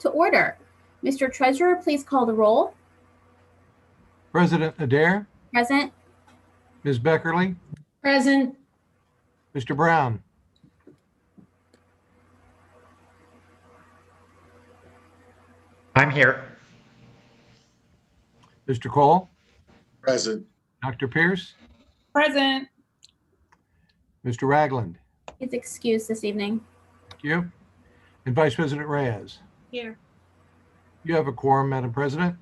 to order. Mr. Treasurer, please call the roll. President Adair, Present. Ms. Beckerly, Present. Mr. Brown, I'm here. Mr. Cole, Present. Dr. Pierce, Present. Mr. Ragland. Is excused this evening. Thank you. And Vice President Reyes. Here. You have a quorum, Madam President.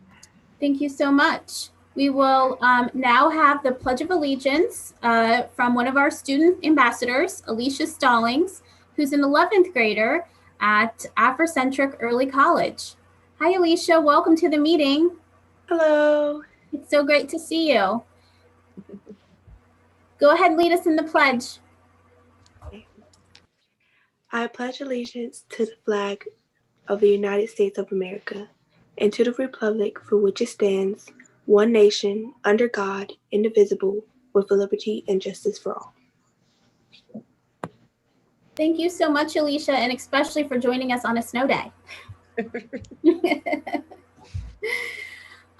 Thank you so much. We will now have the Pledge of Allegiance from one of our student ambassadors, Alicia Stallings, who's an 11th grader at Afrocentric Early College. Hi, Alicia. Welcome to the meeting. Hello. It's so great to see you. Go ahead and lead us in the pledge. I pledge allegiance to the flag of the United States of America and to the republic for which it stands, one nation, under God, indivisible, with liberty and justice for all. Thank you so much, Alicia, and especially for joining us on a snow day.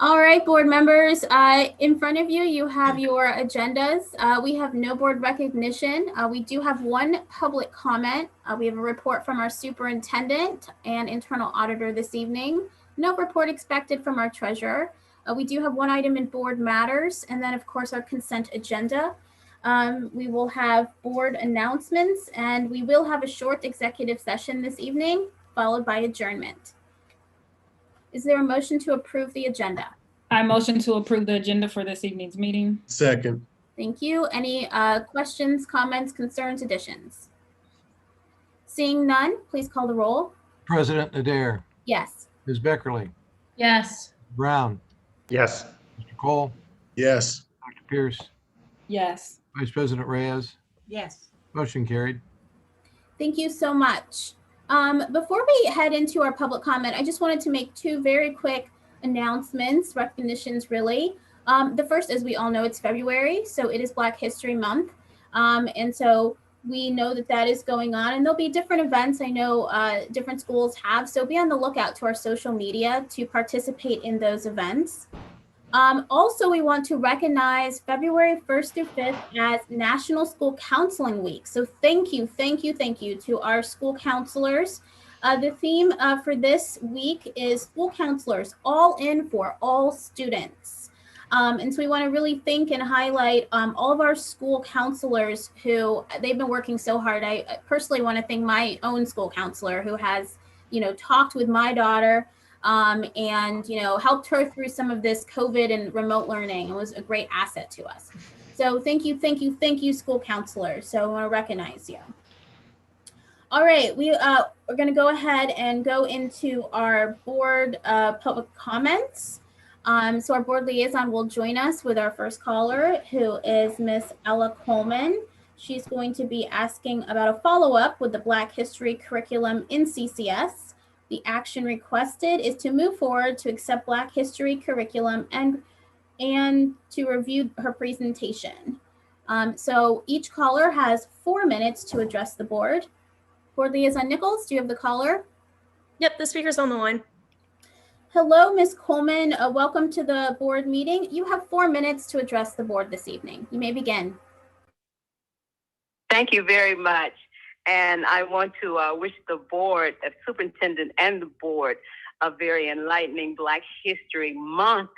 All right, board members, in front of you, you have your agendas. We have no board recognition. We do have one public comment. We have a report from our superintendent and internal auditor this evening. No report expected from our treasurer. We do have one item in board matters, and then of course our consent agenda. We will have board announcements, and we will have a short executive session this evening, followed by adjournment. Is there a motion to approve the agenda? I motion to approve the agenda for this evening's meeting. Second. Thank you. Any questions, comments, concerns, additions? Seeing none, please call the roll. President Adair, Yes. Ms. Beckerly, Yes. Brown, Yes. Mr. Cole, Yes. Dr. Pierce, Yes. Vice President Reyes. Yes. Motion carried. Thank you so much. Before we head into our public comment, I just wanted to make two very quick announcements, recognitions really. The first, as we all know, it's February, so it is Black History Month. And so we know that that is going on, and there'll be different events I know different schools have, so be on the lookout to our social media to participate in those events. Also, we want to recognize February 1st through 5th as National School Counseling Week. So thank you to our school counselors. The theme for this week is school counselors, all in for all students. And so we want to really thank and highlight all of our school counselors who they've been working so hard. I personally want to thank my own school counselor who has, talked with my daughter and, helped her through some of this COVID and remote learning. It was a great asset to us. So thank you, school counselors. So I want to recognize you. All right, we're going to go ahead and go into our board public comments. So our board liaison will join us with our first caller, who is Miss Ella Coleman. She's going to be asking about a follow-up with the Black History curriculum in CCS. The action requested is to move forward to accept Black History curriculum and to review her presentation. So each caller has 4 minutes to address the board. Board Liaison Nichols, do you have the caller? Yep, the speaker's on the line. Hello, Ms. Coleman. Welcome to the board meeting. You have 4 minutes to address the board this evening. You may begin. Thank you very much. And I want to wish the board, the superintendent and the board, a very enlightening Black History Month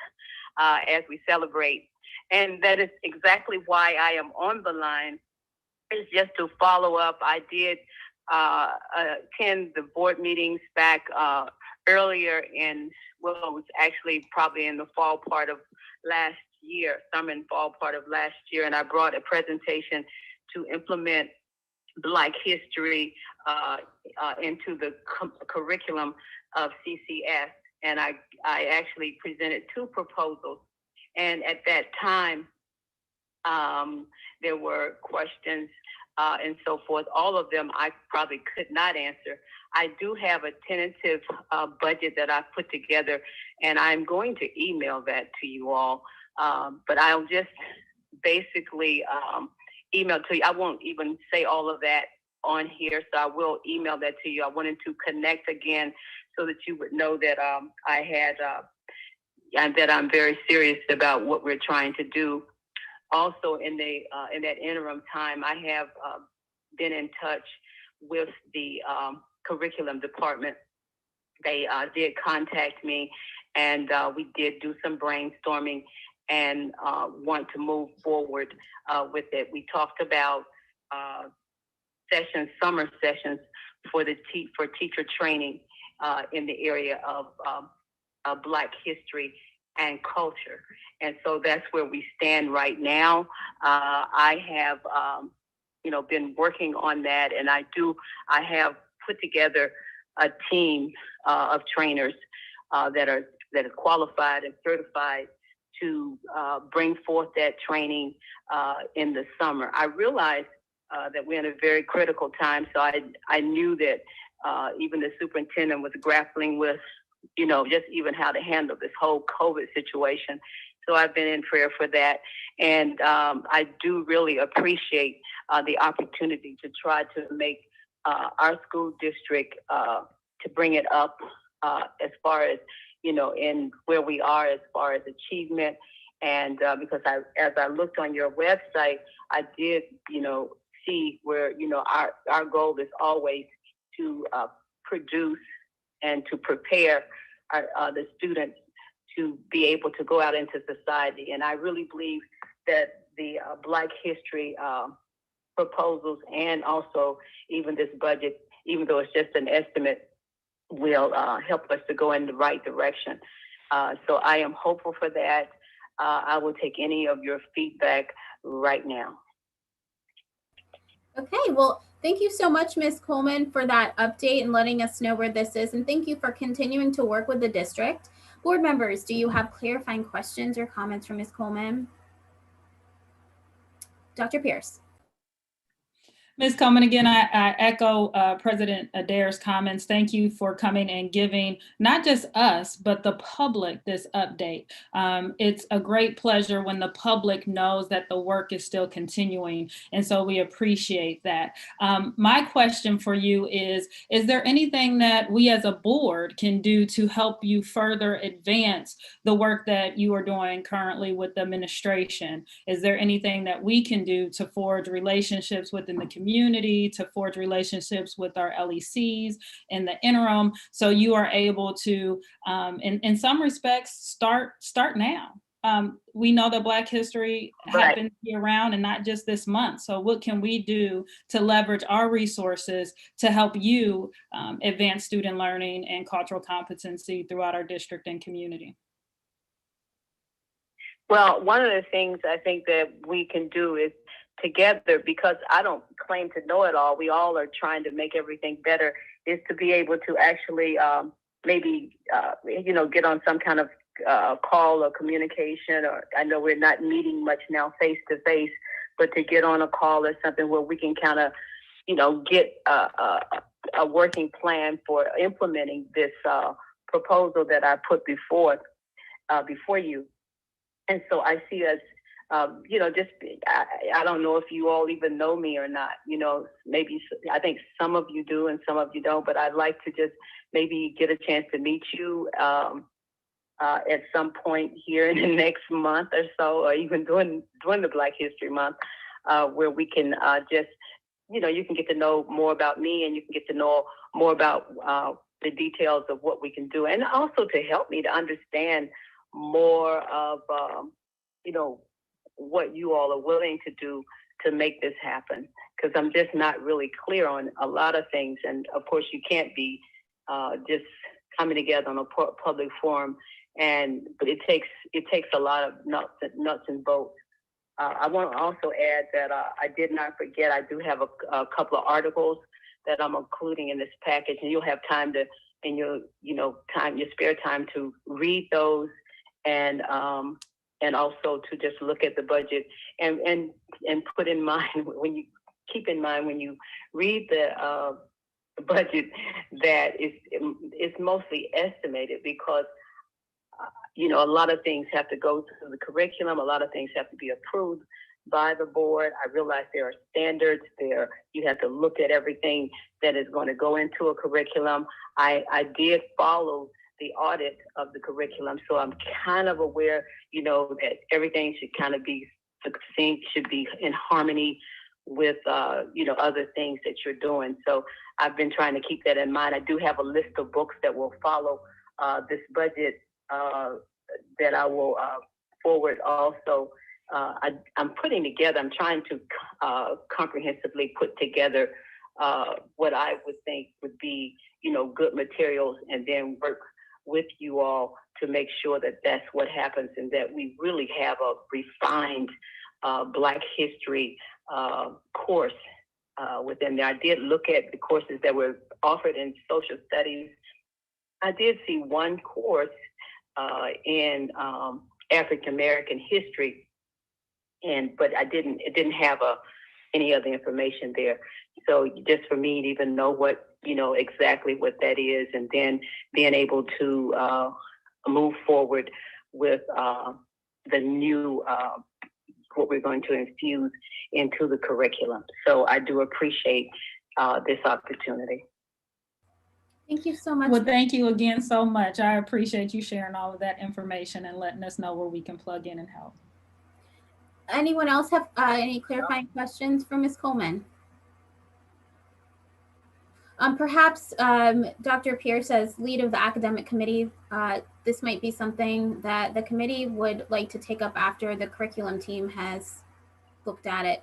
as we celebrate. And that is exactly why I am on the line, is just to follow up. I did attend the board meetings back earlier it was actually probably in the fall part of last year, summer and fall part of last year, and I brought a presentation to implement Black history into the curriculum of CCS, and I actually presented 2 proposals, and at that time there were questions and so forth. All of them I probably could not answer. I do have a tentative budget that I've put together, and I'm going to email that to you all. But I'll just basically email to you. I won't even say all of that on here, so I will email that to you. I wanted to connect again so that you would know that I had and that I'm very serious about what we're trying to do. Also, in that interim time, I have been in touch with the curriculum department. They did contact me, and we did do some brainstorming and want to move forward with it. We talked about summer sessions for teacher training in the area of Black history and culture. And so that's where we stand right now. I have, been working on that, and I have put together a team of trainers that are qualified and certified to bring forth that training in the summer. I realized that we're in a very critical time, so I knew that even the superintendent was grappling with, just even how to handle this whole COVID situation. So I've been in prayer for that. And I do really appreciate the opportunity to try to make our school district, to bring it up as far as, in where we are as far as achievement. And because as I looked on your website, I did, see where, our goal is always to produce and to prepare the students to be able to go out into society. And I really believe that the Black history proposals and also even this budget, even though it's just an estimate, will help us to go in the right direction. So I am hopeful for that. I will take any of your feedback right now. Okay, well, thank you so much, Ms. Coleman, for that update and letting us know where this is. And thank you for continuing to work with the district. Board members, do you have clarifying questions or comments from Ms. Coleman? Dr. Pierce. Ms. Coleman, again, I echo President Adair's comments. Thank you for coming and giving not just us, but the public this update. It's a great pleasure when the public knows that the work is still continuing. And so we appreciate that. My question for you is there anything that we as a board can do to help you further advance the work that you are doing currently with the administration? Is there anything that we can do to forge relationships within the community, to forge relationships with our LECs in the interim, so you are able to, in some respects, start now? We know that Black history happens year round and not just this month. So what can we do to leverage our resources to help you advance student learning and cultural competency throughout our district and community? Well, one of the things I think that we can do is together, because I don't claim to know it all, we all are trying to make everything better, is to be able to actually maybe, get on some kind of call or communication, or I know we're not meeting much now face to face, but to get on a call or something where we can kind of, get a working plan for implementing this proposal that I put before you. And so I see us, I don't know if you all even know me or not, maybe I think some of you do and some of you don't, but I'd like to just maybe get a chance to meet you at some point here in the next month or so, or even during the Black History Month, where we can just, you can get to know more about me, and you can get to know more about the details of what we can do, and also to help me to understand more of, what you all are willing to do to make this happen, because I'm just not really clear on a lot of things. And of course, you can't be just coming together on a public forum, but it takes a lot of nuts and bolts. I want to also add that I did not forget, I do have a couple of articles that I'm including in this package, and you'll have time to, in your spare time, to read those, and also to just look at the budget and put in mind, when you read the budget, that it's mostly estimated, because a lot of things have to go through the curriculum, a lot of things have to be approved, by the board. I realize there are standards there. You have to look at everything that is going to go into a curriculum. I did follow the audit of the curriculum, so I'm kind of aware, that everything should kind of be succinct, should be in harmony with, other things that you're doing. So I've been trying to keep that in mind. I do have a list of books that will follow this budget that I will forward also. I'm putting together, I'm trying to comprehensively put together what I would think would be, good materials, and then work with you all to make sure that that's what happens, and that we really have a refined Black history course within there. I did look at the courses that were offered in social studies. I did see one course in African American history, but it didn't have any other information there. So just for me to even know what, exactly what that is, and then being able to move forward with the new, what we're going to infuse into the curriculum. So I do appreciate this opportunity. Thank you so much. Well, thank you again so much. I appreciate you sharing all of that information and letting us know where we can plug in and help. Anyone else have any clarifying questions for Ms. Coleman? Perhaps Dr. Pierce, as lead of the academic committee, this might be something that the committee would like to take up after the curriculum team has looked at it.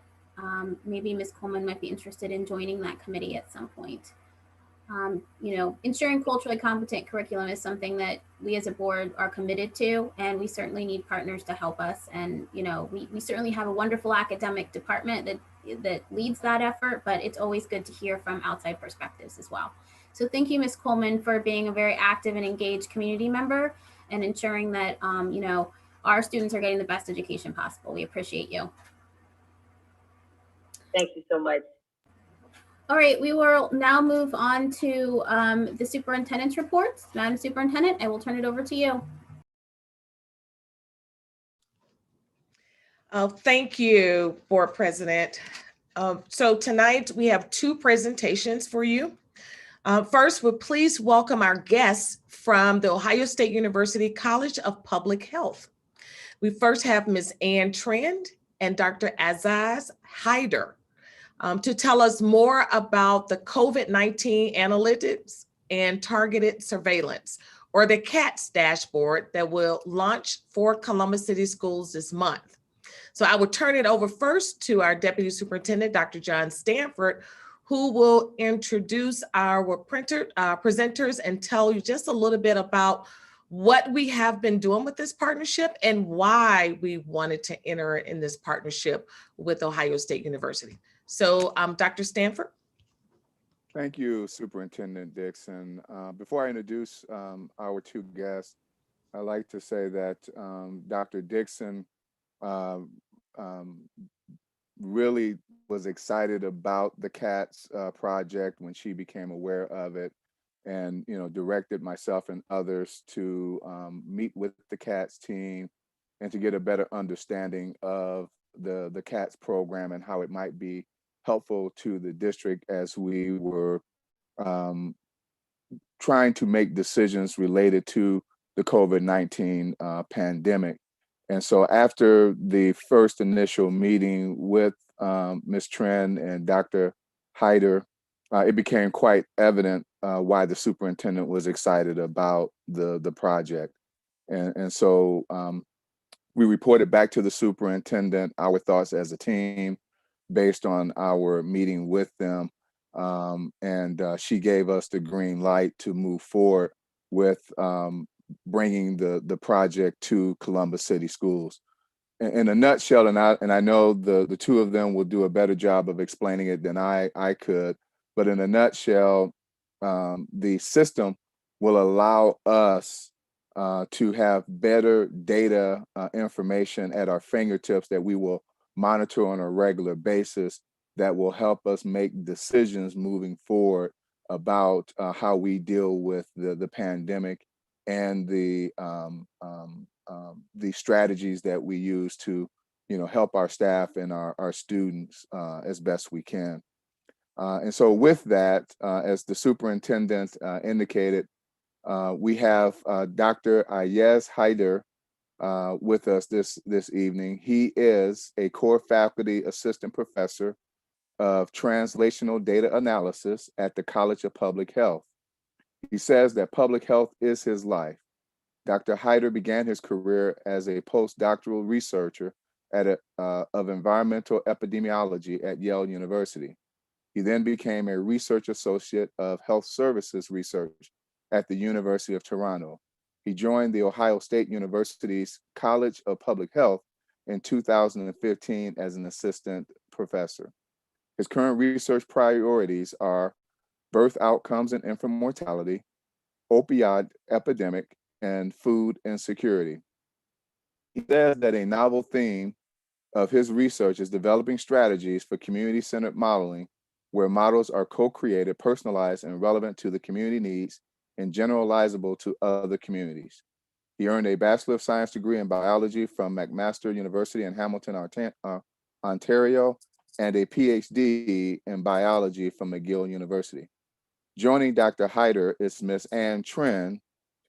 Maybe Ms. Coleman might be interested in joining that committee at some point. Ensuring culturally competent curriculum is something that we as a board are committed to, and we certainly need partners to help us. And, we certainly have a wonderful academic department that leads that effort, but it's always good to hear from outside perspectives as well. So thank you, Ms. Coleman, for being a very active and engaged community member and ensuring that, our students are getting the best education possible. We appreciate you. Thank you so much. All right, we will now move on to the superintendent's reports. Madam Superintendent, I will turn it over to you. Thank you, Board President. So tonight we have two presentations for you. First, we'll please welcome our guests from the Ohio State University College of Public Health. We first have Ms. Ann Trend and Dr. Aziz Hyder to tell us more about the COVID-19 analytics and targeted surveillance, or the CATS dashboard that will launch for Columbus City Schools this month. So I will turn it over first to our Deputy Superintendent, Dr. John Stanford, who will introduce our presenters and tell you just a little bit about what we have been doing with this partnership and why we wanted to enter in this partnership with Ohio State University. So Dr. Stanford. Thank you, Superintendent Dixon. Before I introduce our two guests, I'd like to say that Dr. Dixon really was excited about the CATS project when she became aware of it, and directed myself and others to meet with the CATS team and to get a better understanding of the CATS program and how it might be helpful to the district as we were trying to make decisions related to the COVID-19 pandemic. And so after the first initial meeting with Ms. Trend and Dr. Hyder, it became quite evident why the superintendent was excited about the project. And so we reported back to the superintendent our thoughts as a team based on our meeting with them. And she gave us the green light to move forward with bringing the project to Columbus City Schools. In a nutshell, and I know the two of them will do a better job of explaining it than I could, but in a nutshell, the system will allow us to have better data information at our fingertips that we will monitor on a regular basis that will help us make decisions moving forward about how we deal with the pandemic and the strategies that we use to help our staff and our students as best we can. And so with that, as the superintendent indicated, we have Dr. Reyes with us this evening. He is a core faculty assistant professor of translational data analysis at the College of Public Health. He says that public health is his life. Dr. Hyder began his career as a postdoctoral researcher of environmental epidemiology at Yale University. He then became a research associate of health services research at the University of Toronto. He joined the Ohio State University's College of Public Health in 2015 as an assistant professor. His current research priorities are birth outcomes and infant mortality, opioid epidemic, and food insecurity. He says that a novel theme of his research is developing strategies for community-centered modeling, where models are co-created, personalized, and relevant to the community needs and generalizable to other communities. He earned a Bachelor of Science degree in biology from McMaster University in Hamilton, Ontario, and a PhD in biology from McGill University. Joining Dr. Hyder is Ms. Ann Trin.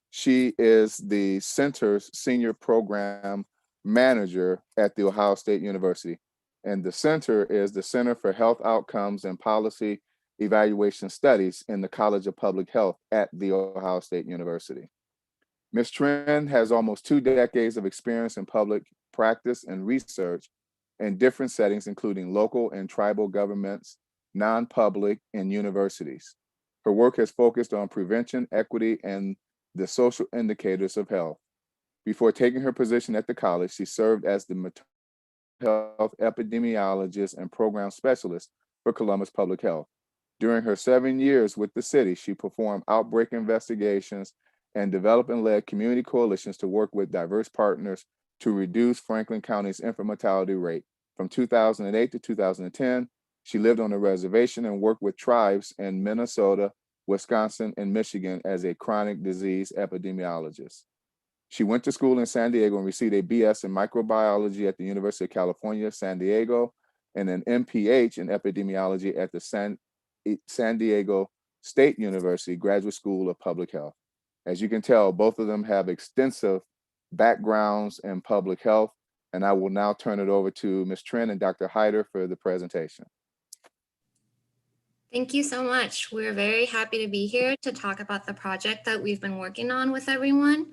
She is the center's senior program manager at the Ohio State University. And the center is the Center for Health Outcomes and Policy Evaluation Studies in the College of Public Health at the Ohio State University. Ms. Trin has almost 2 decades of experience in public practice and research in different settings, including local and tribal governments, non-public, and universities. Her work has focused on prevention, equity, and the social indicators of health. Before taking her position at the college, she served as the maternal health epidemiologist and program specialist for Columbus Public Health. During her 7 years with the city, she performed outbreak investigations and developed and led community coalitions to work with diverse partners to reduce Franklin County's infant mortality rate. From 2008 to 2010, she lived on a reservation and worked with tribes in Minnesota, Wisconsin, and Michigan as a chronic disease epidemiologist. She went to school in San Diego and received a BS in microbiology at the University of California, San Diego, and an MPH in epidemiology at the San Diego State University Graduate School of Public Health. As you can tell, both of them have extensive backgrounds in public health, and I will now turn it over to Ms. Trin and Dr. Hyder for the presentation. Thank you so much. We're very happy to be here to talk about the project that we've been working on with everyone.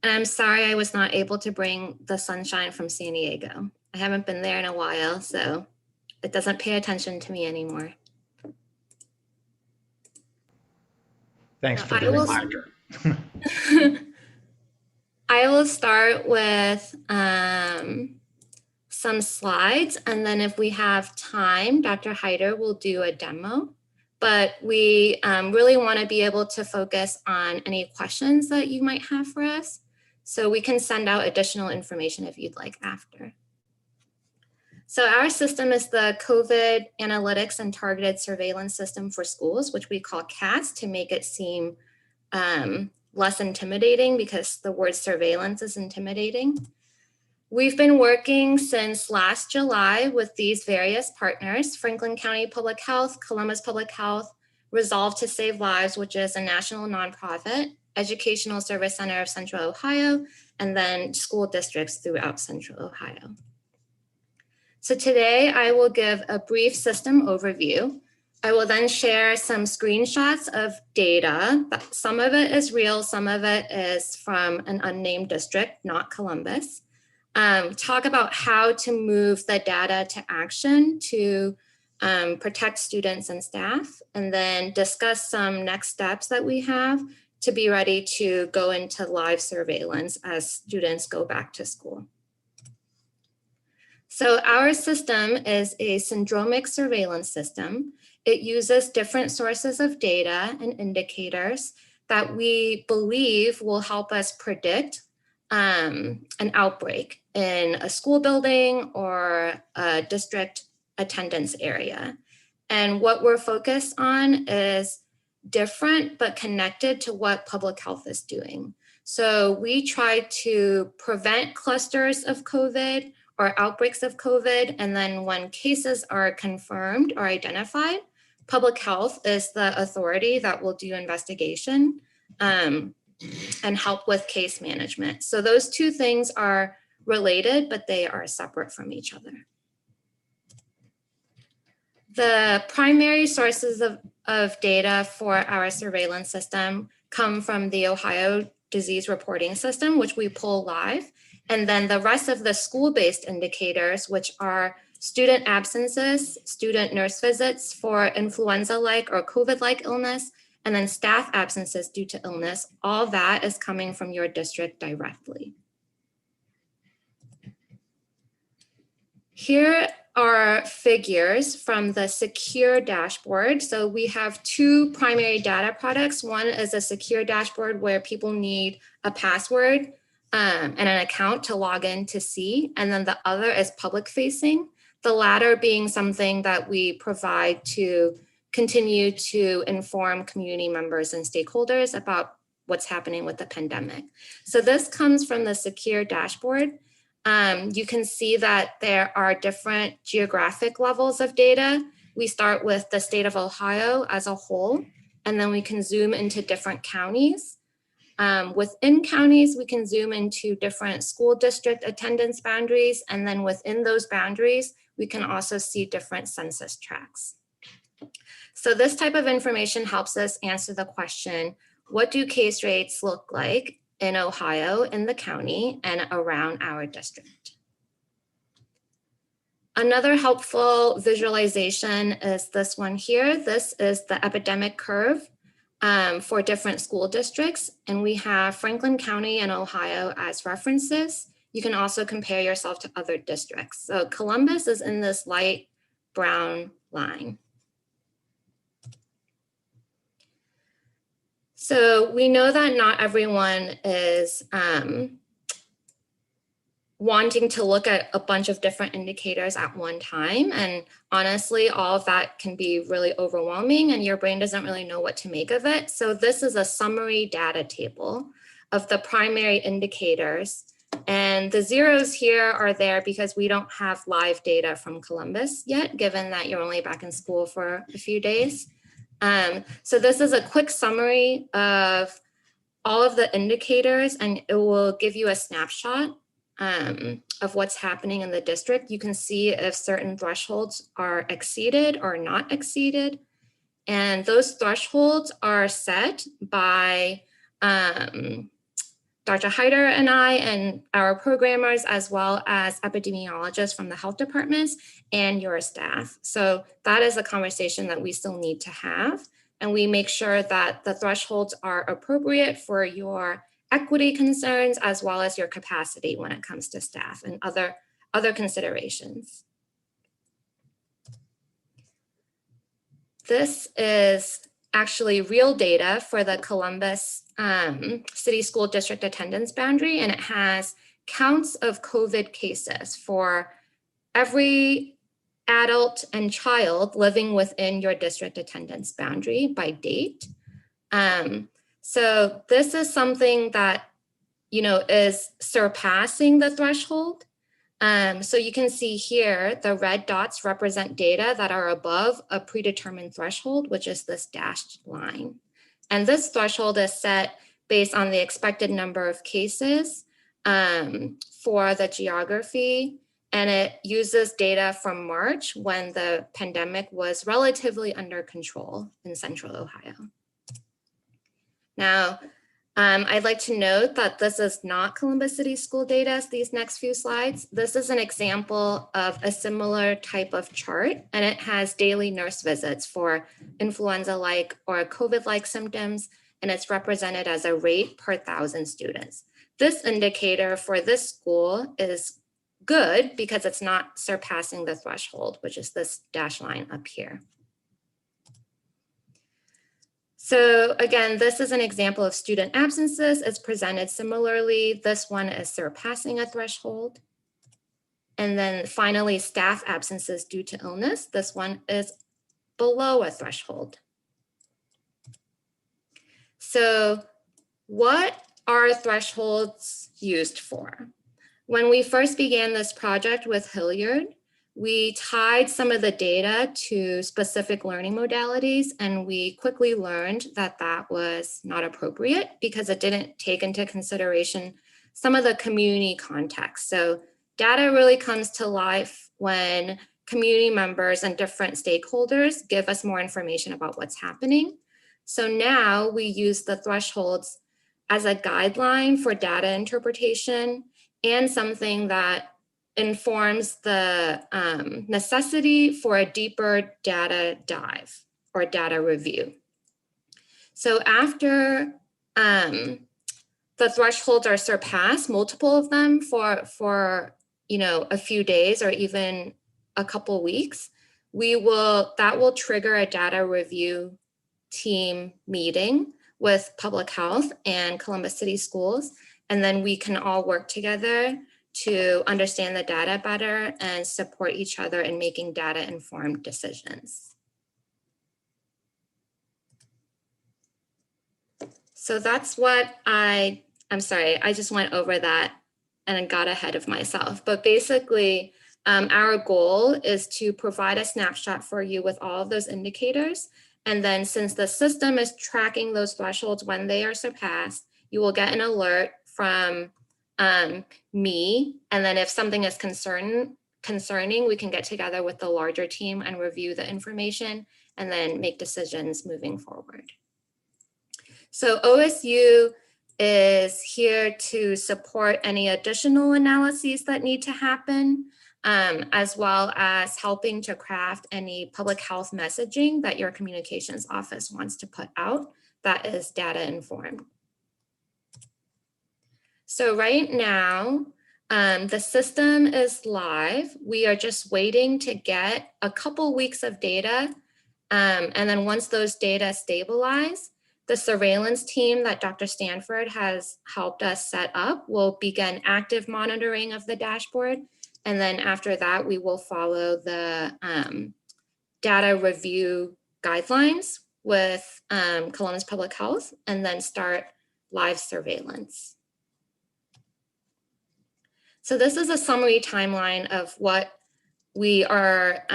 And I'm sorry I was not able to bring the sunshine from San Diego. I haven't been there in a while, so it doesn't pay attention to me anymore. Thanks for I the will- reminder. I will start with some slides, and then if we have time, Dr. Hyder will do a demo. But we really want to be able to focus on any questions that you might have for us. So we can send out additional information if you'd like after. So our system is the COVID Analytics and Targeted Surveillance System for Schools, which we call CATS to make it seem less intimidating, because the word surveillance is intimidating. We've been working since last July with these various partners: Franklin County Public Health, Columbus Public Health, Resolve to Save Lives, which is a national nonprofit, Educational Service Center of Central Ohio, and then school districts throughout Central Ohio. So today I will give a brief system overview. I will then share some screenshots of data. Some of it is real, some of it is from an unnamed district, not Columbus. Talk about how to move the data to action to protect students and staff, and then discuss some next steps that we have to be ready to go into live surveillance as students go back to school. So our system is a syndromic surveillance system. It uses different sources of data and indicators that we believe will help us predict an outbreak in a school building or a district attendance area. And what we're focused on is different but connected to what public health is doing. So we try to prevent clusters of COVID or outbreaks of COVID. And then when cases are confirmed or identified, public health is the authority that will do investigation and help with case management. So those two things are related, but they are separate from each other. The primary sources of data for our surveillance system come from the Ohio Disease Reporting System, which we pull live. And then the rest of the school-based indicators, which are student absences, student nurse visits for influenza-like or COVID-like illness, and then staff absences due to illness, all that is coming from your district directly. Here are figures from the secure dashboard. So we have two primary data products. One is a secure dashboard where people need a password and an account to log in to see. And then the other is public facing, the latter being something that we provide to continue to inform community members and stakeholders about what's happening with the pandemic. So this comes from the secure dashboard. You can see that there are different geographic levels of data. We start with the state of Ohio as a whole, and then we can zoom into different counties. Within counties, we can zoom into different school district attendance boundaries, and then within those boundaries, we can also see different census tracts. So this type of information helps us answer the question, what do case rates look like in Ohio, in the county, and around our district? Another helpful visualization is this one here. This is the epidemic curve for different school districts. And we have Franklin County and Ohio as references. You can also compare yourself to other districts. So Columbus is in this light brown line. So we know that not everyone is wanting to look at a bunch of different indicators at one time. And honestly, all of that can be really overwhelming and your brain doesn't really know what to make of it. So this is a summary data table of the primary indicators. And the zeros here are there because we don't have live data from Columbus yet, given that you're only back in school for a few days. So this is a quick summary of all of the indicators, and it will give you a snapshot of what's happening in the district. You can see if certain thresholds are exceeded or not exceeded. And those thresholds are set by Dr. Hyder and I and our programmers, as well as epidemiologists from the health departments and your staff. So that is a conversation that we still need to have. And we make sure that the thresholds are appropriate for your equity concerns, as well as your capacity when it comes to staff and other considerations. This is actually real data for the Columbus City School District attendance boundary, and it has counts of COVID cases for every adult and child living within your district attendance boundary by date. So this is something that, is surpassing the threshold. So you can see here, the red dots represent data that are above a predetermined threshold, which is this dashed line. And this threshold is set based on the expected number of cases for the geography. And it uses data from March when the pandemic was relatively under control in central Ohio. Now, I'd like to note that this is not Columbus City school data, these next few slides. This is an example of a similar type of chart, and it has daily nurse visits for influenza-like or COVID-like symptoms, and it's represented as a rate per 1,000 students. This indicator for this school is good because it's not surpassing the threshold, which is this dashed line up here. So again, this is an example of student absences. It's presented similarly. This one is surpassing a threshold. And then finally, staff absences due to illness. This one is below a threshold. So what are thresholds used for? When we first began this project with Hilliard, we tied some of the data to specific learning modalities, and we quickly learned that that was not appropriate because it didn't take into consideration some of the community context. So data really comes to life when community members and different stakeholders give us more information about what's happening. So now we use the thresholds as a guideline for data interpretation and something that informs the necessity for a deeper data dive or data review. So after the thresholds are surpassed, multiple of them for a few days or even a couple weeks, that will trigger a data review team meeting with public health and Columbus City Schools. And then we can all work together to understand the data better and support each other in making data-informed decisions. So that's what I'm sorry, I just went over that and got ahead of myself. But basically, our goal is to provide a snapshot for you with all of those indicators. And then since the system is tracking those thresholds when they are surpassed, you will get an alert from me. And then if something is concerning, we can get together with the larger team and review the information and then make decisions moving forward. So OSU is here to support any additional analyses that need to happen, as well as helping to craft any public health messaging that your communications office wants to put out that is data informed. So right now, the system is live. We are just waiting to get a couple weeks of data. And then once those data stabilize, the surveillance team that Dr. Stanford has helped us set up will begin active monitoring of the dashboard. And then after that, we will follow the data review guidelines with Columbus Public Health and then start live surveillance. So this is a summary timeline of what we are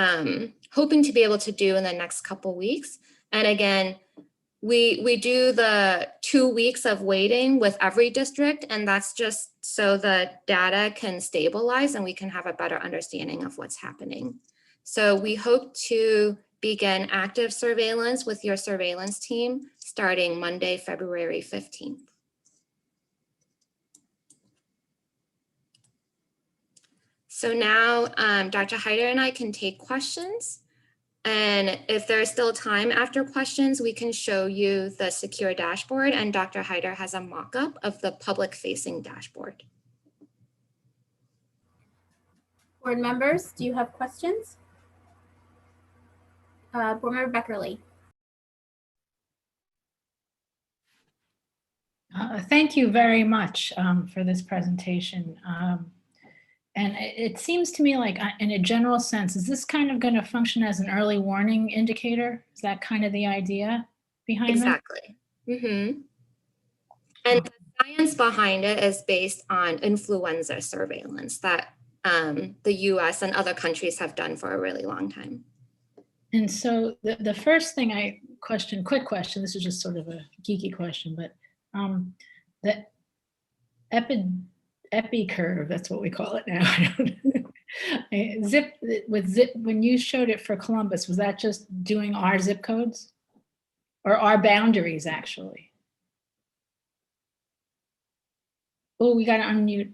hoping to be able to do in the next couple weeks. And again, we do the 2 weeks of waiting with every district, and that's just so the data can stabilize and we can have a better understanding of what's happening. So we hope to begin active surveillance with your surveillance team starting Monday, February 15th. So now Dr. Hyder and I can take questions. And if there's still time after questions, we can show you the secure dashboard, and Dr. Hyder has a mock-up of the public-facing dashboard. Board members, do you have questions? Board Member Beckerly. Thank you very much for this presentation. And it seems to me like in a general sense, is this kind of going to function as an early warning indicator? Is that kind of the idea behind it? Exactly. Mm-hmm. And the science behind it is based on influenza surveillance that the US and other countries have done for a really long time. And so the first thing quick question, this is just sort of a geeky question, but the epi curve, that's what we call it now. Zip, when you showed it for Columbus, was that just doing our zip codes or our boundaries actually? Oh, we got to unmute.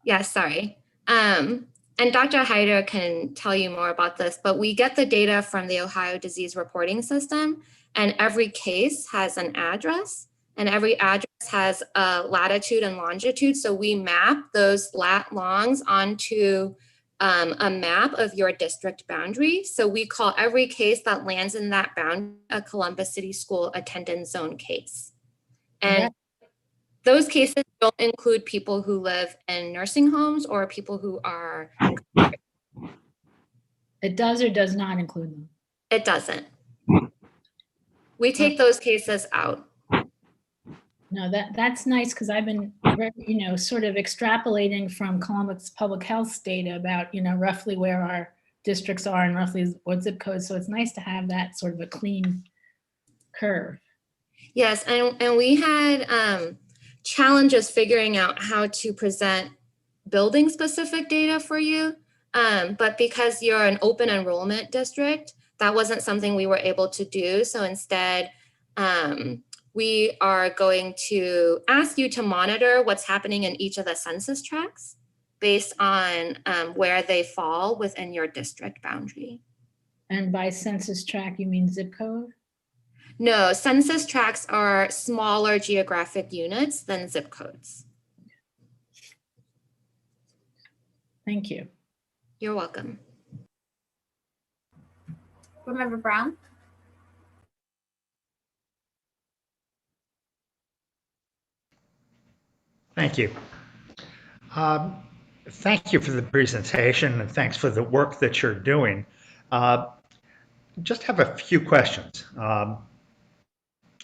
Yeah, sorry. And Dr. Hyder can tell you more about this, but we get the data from the Ohio Disease Reporting System, and every case has an address, and every address has a latitude and longitude. So we map those lat-longs onto a map of your district boundary. So we call every case that lands in that boundary a Columbus City School attendance zone case. And those cases don't include people who live in nursing homes or people who are. It does or does not include them? It doesn't. We take those cases out. No, that's nice because I've been, sort of extrapolating from Columbus Public Health's data about, roughly where our districts are and roughly what zip codes. So it's nice to have that sort of a clean curve. Yes, and we had challenges figuring out how to present building specific data for you. But because you're an open enrollment district, that wasn't something we were able to do. So instead, we are going to ask you to monitor what's happening in each of the census tracts based on where they fall within your district boundary. And by census tract, you mean zip code? No, census tracts are smaller geographic units than zip codes. Thank you. You're welcome. Board Member Brown? Thank you. Thank you for the presentation and thanks for the work that you're doing. Just have a few questions.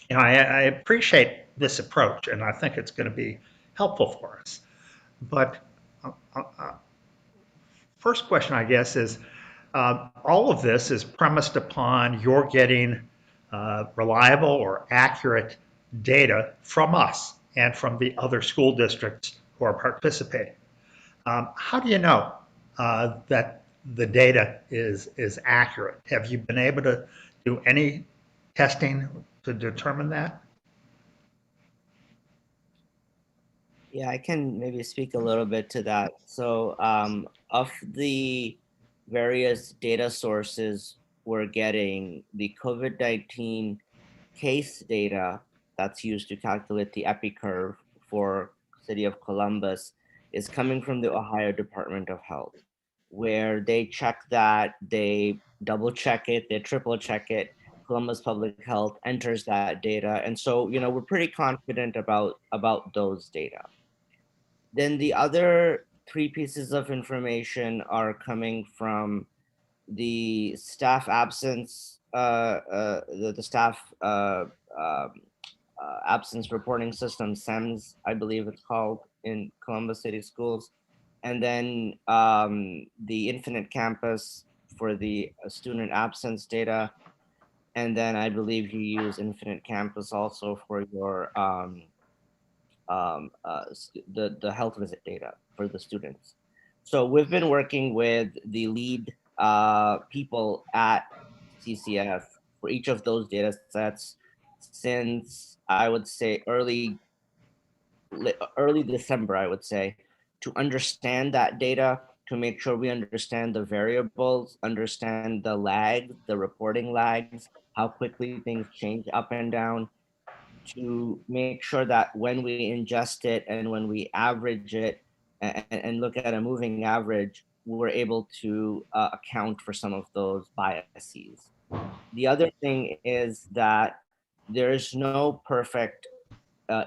I appreciate this approach and I think it's going to be helpful for us. But first question, I guess, is all of this is premised upon your getting reliable or accurate data from us and from the other school districts who are participating. How do you know that the data is accurate? Have you been able to do any testing to determine that? Yeah, I can maybe speak a little bit to that. So of the various data sources we're getting, the COVID-19 case data that's used to calculate the epi curve for City of Columbus is coming from the Ohio Department of Health, where they check that, they double check it, they triple check it. Columbus Public Health enters that data. And so, we're pretty confident about those data. Then the other three pieces of information are coming from the staff absence, the staff absence reporting system, SEMS, I believe it's called in Columbus City Schools. And then the Infinite Campus for the student absence data. And then I believe you use Infinite Campus also for your the health visit data for the students. So we've been working with the lead people at CCF for each of those data sets since I would say early December, I would say, to understand that data, to make sure we understand the variables, understand the lags, the reporting lags, how quickly things change up and down, to make sure that when we ingest it and when we average it and look at a moving average, we're able to account for some of those biases. The other thing is that there is no perfect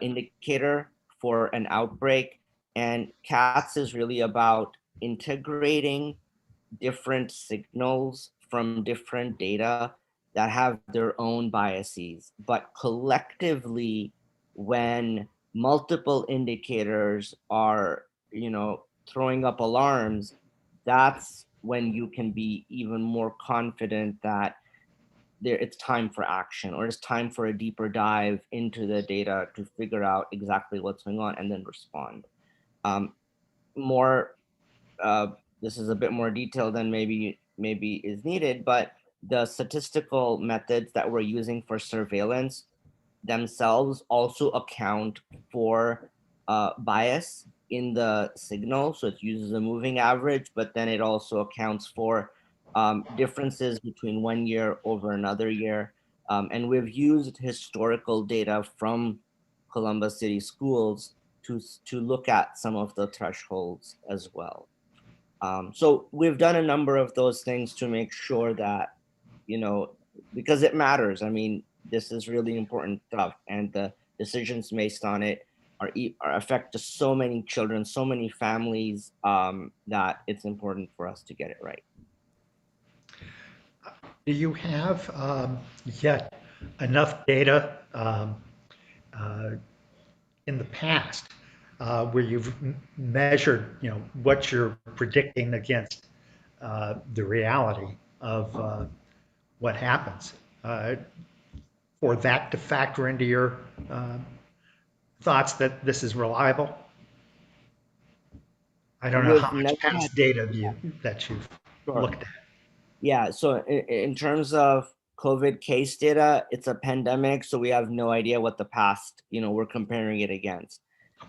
indicator for an outbreak, and CATS is really about integrating different signals from different data that have their own biases. But collectively, when multiple indicators are, throwing up alarms, that's when you can be even more confident that it's time for action, or it's time for a deeper dive into the data to figure out exactly what's going on and then respond. This is a bit more detailed than maybe is needed, but the statistical methods that we're using for surveillance themselves also account for bias in the signal. So it uses a moving average, but then it also accounts for differences between 1 year over another year. And we've used historical data from Columbus City Schools to look at some of the thresholds as well. So we've done a number of those things to make sure that, because it matters. I mean, this is really important stuff, and the decisions based on it are affect just so many children, so many families, that it's important for us to get it right. Do you have yet enough data in the past where you've measured, what you're predicting against the reality of what happens, for that to factor into your thoughts that this is reliable? I don't know We've how never much past had- data that you've Sure. looked at. Yeah, so in terms of COVID case data, it's a pandemic, so we have no idea what the past, we're comparing it against.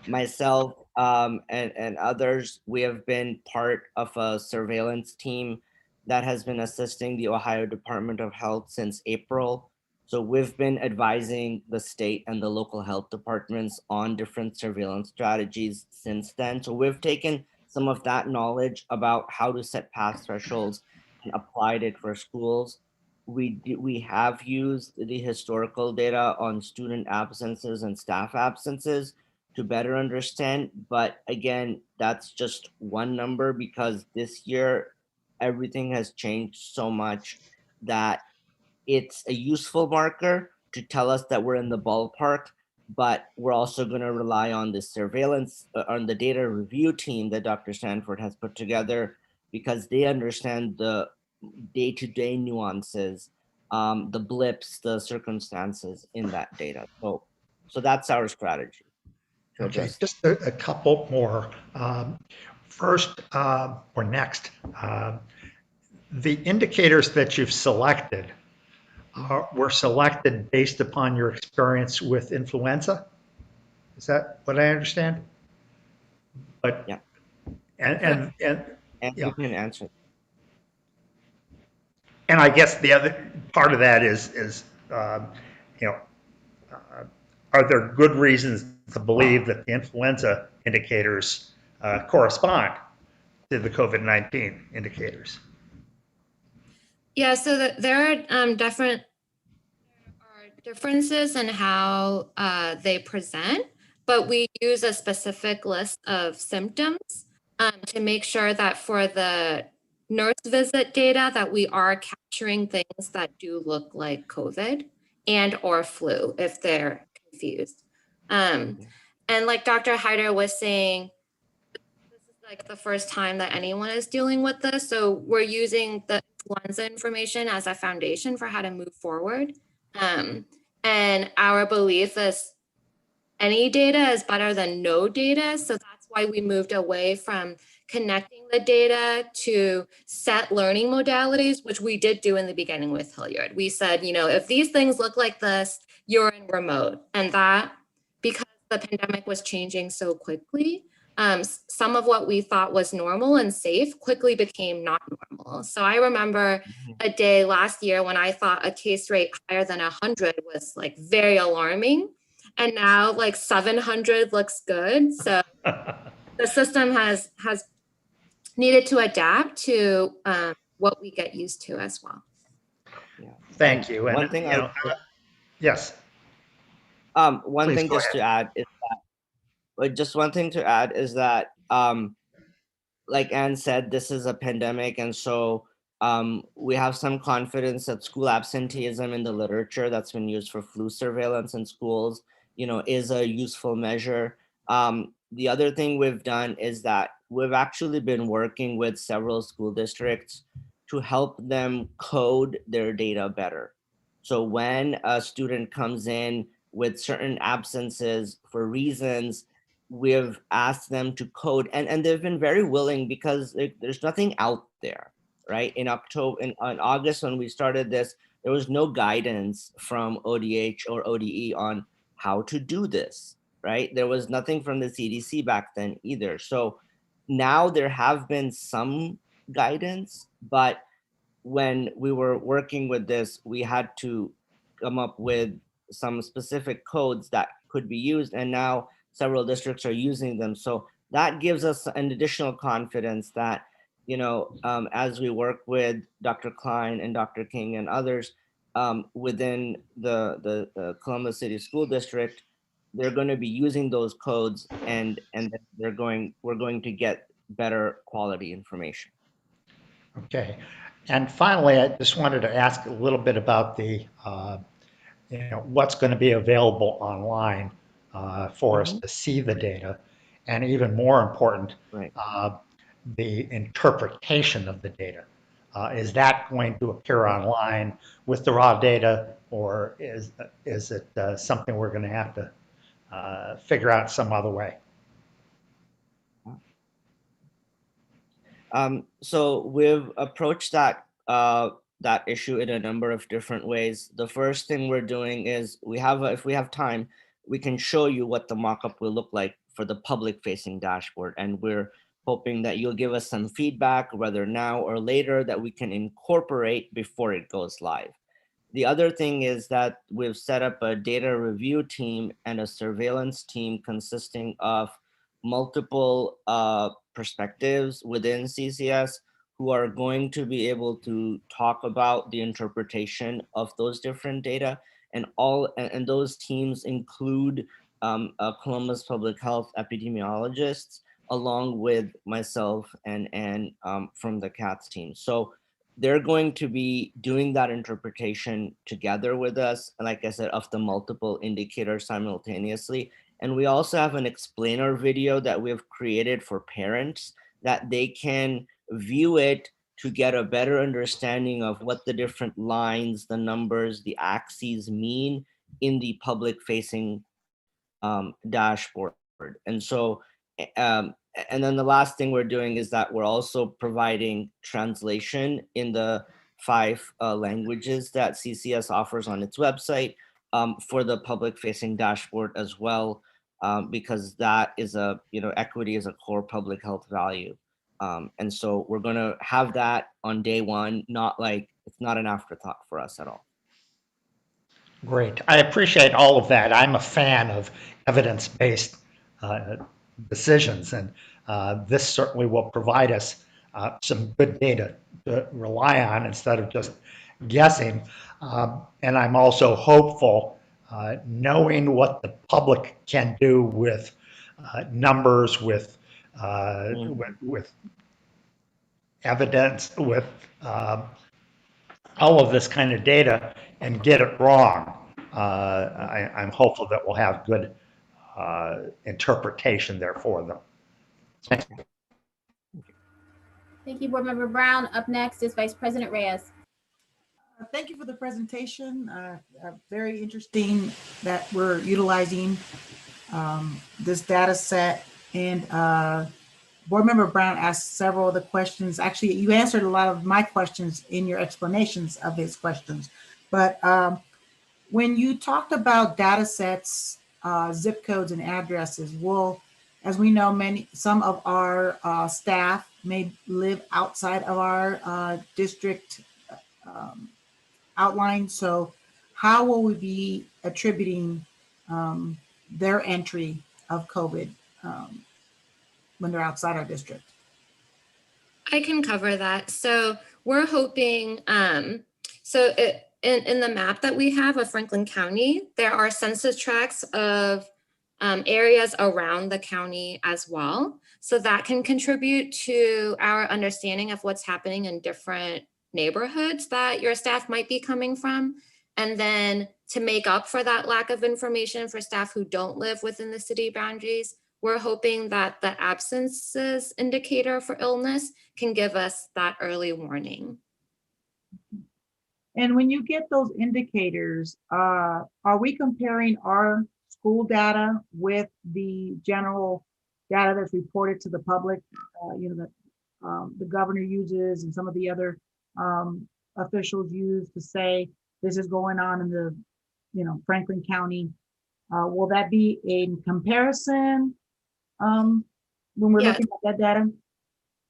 Myself and others, we have been part of a surveillance team that has been assisting the Ohio Department of Health since April. So we've been advising the state and the local health departments on different surveillance strategies since then. So we've taken some of that knowledge about how to set pass thresholds and applied it for schools. We have used the historical data on student absences and staff absences to better understand. But again, that's just one number because this year, everything has changed so much that it's a useful marker to tell us that we're in the ballpark, but we're also going to rely on the surveillance, on the data review team that Dr. Stanford has put together because they understand the day-to-day nuances, the blips, the circumstances in that data. So that's our strategy. Okay, just a couple more. First, or next, the indicators that you've selected were selected based upon your experience with influenza. Is that what I understand? But yeah, and yeah. You can answer. And I guess the other part of that is are there good reasons to believe that the influenza indicators correspond to the COVID-19 indicators? Yeah, so there are differences in how they present, but we use a specific list of symptoms to make sure that for the nurse visit data that we are capturing things that do look like COVID and or flu if they're confused. And like Dr. Hyder was saying, this is like the first time that anyone is dealing with this. So we're using the influenza information as a foundation for how to move forward. And our belief is any data is better than no data. So that's why we moved away from connecting the data to set learning modalities, which we did do in the beginning with Hilliard. We said, if these things look like this, you're in remote. And that, because the pandemic was changing so quickly, some of what we thought was normal and safe quickly became not normal. So I remember a day last year when I thought a case rate higher than 100 was like very alarming. And now like 700 looks good. So the system has needed to adapt to what we get used to as well. Yeah. Thank you. And one thing, yes. One Please thing go just ahead. to add is that, just one thing to add is that, like Anne said, this is a pandemic, and so we have some confidence that school absenteeism in the literature that's been used for flu surveillance in schools, is a useful measure. The other thing we've done is that we've actually been working with several school districts to help them code their data better. So when a student comes in with certain absences for reasons, we've asked them to code, and they've been very willing because there's nothing out there, right? In August, when we started this, there was no guidance from ODH or ODE on how to do this, right? There was nothing from the CDC back then either. So now there have been some guidance, but when we were working with this, we had to come up with some specific codes that could be used, and now several districts are using them. So that gives us an additional confidence that, as we work with Dr. Klein and Dr. King and others within the Columbus City School District, they're going to be using those codes, and we're going to get better quality information. Okay. And finally, I just wanted to ask a little bit about the, what's going to be available online for us to see the data, and even more important, Right. the interpretation of the data. Is that going to appear online with the raw data, or is it something we're going to have to figure out some other way? So we've approached that that issue in a number of different ways. The first thing we're doing is if we have time, we can show you what the mockup will look like for the public-facing dashboard, and we're hoping that you'll give us some feedback, whether now or later, that we can incorporate before it goes live. The other thing is that we've set up a data review team and a surveillance team consisting of multiple perspectives within CCS who are going to be able to talk about the interpretation of those different data. And those teams include Columbus Public Health epidemiologists, along with myself and from the CATS team. So they're going to be doing that interpretation together with us, like I said, of the multiple indicators simultaneously. And we also have an explainer video that we've created for parents that they can view it to get a better understanding of what the different lines, the numbers, the axes mean in the public-facing dashboard. And so, and then the last thing we're doing is that we're also providing translation in the 5 languages that CCS offers on its website for the public-facing dashboard as well, because that is equity is a core public health value. And so we're going to have that on day one, it's not an afterthought for us at all. Great. I appreciate all of that. I'm a fan of evidence-based decisions, and this certainly will provide us some good data to rely on instead of just guessing. And I'm also hopeful, knowing what the public can do with numbers, with evidence, with all of this kind of data, and get it wrong. I'm hopeful that we'll have good interpretation there for them. Thank you. Thank you, Board Member Brown. Up next is Vice President Reyes. Thank you for the presentation. Very interesting that we're utilizing this data set. And Board Member Brown asked several of the questions. Actually, you answered a lot of my questions in your explanations of his questions. But when you talked about data sets, zip codes and addresses, well, as we know, some of our staff may live outside of our district outline. So how will we be attributing their entry of COVID when they're outside our district? I can cover that. So we're hoping, in the map that we have of Franklin County, there are census tracts of areas around the county as well. So that can contribute to our understanding of what's happening in different neighborhoods that your staff might be coming from. And then to make up for that lack of information for staff who don't live within the city boundaries, we're hoping that the absences indicator for illness can give us that early warning. And when you get those indicators, are we comparing our school data with the general data that's reported to the public, that the governor uses and some of the other officials use to say this is going on in the, Franklin County? Will that be in comparison when we're looking at that data?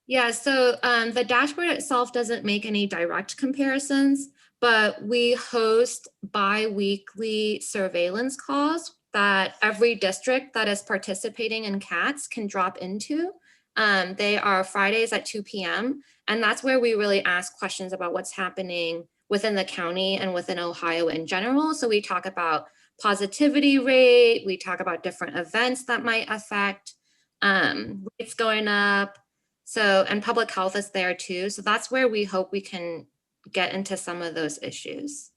Yeah, so the dashboard itself doesn't make any direct comparisons, but we host bi-weekly surveillance calls that every district that is participating in CATS can drop into. They are Fridays at 2 p.m. And that's where we really ask questions about what's happening within the county and within Ohio in general. So we talk about positivity rate, we talk about different events that might affect rates going up. So, and public health is there too. So that's where we hope we can get into some of those issues.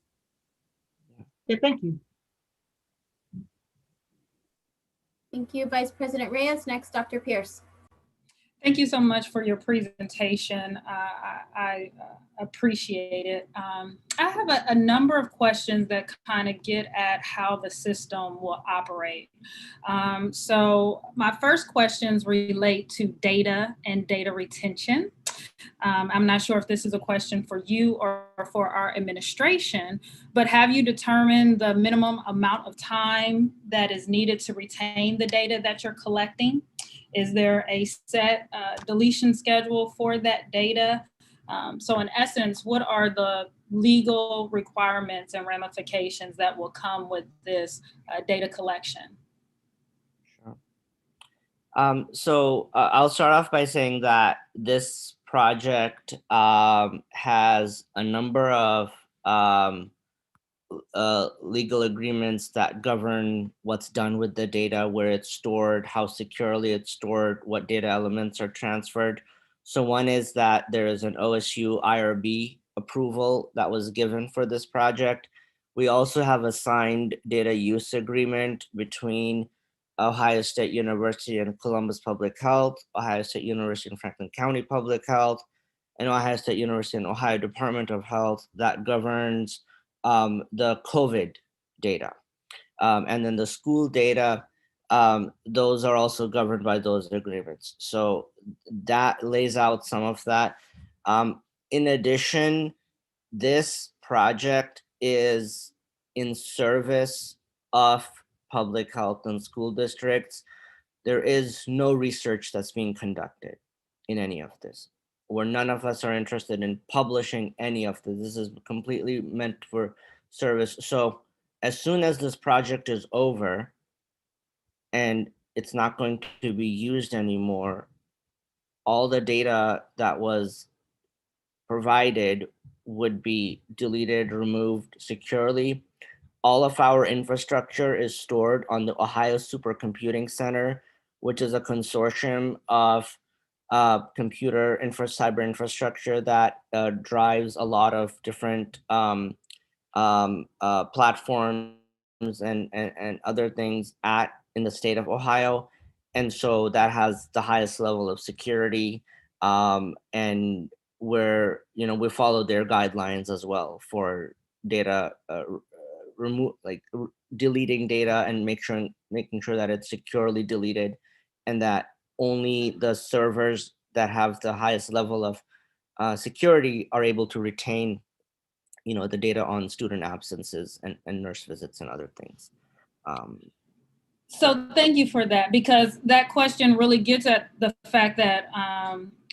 Yeah, thank you. Thank you, Vice President Reyes. Next, Dr. Pierce. Thank you so much for your presentation. I appreciate it. I have a number of questions that kind of get at how the system will operate. So my first questions relate to data and data retention. I'm not sure if this is a question for you or for our administration, but have you determined the minimum amount of time that is needed to retain the data that you're collecting? Is there a set deletion schedule for that data? So in essence, what are the legal requirements and ramifications that will come with this data collection? So I'll start off by saying that this project has a number of legal agreements that govern what's done with the data, where it's stored, how securely it's stored, what data elements are transferred. So one is that there is an OSU IRB approval that was given for this project. We also have a signed data use agreement between Ohio State University and Columbus Public Health, Ohio State University and Franklin County Public Health, and Ohio State University and Ohio Department of Health that governs the COVID data. And then the school data, those are also governed by those agreements. So that lays out some of that. In addition, this project is in service of public health and school districts. There is no research that's being conducted in any of this, where none of us are interested in publishing any of this. This is completely meant for service. So as soon as this project is over and it's not going to be used anymore, all the data that was provided would be deleted, removed securely. All of our infrastructure is stored on the Ohio Supercomputing Center, which is a consortium of computer cyber infrastructure that drives a lot of different platforms and other things in the state of Ohio. And so that has the highest level of security, and where, we follow their guidelines as well for data deleting data and making sure that it's securely deleted, and that only the servers that have the highest level of security are able to retain the data on student absences and nurse visits and other things. So thank you for that, because that question really gets at the fact that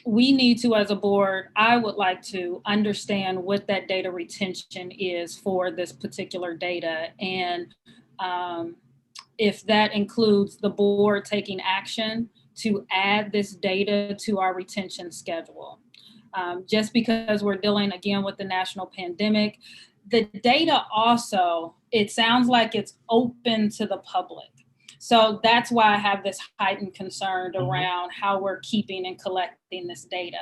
we need to, as a board, I would like to understand what that data retention is for this particular data. And if that includes the board taking action to add this data to our retention schedule. Just because we're dealing again with the national pandemic, the data also, it sounds like it's open to the public. So that's why I have this heightened concern around how we're keeping and collecting this data.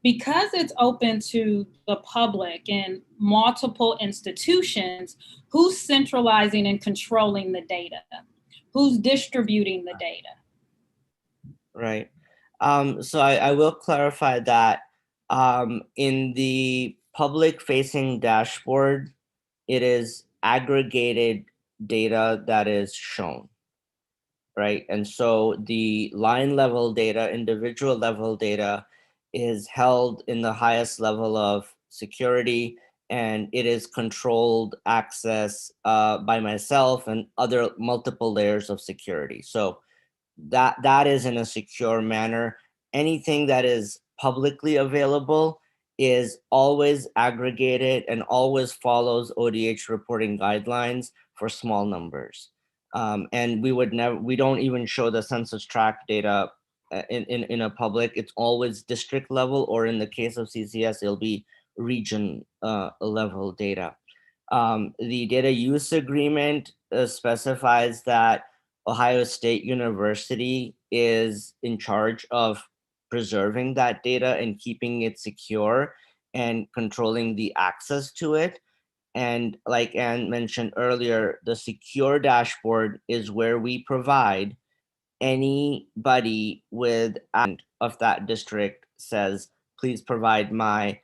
Because it's open to the public and multiple institutions, who's centralizing and controlling the data? Who's distributing the data? Right. So I will clarify that in the public-facing dashboard, it is aggregated data that is shown. Right. And so the line level data, individual level data is held in the highest level of security, and it is controlled access by myself and other multiple layers of security. So that is in a secure manner. Anything that is publicly available is always aggregated and always follows ODH reporting guidelines for small numbers. And we don't even show the census tract data in a public. It's always district level, or in the case of CCS, it'll be region level data. The data use agreement specifies that Ohio State University is in charge of preserving that data and keeping it secure and controlling the access to it. And like Ann mentioned earlier, the secure dashboard is where we provide anybody with of that district says, please provide my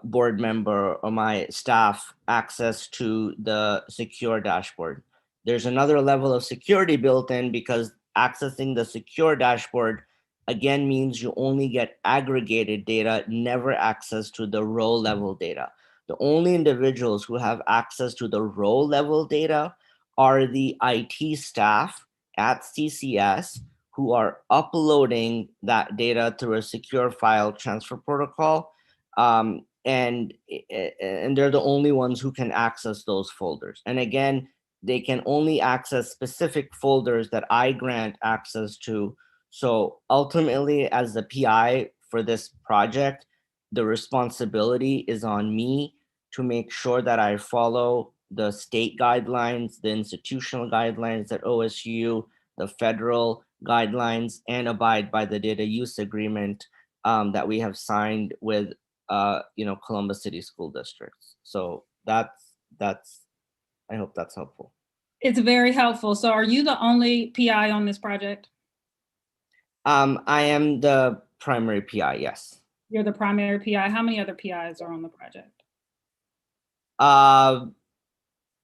board member or my staff access to the secure dashboard. There's another level of security built in because accessing the secure dashboard again means you only get aggregated data, never access to the row level data. The only individuals who have access to the row level data are the IT staff at CCS who are uploading that data through a secure file transfer protocol. And they're the only ones who can access those folders. And again, they can only access specific folders that I grant access to. So ultimately, as the PI for this project, the responsibility is on me to make sure that I follow the state guidelines, the institutional guidelines at OSU, the federal guidelines, and abide by the data use agreement that we have signed with Columbus City School Districts. So that's I hope that's helpful. It's very helpful. So are you the only PI on this project? I am the primary PI, yes. You're the primary PI. How many other PIs are on the project?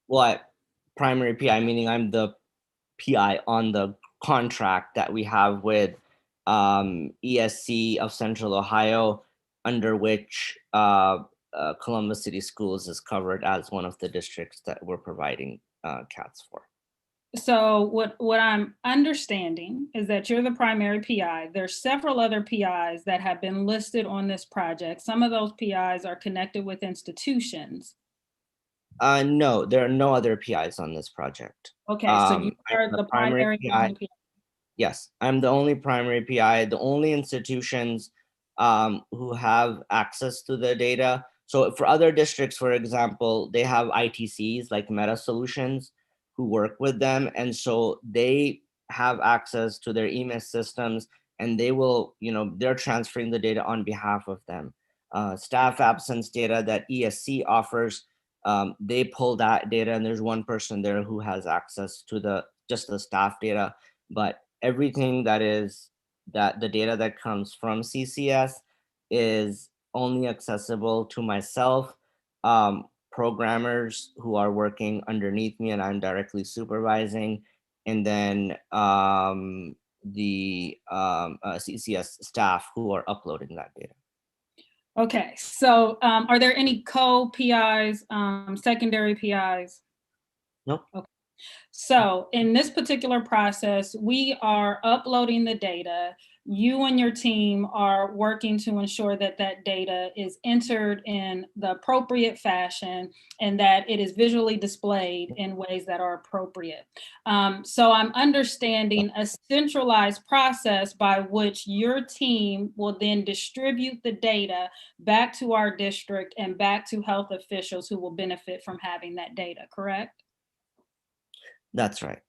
What primary PI, meaning I'm the PI on the contract that we have with ESC of Central Ohio, under which Columbus City Schools is covered as one of the districts that we're providing CATs for. So what I'm understanding is that you're the primary PI. There's several other PIs that have been listed on this project. Some of those PIs are connected with institutions. No, there are no other PIs on this project. Okay, so you are the primary PI. Yes, I'm the only primary PI. The only institutions who have access to the data. So for other districts, for example, they have ITCs like Meta Solutions who work with them. And so they have access to their EMIS systems and they will, they're transferring the data on behalf of them. Staff absence data that ESC offers, they pull that data and there's one person there who has access to just the staff data. But everything that the data that comes from CCS is only accessible to myself, programmers who are working underneath me and I'm directly supervising, and then the CCS staff who are uploading that data. Okay, so are there any co-PIs, secondary PIs? Nope. Okay. So in this particular process, we are uploading the data. You and your team are working to ensure that that data is entered in the appropriate fashion and that it is visually displayed in ways that are appropriate. So I'm understanding a centralized process by which your team will then distribute the data back to our district and back to health officials who will benefit from having that data, correct? That's right.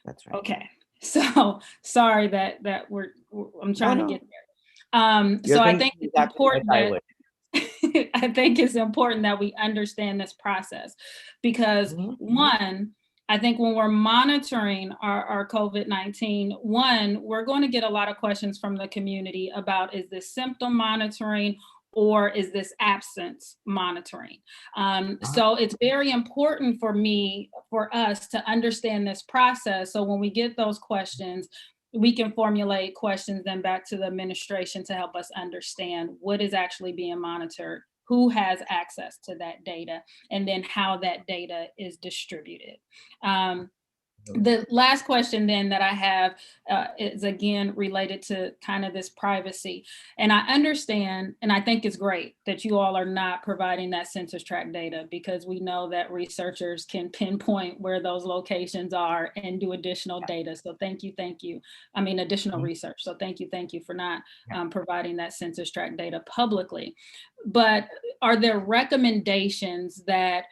That's right. Okay. So sorry that I'm trying to get there. So I think it's important that I think it's important that we understand this process because one, I think when we're monitoring our COVID-19, we're going to get a lot of questions from the community about, is this symptom monitoring or is this absence monitoring? So it's very important for us to understand this process. So when we get those questions, we can formulate questions then back to the administration to help us understand what is actually being monitored, who has access to that data, and then how that data is distributed. The last question then that I have is again related to kind of this privacy. And I understand, and I think it's great that you all are not providing that census tract data because we know that researchers can pinpoint where those locations are and do additional data. So thank you. I mean, additional research. So thank you for not providing that census tract data publicly. But are there recommendations that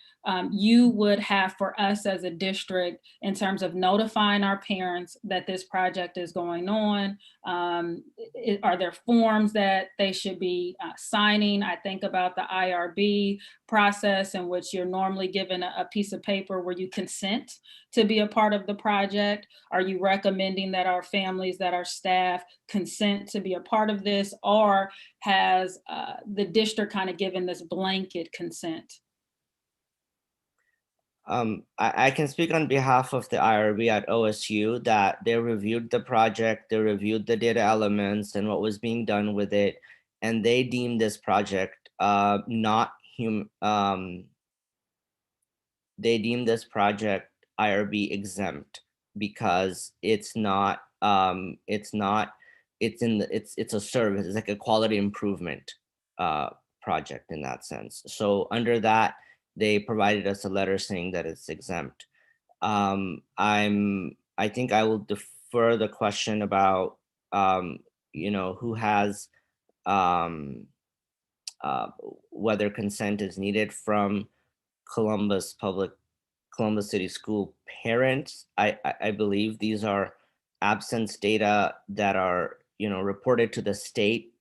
you would have for us as a district in terms of notifying our parents that this project is going on? Are there forms that they should be signing? I think about the IRB process in which you're normally given a piece of paper where you consent to be a part of the project. Are you recommending that our families, that our staff consent to be a part of this, or has the district kind of given this blanket consent? I can speak on behalf of the IRB at OSU that they reviewed the project, they reviewed the data elements and what was being done with it, and they deemed this project they deemed this project IRB exempt because it's a service, it's like a quality improvement project in that sense. So under that, they provided us a letter saying that it's exempt. I think I will defer the question about who has whether consent is needed from Columbus City School parents. I believe these are absence data that are reported to the state.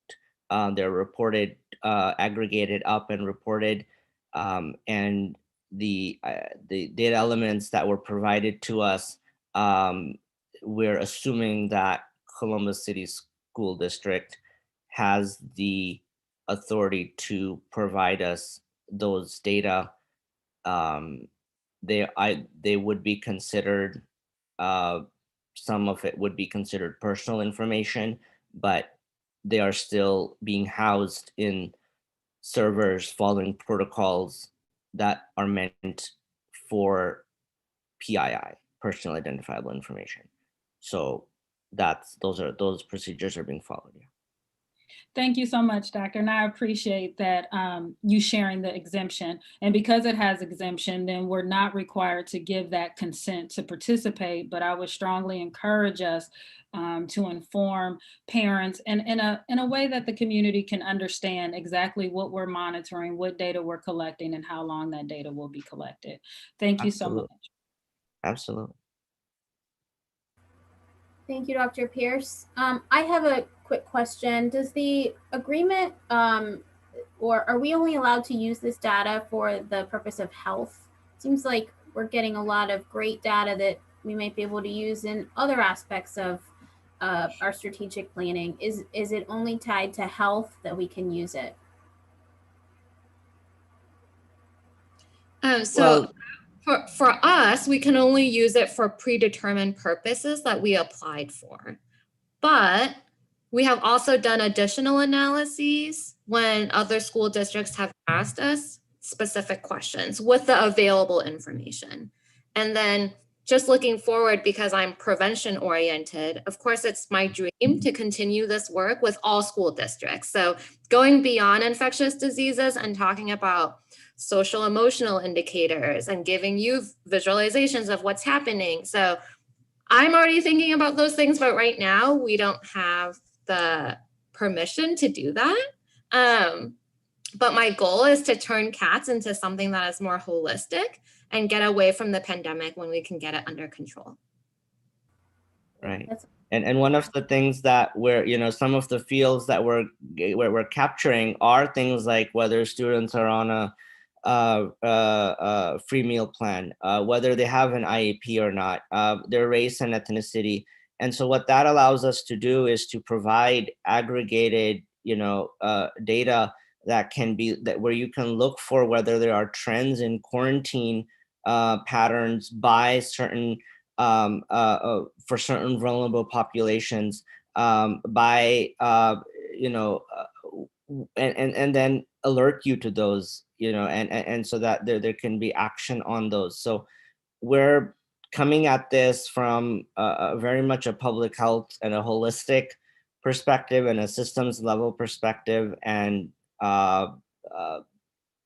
They're reported, aggregated up and reported. And the data elements that were provided to us, we're assuming that Columbus City School District has the authority to provide us those data. They would be considered, some of it would be considered personal information, but they are still being housed in servers following protocols that are meant for PII, personal identifiable information. So those procedures are being followed. Yeah. Thank you so much, Doctor. And I appreciate that you sharing the exemption. And because it has exemption, then we're not required to give that consent to participate, but I would strongly encourage us to inform parents and in a way that the community can understand exactly what we're monitoring, what data we're collecting, and how long that data will be collected. Thank you so much. Absolutely. Thank you, Dr. Pierce. I have a quick question. Does the agreement, or are we only allowed to use this data for the purpose of health? Seems like we're getting a lot of great data that we might be able to use in other aspects of our strategic planning. Is it only tied to health that we can use it? For us, we can only use it for predetermined purposes that we applied for. But we have also done additional analyses when other school districts have asked us specific questions with the available information. And then just looking forward, because I'm prevention oriented, of course, it's my dream to continue this work with all school districts. So going beyond infectious diseases and talking about social emotional indicators and giving you visualizations of what's happening. So I'm already thinking about those things, but right now we don't have the permission to do that. But my goal is to turn CATS into something that is more holistic and get away from the pandemic when we can get it under control. Right. And one of the things that we're, some of the fields that we're capturing are things like whether students are on a free meal plan, whether they have an IEP or not, their race and ethnicity. And so what that allows us to do is to provide aggregated, data that can be where you can look for whether there are trends in quarantine patterns by certain for certain vulnerable populations, and then alert you to those, and so that there can be action on those. So we're coming at this from very much a public health and a holistic perspective and a systems level perspective. And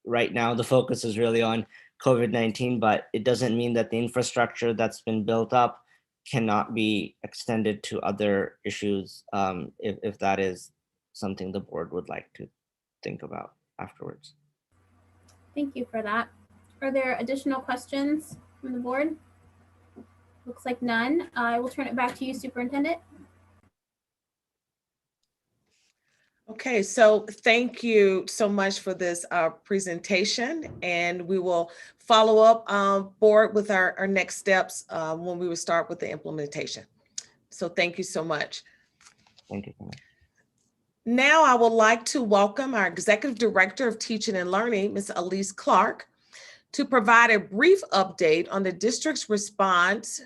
right now the focus is really on COVID-19, but it doesn't mean that the infrastructure that's been built up cannot be extended to other issues if that is something the board would like to think about afterwards. Thank you for that. Are there additional questions from the board? Looks like none. I will turn it back to you, Superintendent. Okay, so thank you so much for this presentation, and we will follow up board with our next steps when we will start with the implementation. So thank you so much. Thank you so much. Now I would like to welcome our Executive Director of Teaching and Learning, Ms. Elise Clark, to provide a brief update on the district's response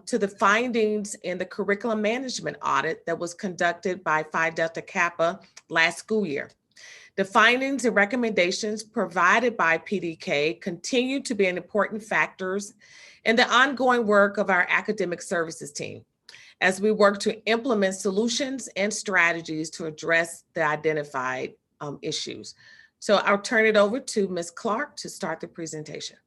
to the findings in the curriculum management audit that was conducted by Phi Delta Kappa last school year. The findings and recommendations provided by PDK continue to be an important factors in the ongoing work of our academic services team as we work to implement solutions and strategies to address the identified issues. So I'll turn it over to Ms. Clark to start the presentation.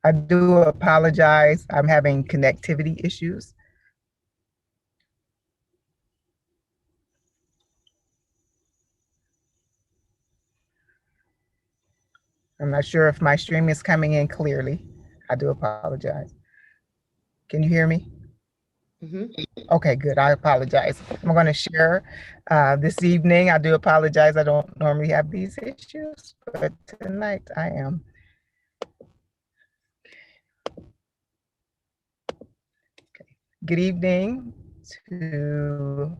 I do apologize. I'm having connectivity issues. I'm not sure if my stream is coming in clearly. I do apologize. Can you hear me? Okay, good. I apologize. I'm going to share this evening. I do apologize. I don't normally have these issues, but tonight I am. Good evening to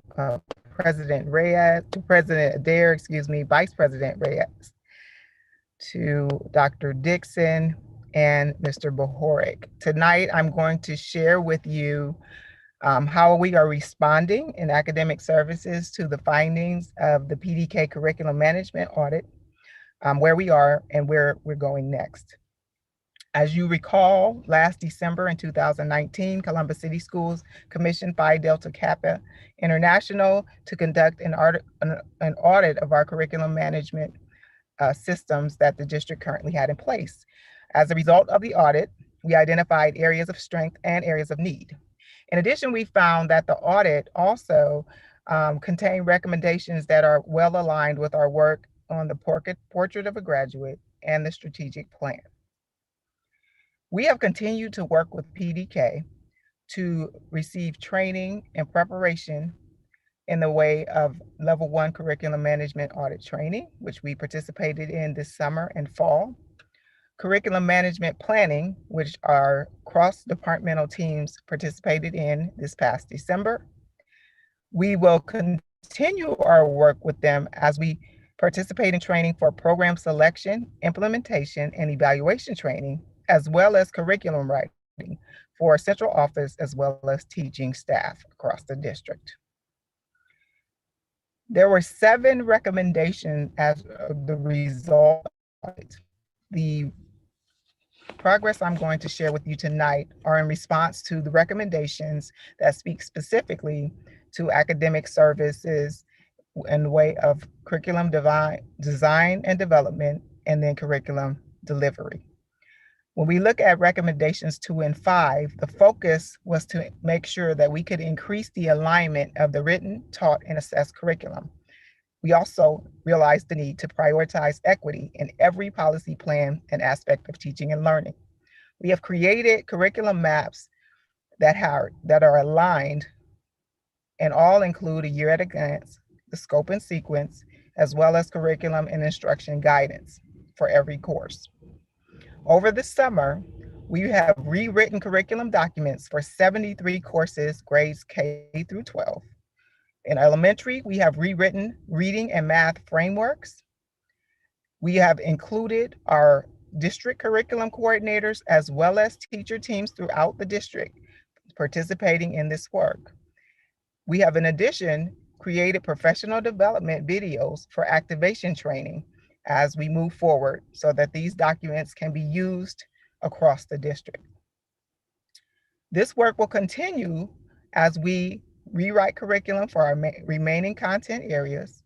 President Reyes, to President Adair, excuse me, Vice President Reyes, to Dr. Dixon and Mr. Bohoric. Tonight, I'm going to share with you how we are responding in academic services to the findings of the PDK curriculum management audit, where we are and where we're going next. As you recall, last December in 2019, Columbus City Schools commissioned Phi Delta Kappa International to conduct an audit of our curriculum management systems that the district currently had in place. As a result of the audit, we identified areas of strength and areas of need. In addition, we found that the audit also contained recommendations that are well aligned with our work on the portrait of a graduate and the strategic plan. We have continued to work with PDK to receive training and preparation in the way of level 1 curriculum management audit training, which we participated in this summer and fall. Curriculum management planning, which our cross-departmental teams participated in this past December. We will continue our work with them as we participate in training for program selection, implementation, and evaluation training, as well as curriculum writing for central office, as well as teaching staff across the district. There were 7 recommendations as the result. The progress I'm going to share with you tonight are in response to the recommendations that speak specifically to academic services in the way of curriculum design and development, and then curriculum delivery. When we look at recommendations 2 and 5, the focus was to make sure that we could increase the alignment of the written, taught, and assessed curriculum. We also realized the need to prioritize equity in every policy plan and aspect of teaching and learning. We have created curriculum maps that are aligned and all include a year at a glance, the scope and sequence, as well as curriculum and instruction guidance for every course. Over the summer, we have rewritten curriculum documents for 73 courses, grades K through 12. In elementary, we have rewritten reading and math frameworks. We have included our district curriculum coordinators as well as teacher teams throughout the district participating in this work. We have, in addition, created professional development videos for activation training as we move forward so that these documents can be used across the district. This work will continue as we rewrite curriculum for our remaining content areas,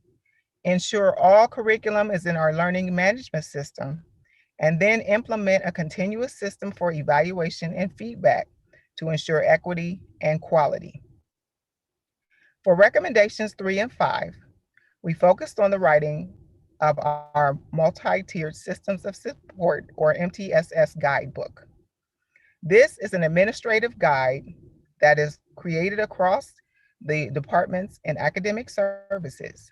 ensure all curriculum is in our learning management system, and then implement a continuous system for evaluation and feedback to ensure equity and quality. For recommendations 3 and 5, we focused on the writing of our multi-tiered Systems of Support, or MTSS Guidebook. This is an administrative guide that is created across the departments and academic services.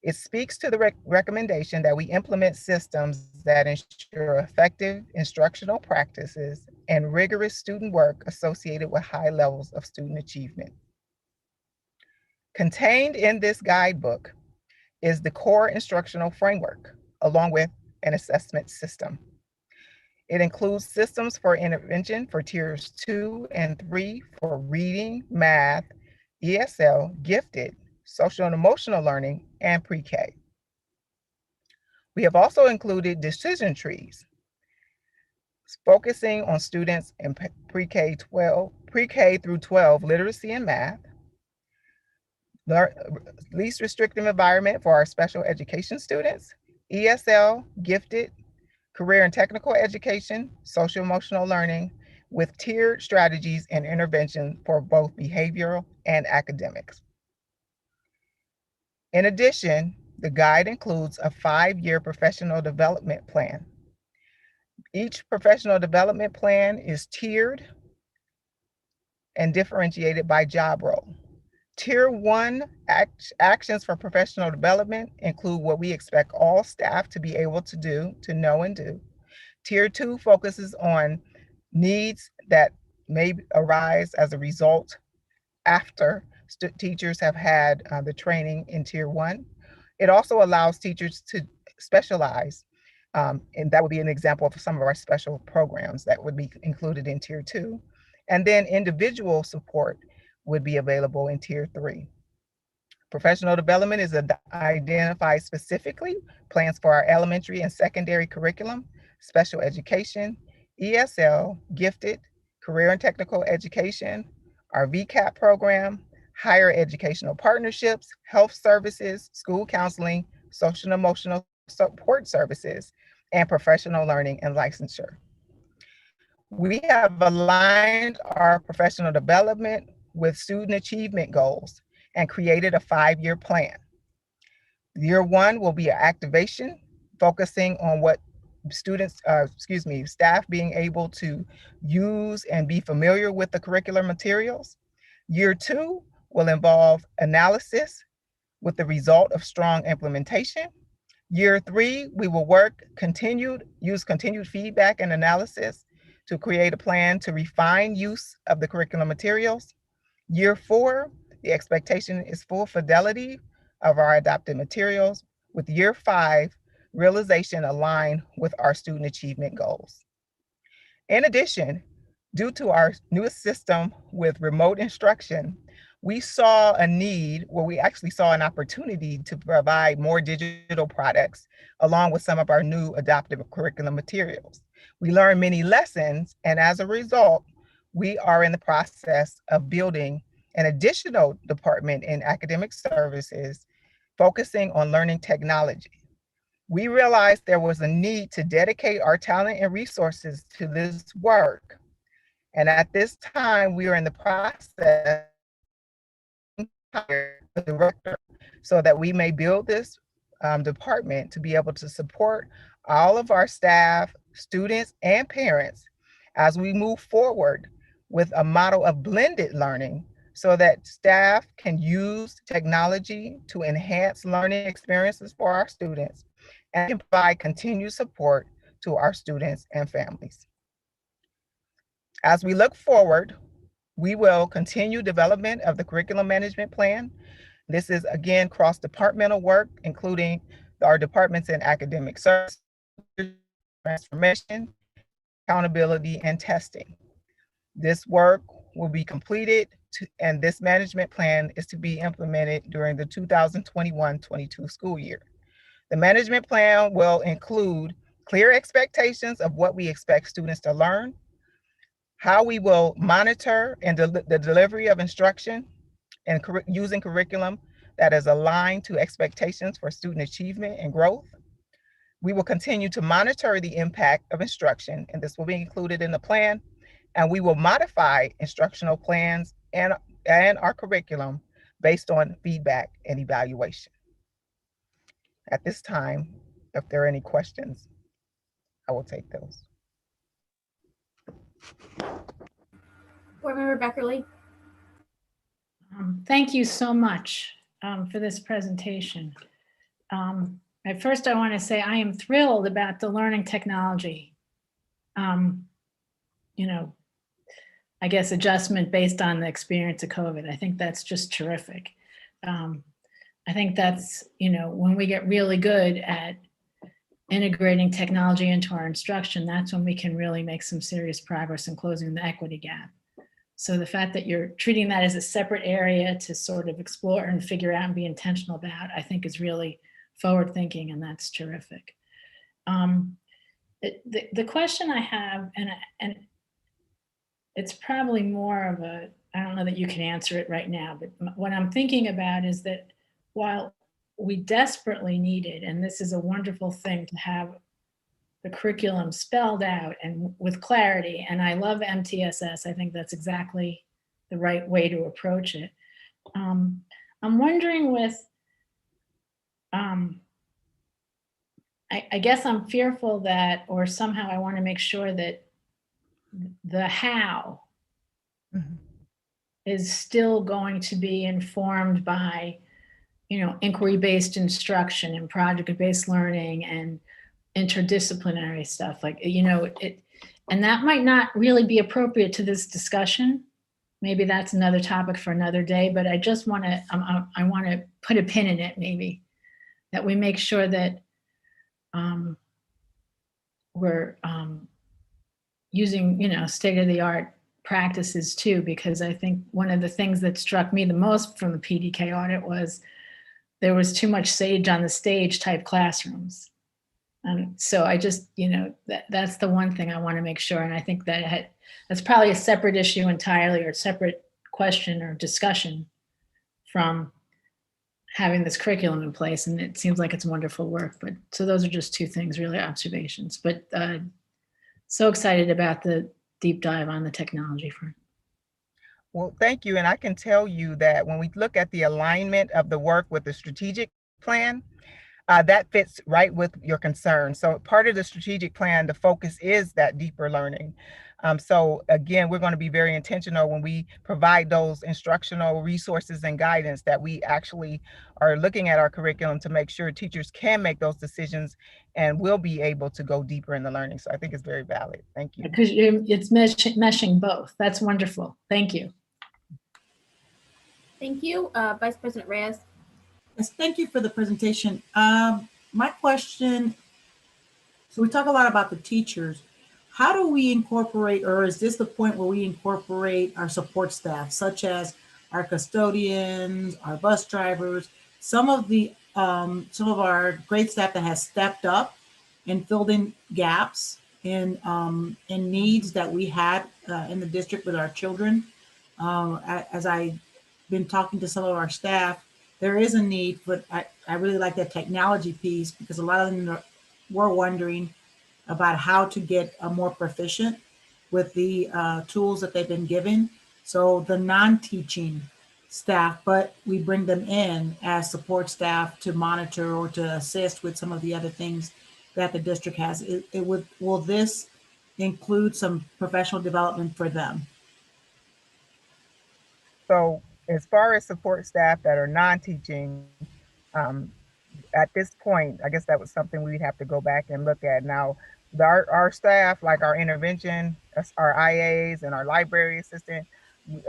It speaks to the recommendation that we implement systems that ensure effective instructional practices and rigorous student work associated with high levels of student achievement. Contained in this guidebook is the core instructional framework, along with an assessment system. It includes systems for intervention for tiers 2 and 3 for reading, math, ESL, gifted, social and emotional learning, and pre-K. We have also included decision trees, focusing on students in pre-K through 12 literacy and math, least restrictive environment for our special education students, ESL, gifted, career and technical education, social emotional learning, with tiered strategies and intervention for both behavioral and academics. In addition, the guide includes a 5-year professional development plan. Each professional development plan is tiered and differentiated by job role. Tier 1 actions for professional development include what we expect all staff to be able to do, to know and do. Tier 2 focuses on needs that may arise as a result after teachers have had the training in Tier 1. It also allows teachers to specialize, and that would be an example of some of our special programs that would be included in Tier 2. And then individual support would be available in Tier 3. Professional development is identified specifically, plans for our elementary and secondary curriculum, special education, ESL, gifted, career and technical education, our VCAP program, higher educational partnerships, health services, school counseling, social and emotional support services, and professional learning and licensure. We have aligned our professional development with student achievement goals and created a 5-year plan. Year 1 will be an activation, focusing on what staff being able to use and be familiar with the curricular materials. Year 2 will involve analysis with the result of strong implementation. Year 3, we will use continued feedback and analysis to create a plan to refine use of the curriculum materials. Year 4, the expectation is full fidelity of our adopted materials, with year 5, realization aligned with our student achievement goals. In addition, due to our newest system with remote instruction, we saw a need where we actually saw an opportunity to provide more digital products along with some of our new adoptive curriculum materials. We learned many lessons, and as a result, we are in the process of building an additional department in academic services focusing on learning technology. We realized there was a need to dedicate our talent and resources to this work. And at this time, we are in the process of hiring a director so that we may build this department to be able to support all of our staff, students, and parents as we move forward with a model of blended learning so that staff can use technology to enhance learning experiences for our students and can provide continued support to our students and families. As we look forward, we will continue development of the curriculum management plan. This is, again, cross-departmental work, including our departments in academic services, transformation, accountability, and testing. This work will be completed, and this management plan is to be implemented during the 2021-22 school year. The management plan will include clear expectations of what we expect students to learn, how we will monitor and the delivery of instruction, and using curriculum that is aligned to expectations for student achievement and growth. We will continue to monitor the impact of instruction, and this will be included in the plan, and we will modify instructional plans and our curriculum based on feedback and evaluation. At this time, if there are any questions, I will take those. Board Member Beckerly. Thank you so much for this presentation. At first, I want to say I am thrilled about the learning technology, I guess adjustment based on the experience of COVID. I think that's just terrific. I think that's, when we get really good at integrating technology into our instruction, that's when we can really make some serious progress in closing the equity gap. So the fact that you're treating that as a separate area to sort of explore and figure out and be intentional about, I think is really forward thinking, and that's terrific. The question I have, and it's probably more of a, I don't know that you can answer it right now, but what I'm thinking about is that while we desperately needed, and this is a wonderful thing to have the curriculum spelled out and with clarity, and I love MTSS, I think that's exactly the right way to approach it. I'm wondering with, I guess I'm fearful that, or somehow I want to make sure that the how is still going to be informed by, inquiry-based instruction and project-based learning and interdisciplinary stuff, and that might not really be appropriate to this discussion. Maybe that's another topic for another day, but I just want to, I want to put a pin in it, maybe, that we make sure that we're using, state-of-the-art practices too, because I think one of the things that struck me the most from the PDK audit was there was too much sage on the stage type classrooms. So I just, that's the one thing I want to make sure. And I think that that's probably a separate issue entirely, or a separate question or discussion from having this curriculum in place. And it seems like it's wonderful work. But so those are just two things, really observations. But so excited about the deep dive on the technology front. Well, thank you. And I can tell you that when we look at the alignment of the work with the strategic plan, that fits right with your concern. So part of the strategic plan, the focus is that deeper learning. So again, we're going to be very intentional when we provide those instructional resources and guidance, that we actually are looking at our curriculum to make sure teachers can make those decisions and will be able to go deeper in the learning. So I think it's very valid. Thank you. Because it's meshing both. That's wonderful. Thank you. Thank you. Vice President Reyes. Yes, thank you for the presentation. My question, so we talk a lot about the teachers. How do we incorporate, or is this the point where we incorporate our support staff, such as our custodians, our bus drivers, some of our great staff that has stepped up and filled in gaps in needs that we had in the district with our children? As I've been talking to some of our staff, there is a need, but I really like that technology piece, because a lot of them were wondering about how to get more proficient with the tools that they've been given. So the non-teaching staff, but we bring them in as support staff to monitor or to assist with some of the other things that the district has. Will this include some professional development for them? So as far as support staff that are non-teaching, at this point, I guess that was something we'd have to go back and look at. Now, our staff, like our intervention, our IAs and our library assistant,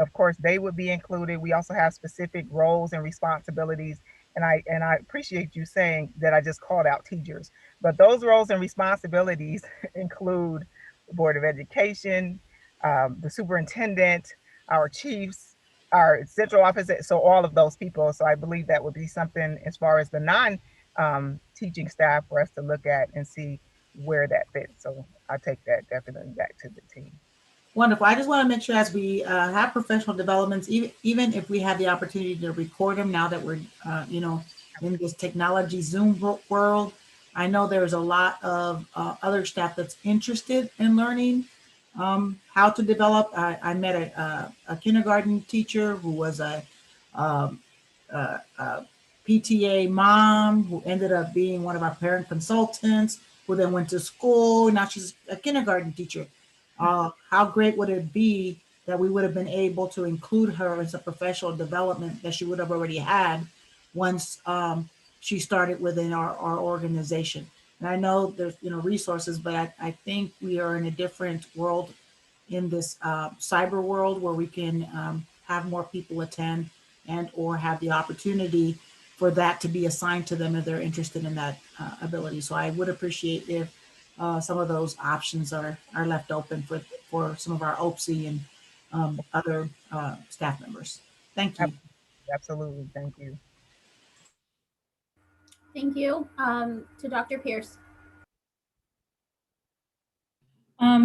of course, they would be included. We also have specific roles and responsibilities. And I appreciate you saying that I just called out teachers, but those roles and responsibilities include the Board of Education, the superintendent, our chiefs, our central office, so all of those people. So I believe that would be something as far as the non-teaching staff for us to look at and see where that fits. So I'll take that definitely back to the team. Wonderful. I just want to make sure as we have professional developments, even if we have the opportunity to record them now that we're, in this technology Zoom world, I know there's a lot of other staff that's interested in learning how to develop. I met a kindergarten teacher who was um, a PTA mom who ended up being one of our parent consultants, who then went to school. Now she's a kindergarten teacher. How great would it be that we would have been able to include her as a professional development that she would have already had once she started within our organization. And I know there's resources, but I think we are in a different world in this cyber world where we can have more people attend and or have the opportunity for that to be assigned to them if they're interested in that ability. So I would appreciate if some of those options are left open for some of our OPSI and other staff members. Thank you. Absolutely. Thank you. Thank you. To Dr. Pierce.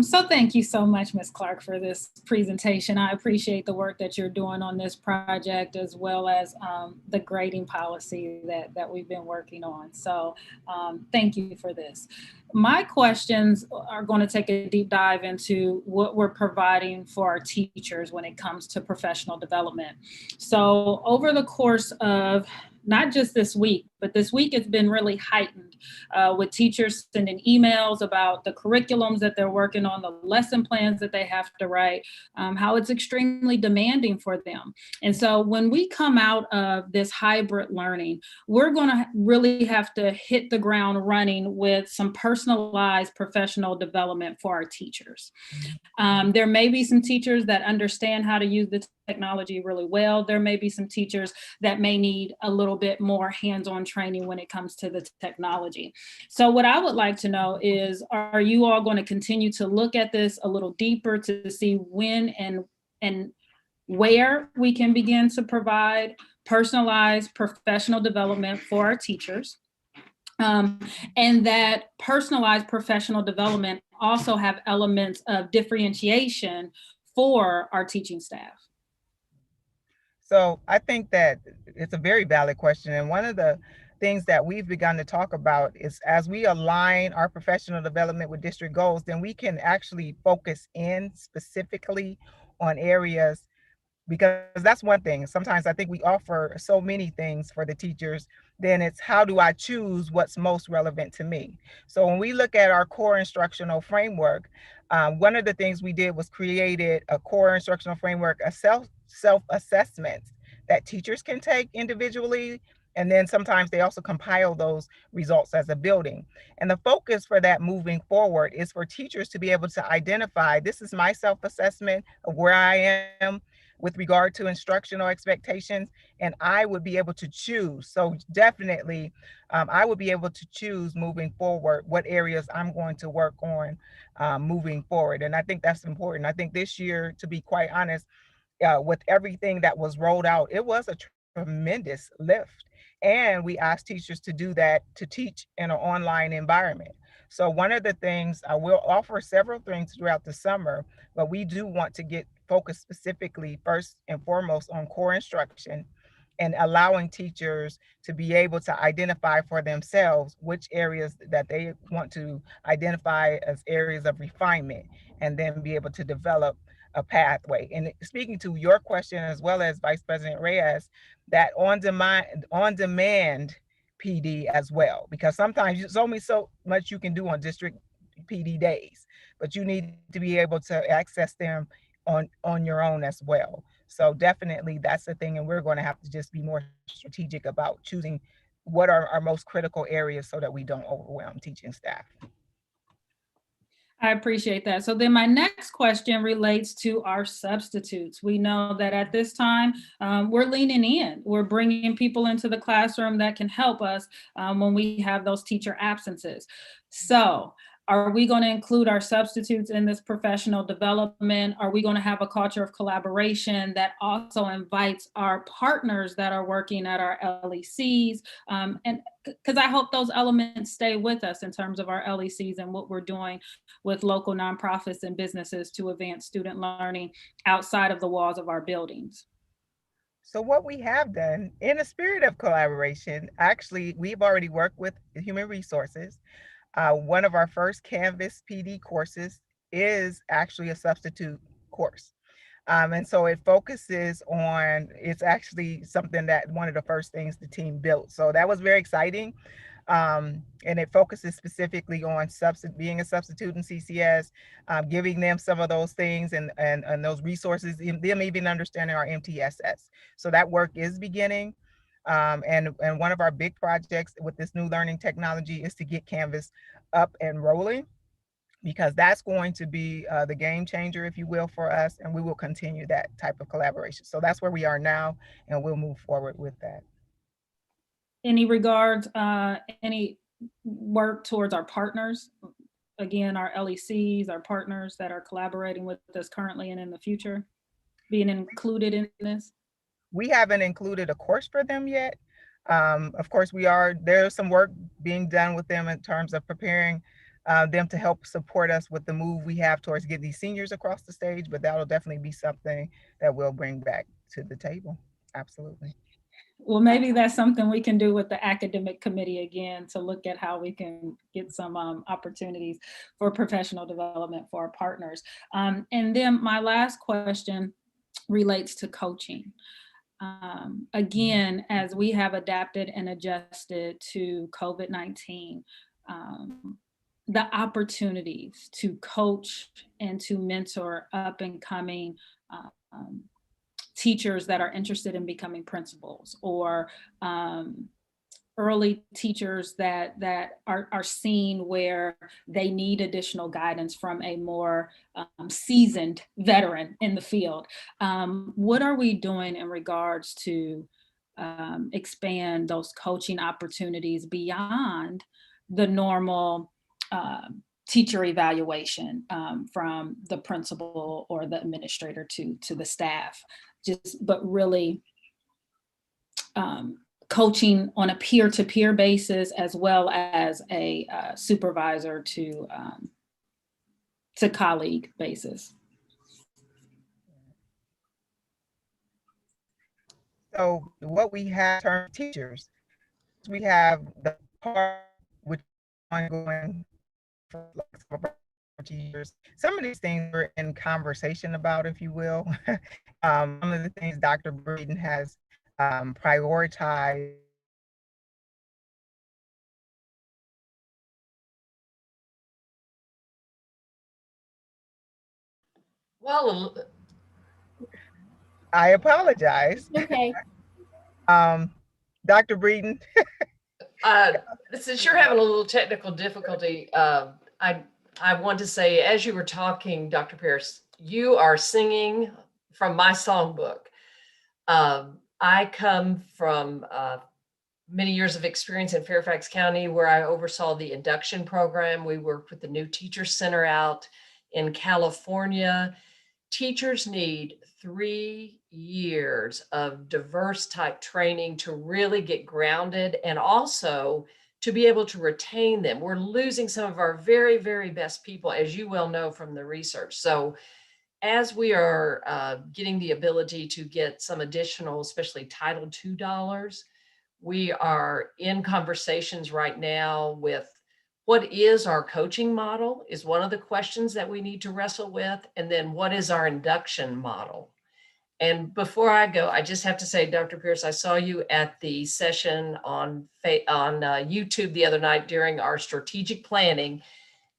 So thank you so much, Ms. Clark, for this presentation. I appreciate the work that you're doing on this project, as well as the grading policy that we've been working on. So thank you for this. My questions are going to take a deep dive into what we're providing for our teachers when it comes to professional development. So over the course of not just this week, but this week it's been really heightened with teachers sending emails about the curriculums that they're working on, the lesson plans that they have to write, how it's extremely demanding for them. And so when we come out of this hybrid learning, we're going to really have to hit the ground running with some personalized professional development for our teachers. There may be some teachers that understand how to use the technology really well. There may be some teachers that may need a little bit more hands-on training when it comes to the technology. So what I would like to know is, are you all going to continue to look at this a little deeper to see when and where we can begin to provide personalized professional development for our teachers? And that personalized professional development also have elements of differentiation for our teaching staff? So I think that it's a very valid question. And one of the things that we've begun to talk about is, as we align our professional development with district goals, then we can actually focus in specifically on areas, because that's one thing. Sometimes I think we offer so many things for the teachers, then it's how do I choose what's most relevant to me? So when we look at our core instructional framework, one of the things we did was created a core instructional framework, a self-assessment that teachers can take individually. And then sometimes they also compile those results as a building. And the focus for that moving forward is for teachers to be able to identify, this is my self-assessment of where I am with regard to instructional expectations, and I would be able to choose. So definitely, I would be able to choose moving forward what areas I'm going to work on moving forward. And I think that's important. I think this year, to be quite honest, with everything that was rolled out, it was a tremendous lift. And we asked teachers to do that, to teach in an online environment. So one of the things, we'll offer several things throughout the summer, but we do want to get focused specifically first and foremost on core instruction and allowing teachers to be able to identify for themselves which areas that they want to identify as areas of refinement, and then be able to develop a pathway. And speaking to your question, as well as Vice President Reyes, that on-demand PD as well, because sometimes there's only so much you can do on district PD days, but you need to be able to access them on your own as well. So definitely that's the thing, and we're going to have to just be more strategic about choosing what are our most critical areas so that we don't overwhelm teaching staff. I appreciate that. So then my next question relates to our substitutes. We know that at this time, we're leaning in. We're bringing people into the classroom that can help us when we have those teacher absences. So are we going to include our substitutes in this professional development? Are we going to have a culture of collaboration that also invites our partners that are working at our LECs? And because I hope those elements stay with us in terms of our LECs and what we're doing with local nonprofits and businesses to advance student learning outside of the walls of our buildings. So what we have done in a spirit of collaboration, actually, we've already worked with human resources. One of our first Canvas PD courses is actually a substitute course. And so it focuses on, it's actually something that one of the first things the team built. So that was very exciting. And it focuses specifically on being a substitute in CCS, giving them some of those things and those resources, them even understanding our MTSS. So that work is beginning. And one of our big projects with this new learning technology is to get Canvas up and rolling, because that's going to be the game changer, if you will, for us. And we will continue that type of collaboration. So that's where we are now, and we'll move forward with that. Any regards, any work towards our partners? Again, our LECs, our partners that are collaborating with us currently and in the future, being included in this? We haven't included a course for them yet. Of course, there's some work being done with them in terms of preparing them to help support us with the move we have towards getting these seniors across the stage, but that'll definitely be something that we'll bring back to the table. Absolutely. Well, maybe that's something we can do with the academic committee again, to look at how we can get some opportunities for professional development for our partners. And then my last question relates to coaching. Again, as we have adapted and adjusted to COVID-19, the opportunities to coach and to mentor up and coming teachers that are interested in becoming principals, or early teachers that are seen where they need additional guidance from a more seasoned veteran in the field. What are we doing in regards to expand those coaching opportunities beyond the normal teacher evaluation from the principal or the administrator to the staff, but really coaching on a peer-to-peer basis, as well as a supervisor to colleague basis? So what we have in terms of teachers, we have the part which is ongoing for teachers. Some of these things we're in conversation about, if you will. Some of the things Dr. Breeden has prioritized. Well, I apologize. Okay. Dr. Breeden. Since you're having a little technical difficulty, I want to say, as you were talking, Dr. Pierce, you are singing from my songbook. I come from many years of experience in Fairfax County, where I oversaw the induction program. We worked with the New Teacher Center out in California. Teachers need 3 years of diverse type training to really get grounded, and also to be able to retain them. We're losing some of our very, very best people, as you well know from the research. So as we are getting the ability to get some additional, especially Title II dollars, we are in conversations right now with what is our coaching model is one of the questions that we need to wrestle with. And then what is our induction model? And before I go, I just have to say, Dr. Pierce, I saw you at the session on YouTube the other night during our strategic planning,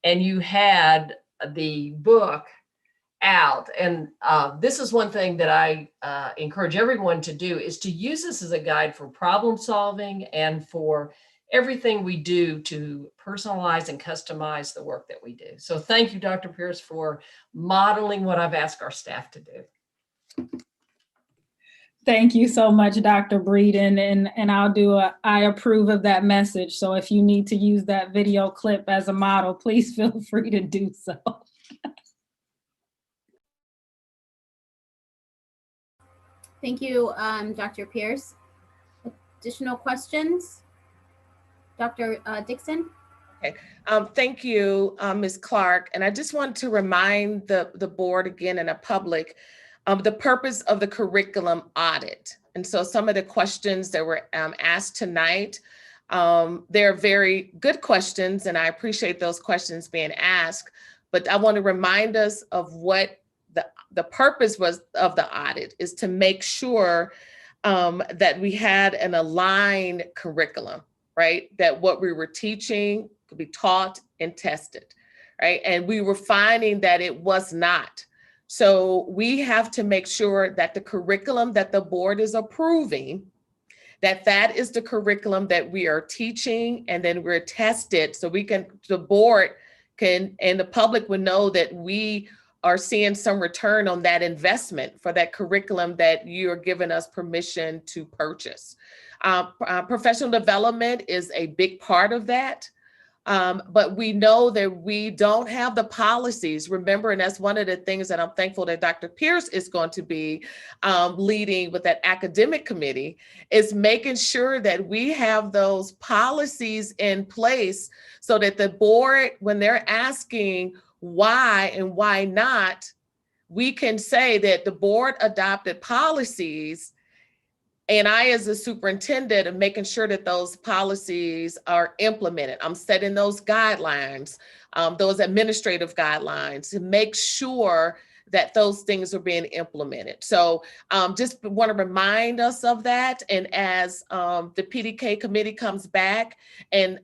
and you had the book out. And this is one thing that I encourage everyone to do, is to use this as a guide for problem solving and for everything we do to personalize and customize the work that we do. So thank you, Dr. Pierce, for modeling what I've asked our staff to do. Thank you so much, Dr. Breeden, and I'll do I approve of that message. So if you need to use that video clip as a model, please feel free to do so. Thank you, Dr. Pierce. Additional questions? Dr. Dixon? Okay, thank you, Ms. Clark. And I just want to remind the board again and the public the purpose of the curriculum audit. And so some of the questions that were asked tonight, they're very good questions, and I appreciate those questions being asked. but I want to remind us of what the purpose was of the audit, is to make sure that we had an aligned curriculum, right? That what we were teaching could be taught and tested, right? And we were finding that it was not. So we have to make sure that the curriculum that the board is approving, that is the curriculum that we are teaching, and then we're tested so the board can, and the public would know that we are seeing some return on that investment for that curriculum that you're giving us permission to purchase. Professional development is a big part of that. But we know that we don't have the policies. Remember, and that's one of the things that I'm thankful that Dr. Pierce is going to be leading with that academic committee, is making sure that we have those policies in place so that the board, when they're asking why and why not, we can say that the board adopted policies, and I, as a superintendent, am making sure that those policies are implemented. I'm setting those guidelines, those administrative guidelines, to make sure that those things are being implemented. So just want to remind us of that. And as the PDK committee comes back and,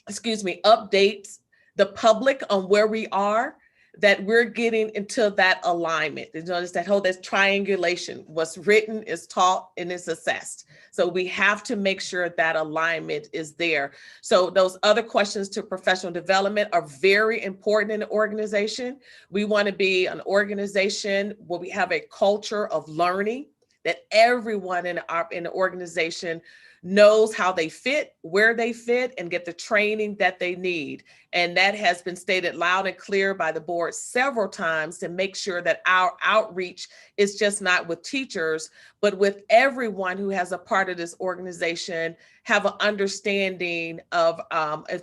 updates the public on where we are, that we're getting into that alignment. You notice that whole, that's triangulation. What's written is taught and is assessed. So we have to make sure that alignment is there. So those other questions to professional development are very important in the organization. We want to be an organization where we have a culture of learning, that everyone in the organization knows how they fit, where they fit, and get the training that they need. And that has been stated loud and clear by the board several times, to make sure that our outreach is just not with teachers, but with everyone who has a part of this organization, have an understanding of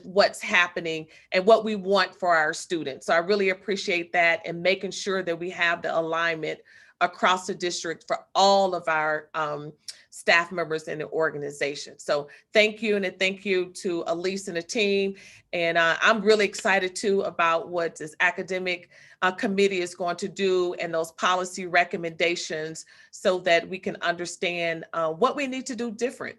what's happening and what we want for our students. So I really appreciate that, and making sure that we have the alignment across the district for all of our staff members in the organization. So thank you, and thank you to Elise and the team. And I'm really excited too about what this academic committee is going to do, and those policy recommendations, so that we can understand what we need to do different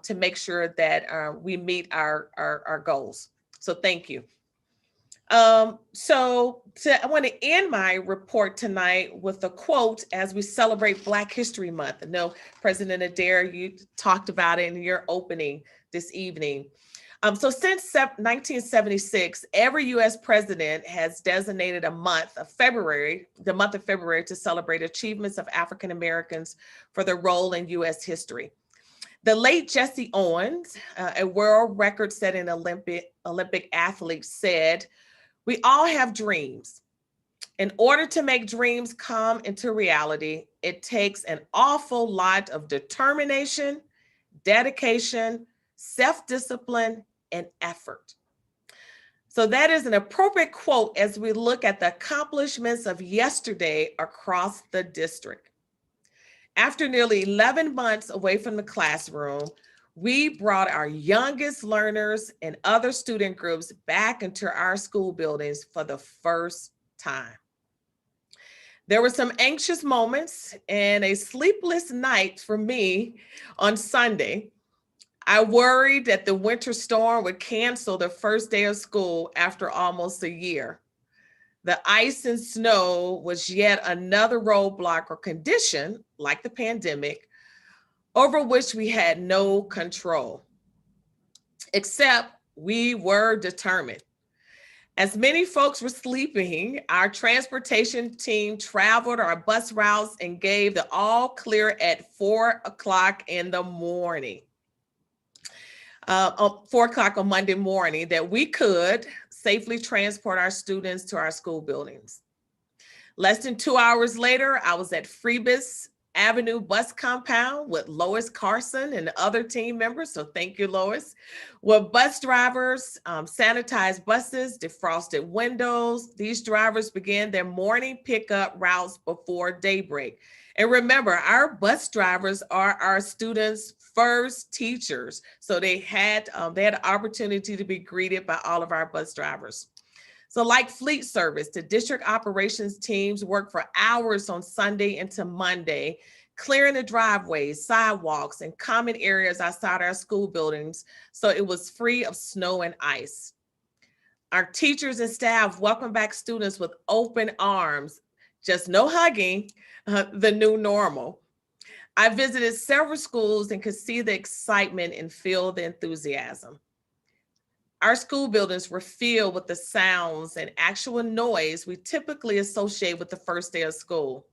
to make sure that we meet our goals. So thank you. I want to end my report tonight with a quote as we celebrate Black History Month. I know President Adair, you talked about it in your opening this evening. So since 1976, every US president has designated a month of February, the month of February, to celebrate achievements of African Americans for their role in US history. The late Jesse Owens, a world record-setting Olympic athlete, said, "We all have dreams. In order to make dreams come into reality, it takes an awful lot of determination, dedication, self-discipline, and effort." So that is an appropriate quote as we look at the accomplishments of yesterday across the district. After nearly 11 months away from the classroom, we brought our youngest learners and other student groups back into our school buildings for the first time. There were some anxious moments and a sleepless night for me on Sunday. I worried that the winter storm would cancel the first day of school after almost a year. The ice and snow was yet another roadblock or condition, like the pandemic, over which we had no control, except we were determined. As many folks were sleeping, our transportation team traveled our bus routes and gave the all clear at 4 o'clock in the morning. 4 o'clock on Monday morning, that we could safely transport our students to our school buildings. Less than 2 hours later, I was at Freebus Avenue bus compound with Lois Carson and the other team members. So thank you, Lois. With bus drivers, sanitized buses, defrosted windows. These drivers began their morning pickup routes before daybreak. And remember, our bus drivers are our students' first teachers. So they had the opportunity to be greeted by all of our bus drivers. So like fleet service, the district operations teams work for hours on Sunday into Monday, clearing the driveways, sidewalks, and common areas outside our school buildings so it was free of snow and ice. Our teachers and staff welcome back students with open arms, just no hugging, the new normal. I visited several schools and could see the excitement and feel the enthusiasm. Our school buildings were filled with the sounds and actual noise we typically associate with the first day of school.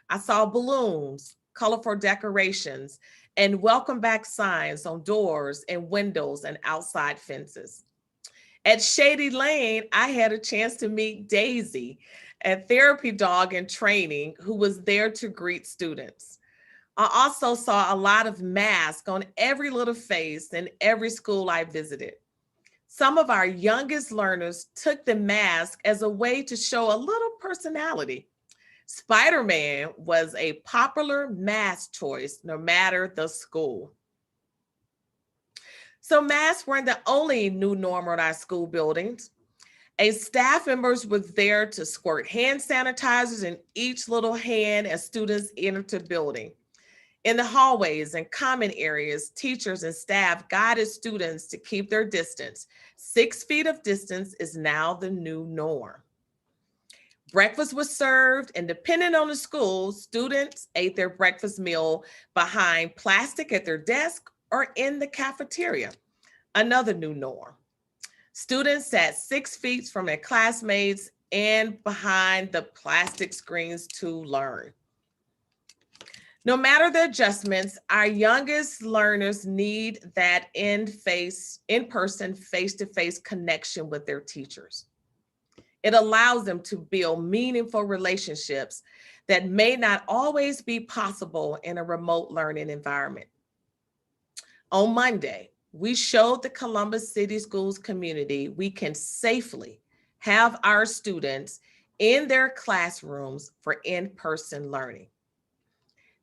I saw balloons, colorful decorations, and welcome back signs on doors and windows and outside fences. At Shady Lane, I had a chance to meet Daisy, a therapy dog in training who was there to greet students. I also saw a lot of masks on every little face in every school I visited. Some of our youngest learners took the mask as a way to show a little personality. Spider-Man was a popular mask choice no matter the school. So masks weren't the only new normal in our school buildings. Staff members were there to squirt hand sanitizers in each little hand as students entered the building. In the hallways and common areas, teachers and staff guided students to keep their distance. 6 feet of distance is now the new norm. Breakfast was served, and depending on the school, students ate their breakfast meal behind plastic at their desk or in the cafeteria, another new norm. Students sat 6 feet from their classmates and behind the plastic screens to learn. No matter the adjustments, our youngest learners need that in-person, face-to-face connection with their teachers. It allows them to build meaningful relationships that may not always be possible in a remote learning environment. On Monday, we showed the Columbus City Schools community we can safely have our students in their classrooms for in-person learning.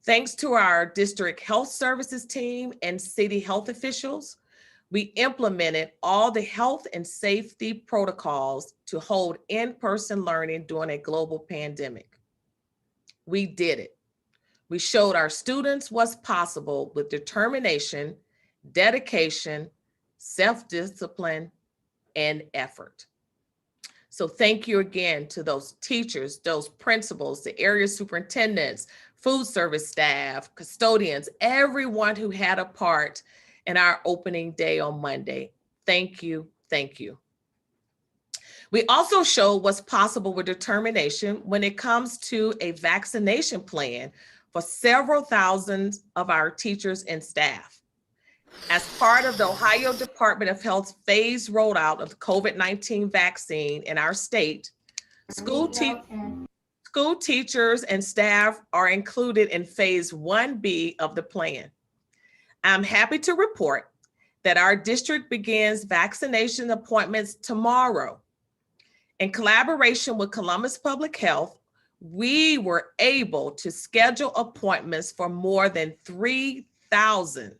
Thanks to our district health services team and city health officials, we implemented all the health and safety protocols to hold in-person learning during a global pandemic. We did it. We showed our students what's possible with determination, dedication, self-discipline, and effort. So thank you again to those teachers, those principals, the area superintendents, food service staff, custodians, everyone who had a part in our opening day on Monday. Thank you, thank you. We also showed what's possible with determination when it comes to a vaccination plan for several thousands of our teachers and staff. As part of the Ohio Department of Health's phased rollout of the COVID-19 vaccine in our state, school teachers and staff are included in phase 1B of the plan. I'm happy to report that our district begins vaccination appointments tomorrow. In collaboration with Columbus Public Health, we were able to schedule appointments for more than 3,000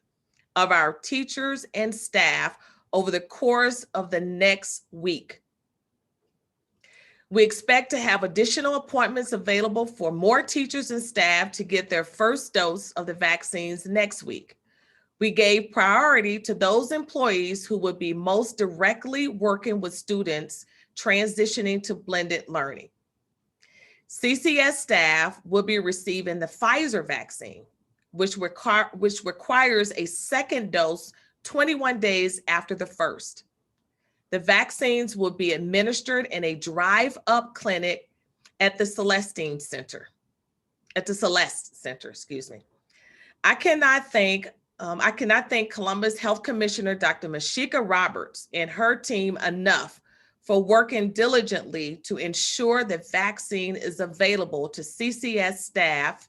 of our teachers and staff over the course of the next week. We expect to have additional appointments available for more teachers and staff to get their first dose of the vaccines next week. We gave priority to those employees who would be most directly working with students transitioning to blended learning. CCS staff will be receiving the Pfizer vaccine, which requires a second dose 21 days after the first. The vaccines will be administered in a drive-up clinic at the Celeste Center, excuse me. I cannot thank Columbus Health Commissioner, Dr. Mashika Roberts and her team enough for working diligently to ensure the vaccine is available to CCS staff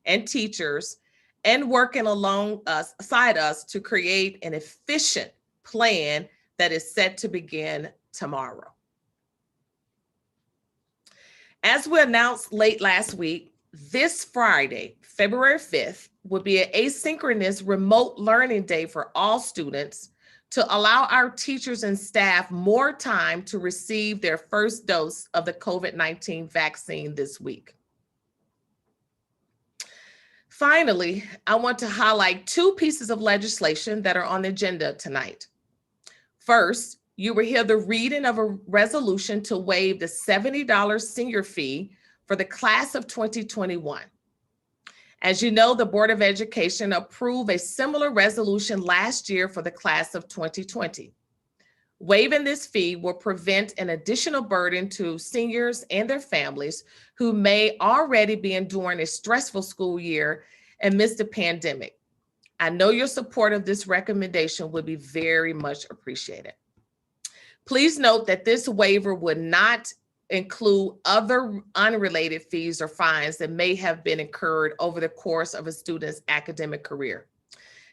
and teachers and working alongside us to create an efficient plan that is set to begin tomorrow. As we announced late last week, this Friday, February 5th, will be an asynchronous remote learning day for all students to allow our teachers and staff more time to receive their first dose of the COVID-19 vaccine this week. Finally, I want to highlight two pieces of legislation that are on the agenda tonight. First, you will hear the reading of a resolution to waive the $70 senior fee for the class of 2021. As you know, the Board of Education approved a similar resolution last year for the class of 2020. Waiving this fee will prevent an additional burden to seniors and their families who may already be enduring a stressful school year amidst the pandemic. I know your support of this recommendation would be very much appreciated. Please note that this waiver would not include other unrelated fees or fines that may have been incurred over the course of a student's academic career.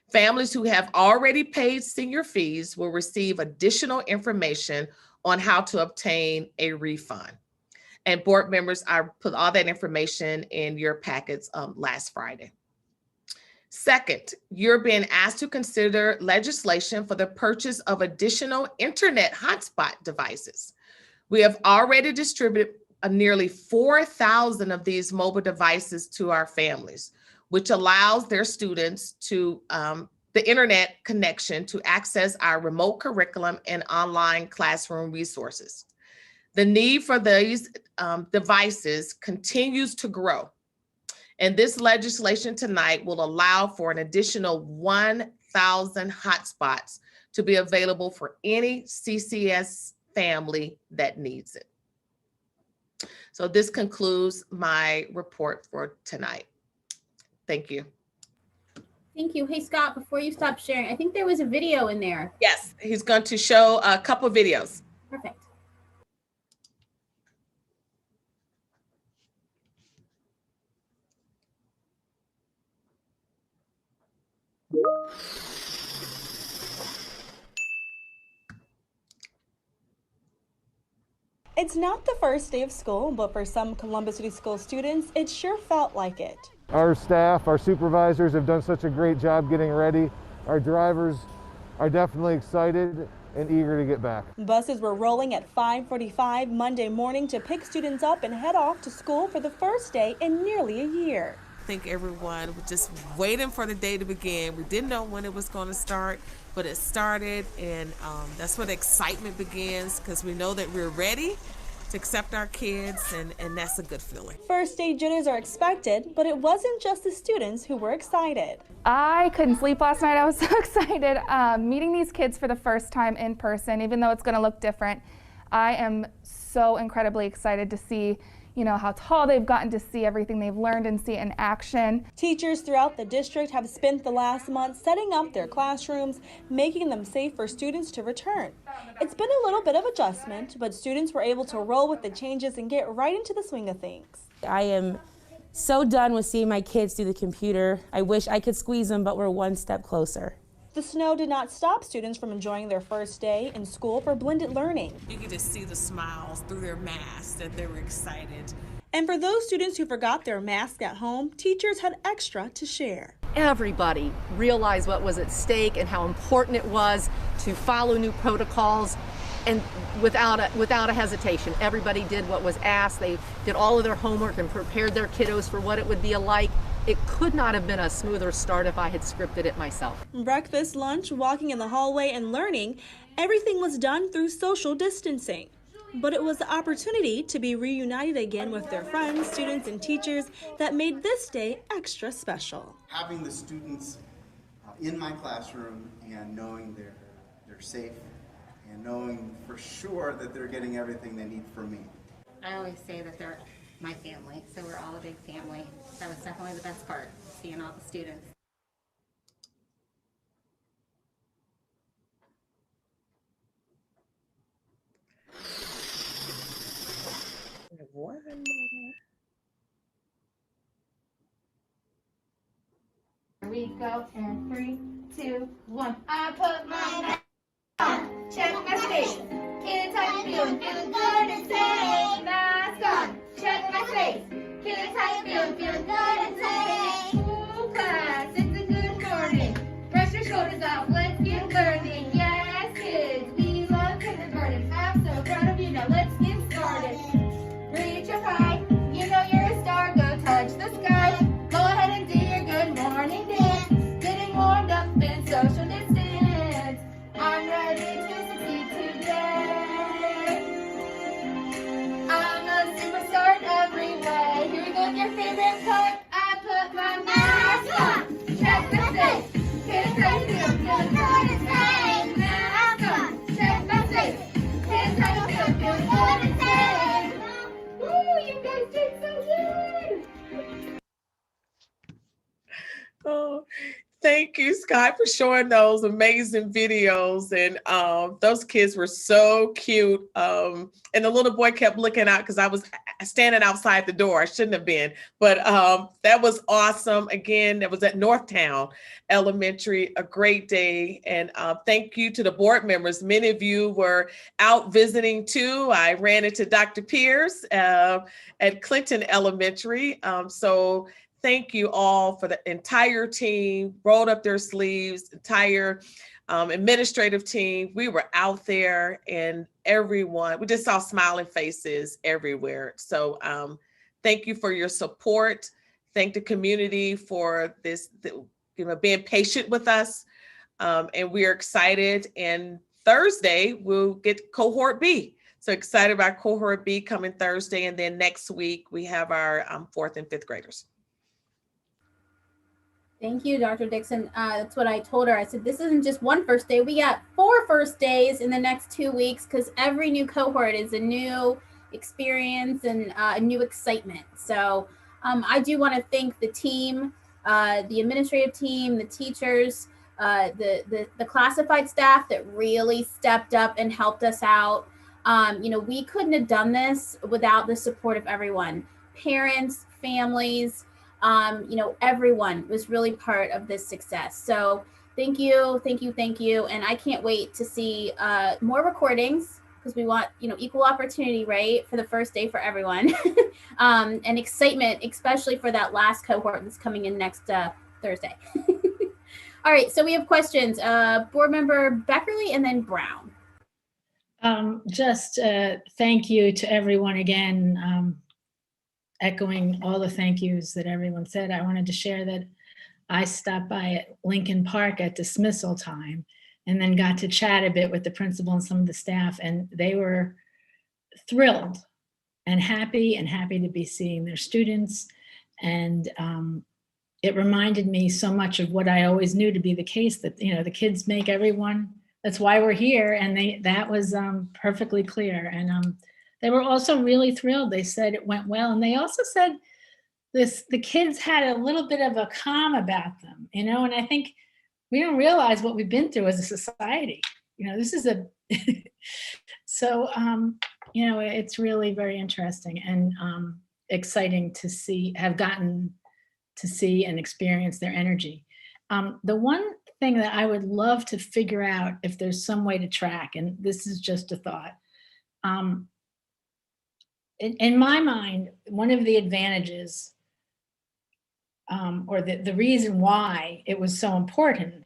Families who have already paid senior fees will receive additional information on how to obtain a refund. And board members, I put all that information in your packets last Friday. Second, you're being asked to consider legislation for the purchase of additional internet hotspot devices. We have already distributed nearly 4,000 of these mobile devices to our families, which allows their students to the internet connection to access our remote curriculum and online classroom resources. The need for these devices continues to grow. And this legislation tonight will allow for an additional 1,000 hotspots to be available for any CCS family that needs it. So this concludes my report for tonight. Thank you. Thank you. Hey, Scott, before you stop sharing, I think there was a video in there. Yes, he's going to show a couple of videos. Perfect. It's not the first day of school, but for some Columbus City School students, it sure felt like it. Our staff, our supervisors have done such a great job getting ready. Our drivers are definitely excited and eager to get back. Buses were rolling at 5:45 Monday morning to pick students up and head off to school for the first day in nearly a year. I think everyone was just waiting for the day to begin. We didn't know when it was going to start, but it started, and that's where the excitement begins, because we know that we're ready to accept our kids, and that's a good feeling. First day jitters are expected, but it wasn't just the students who were excited. I couldn't sleep last night. I was so excited meeting these kids for the first time in person, even though it's going to look different. I am so incredibly excited to see how tall they've gotten, to see everything they've learned and see it in action. Teachers throughout the district have spent the last month setting up their classrooms, making them safe for students to return. It's been a little bit of adjustment, but students were able to roll with the changes and get right into the swing of things. I am so done with seeing my kids through the computer. I wish I could squeeze them, but we're one step closer. The snow did not stop students from enjoying their first day in school for blended learning. You could just see the smiles through their masks that they were excited. And for those students who forgot their mask at home, teachers had extra to share. Everybody realized what was at stake and how important it was to follow new protocols, and without a hesitation. Everybody did what was asked. They did all of their homework and prepared their kiddos for what it would be like. It could not have been a smoother start if I had scripted it myself. Breakfast, lunch, walking in the hallway, and learning, everything was done through social distancing. But it was the opportunity to be reunited again with their friends, students, and teachers that made this day extra special. Having the students in my classroom and knowing they're safe and knowing for sure that they're getting everything they need from me. I always say that they're my family, so we're all a big family. That was definitely the best part, seeing all the students. Here we go, and 3, 2, 1. I put my mask on, check my face, kids how you feeling good and safe. Mask on, check my face, kids how you feeling good and safe. Ooh, class, it's a good morning. Brush your shoulders off, let's get learning, yeah. favorite part, I put my mask on. Check my face. Kids, I feel good and safe. Mask on. Check my face. Kids, I feel good and safe. Woo, you guys did so good. Oh, thank you, Scott, for showing those amazing videos. And those kids were so cute. And the little boy kept looking out because I was standing outside the door. I shouldn't have been, but that was awesome. Again, that was at Northtown Elementary, a great day. And thank you to the board members. Many of you were out visiting too. I ran into Dr. Pierce at Clinton Elementary. So thank you all for the entire team, rolled up their sleeves, entire administrative team. We were out there and everyone, we just saw smiling faces everywhere. So thank you for your support. Thank the community for this, being patient with us. And we are excited. And Thursday, we'll get cohort B. So excited about cohort B coming Thursday. And then next week, we have our 4th and 5th graders. Thank you, Dr. Dixon. That's what I told her. I said, this isn't just one first day. We got 4 first days in the next 2 weeks because every new cohort is a new experience and a new excitement. So I do want to thank the team, the administrative team, the teachers, the classified staff that really stepped up and helped us out. We couldn't have done this without the support of everyone, parents, families, everyone was really part of this success. So thank you. And I can't wait to see more recordings because we want, equal opportunity, right? For the first day for everyone and excitement, especially for that last cohort that's coming in next Thursday. All right, so we have questions. Board member Beckerly and then Brown. Just thank you to everyone again. Echoing all the thank yous that everyone said. I wanted to share that I stopped by at Lincoln Park at dismissal time and then got to chat a bit with the principal and some of the staff, and they were thrilled and happy to be seeing their students. And it reminded me so much of what I always knew to be the case, that, the kids make everyone, that's why we're here. And that was perfectly clear. And they were also really thrilled. They said it went well. And they also said the kids had a little bit of a calm about them, and I think we don't realize what we've been through as a society. This is so, it's really very interesting and exciting to have gotten to see and experience their energy. The one thing that I would love to figure out if there's some way to track, and this is just a thought, in my mind, one of the advantages or the reason why it was so important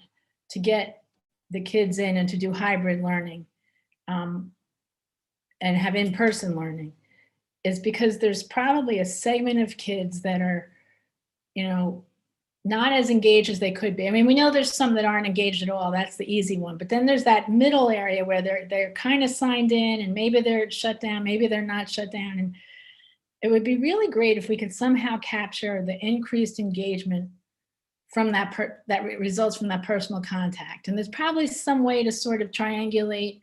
to get the kids in and to do hybrid learning and have in-person learning is because there's probably a segment of kids that are, not as engaged as they could be. I mean, we know there's some that aren't engaged at all. That's the easy one. But then there's that middle area where they're kind of signed in and maybe they're shut down, maybe they're not shut down. And it would be really great if we could somehow capture the increased engagement from that results from that personal contact. And there's probably some way to sort of triangulate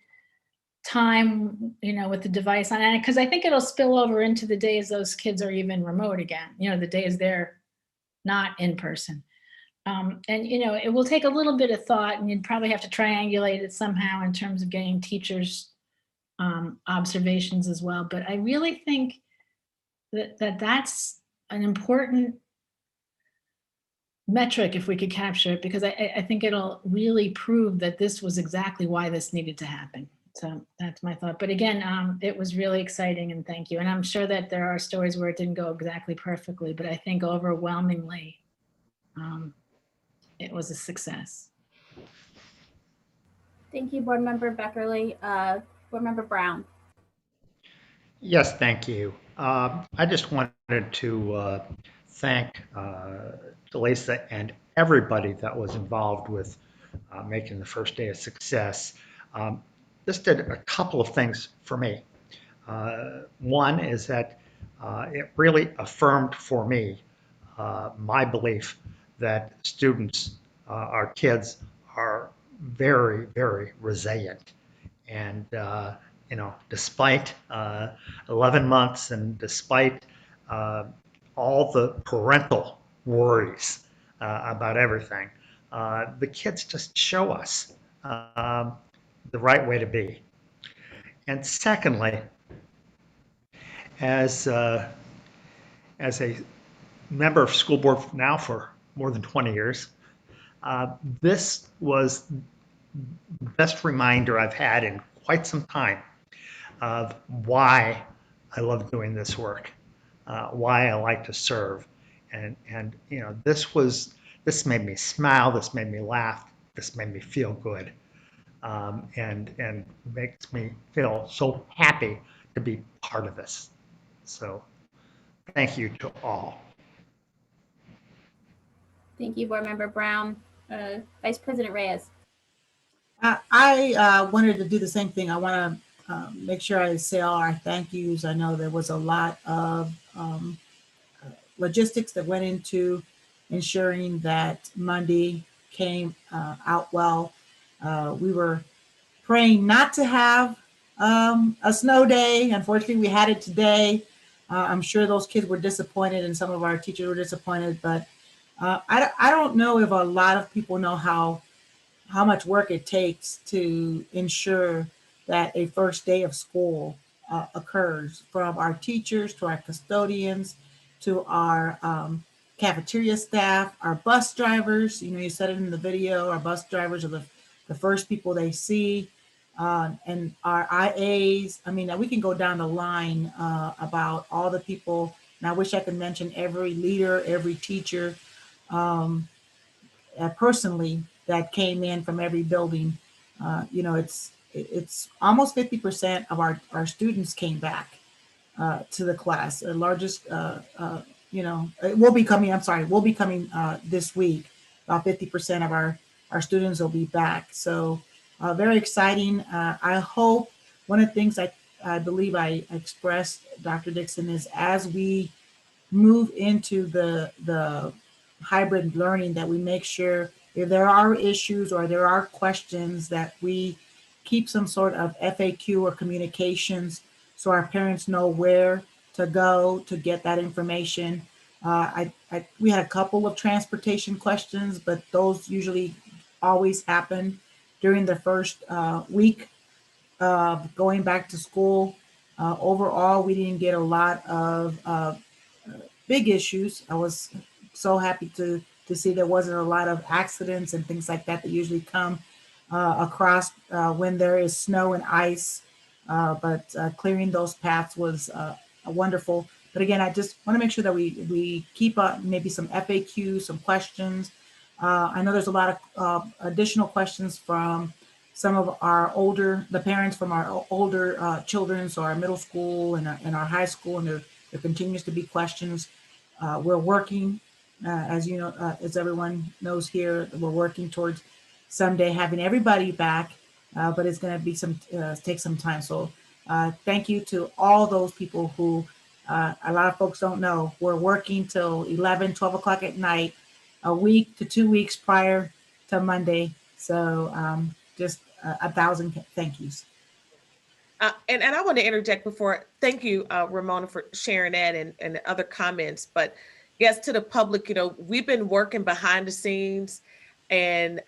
time, with the device on it, because I think it'll spill over into the days those kids are even remote again, the days they're not in person. And, it will take a little bit of thought, and you'd probably have to triangulate it somehow in terms of getting teachers' observations as well. But I really think that's an important metric if we could capture it, because I think it'll really prove that this was exactly why this needed to happen. So that's my thought. But again, it was really exciting, and thank you. And I'm sure that there are stories where it didn't go exactly perfectly, but I think overwhelmingly it was a success. Thank you, Board Member Beckerly. Board Member Brown. Yes, thank you. I just wanted to thank Delisa and everybody that was involved with making the first day a success. This did a couple of things for me. One is that it really affirmed for me my belief that students, our kids, are very, very resilient. And, despite 11 months and despite all the parental worries about everything, the kids just show us the right way to be. And secondly, as a member of school board now for more than 20 years, this was the best reminder I've had in quite some time of why I love doing this work, why I like to serve. And this made me smile, this made me laugh, this made me feel good, and makes me feel so happy to be part of this. So thank you to all. Thank you, Board Member Brown. Vice President Reyes. I wanted to do the same thing. I want to make sure I say all our thank yous. I know there was a lot of logistics that went into ensuring that Monday came out well. We were praying not to have a snow day. Unfortunately, we had it today. I'm sure those kids were disappointed and some of our teachers were disappointed, but I don't know if a lot of people know how much work it takes to ensure that a first day of school occurs, from our teachers to our custodians to our cafeteria staff, our bus drivers. You said it in the video, our bus drivers are the first people they see, and our IAs. I mean, we can go down the line about all the people, and I wish I could mention every leader, every teacher, personally, that came in from every building. It's almost 50% of our students came back to the class. The largest, it will be coming, will be coming this week. About 50% of our students will be back. So very exciting. I hope one of the things I believe I expressed, Dr. Dixon, is as we move into the hybrid learning, that we make sure if there are issues or there are questions, that we keep some sort of FAQ or communications so our parents know where to go to get that information. We had a couple of transportation questions, but those usually always happen during the first week of going back to school. Overall, we didn't get a lot of big issues. I was so happy to see there wasn't a lot of accidents and things like that usually come across when there is snow and ice. But clearing those paths was wonderful. But again, I just want to make sure that we keep up maybe some FAQs, some questions. I know there's a lot of additional questions from some of the parents from our older children, so our middle school and our high school, and there continues to be questions. We're working, as you know, as everyone knows here, we're working towards someday having everybody back, but it's going to be take some time. So thank you to all those people who, a lot of folks don't know, we're working till 11, 12 o'clock at night, a week to 2 weeks prior to Monday. So just 1,000 thank yous. And I want to interject thank you, Ramona, for sharing that and other comments. But yes, to the public, we've been working behind the scenes and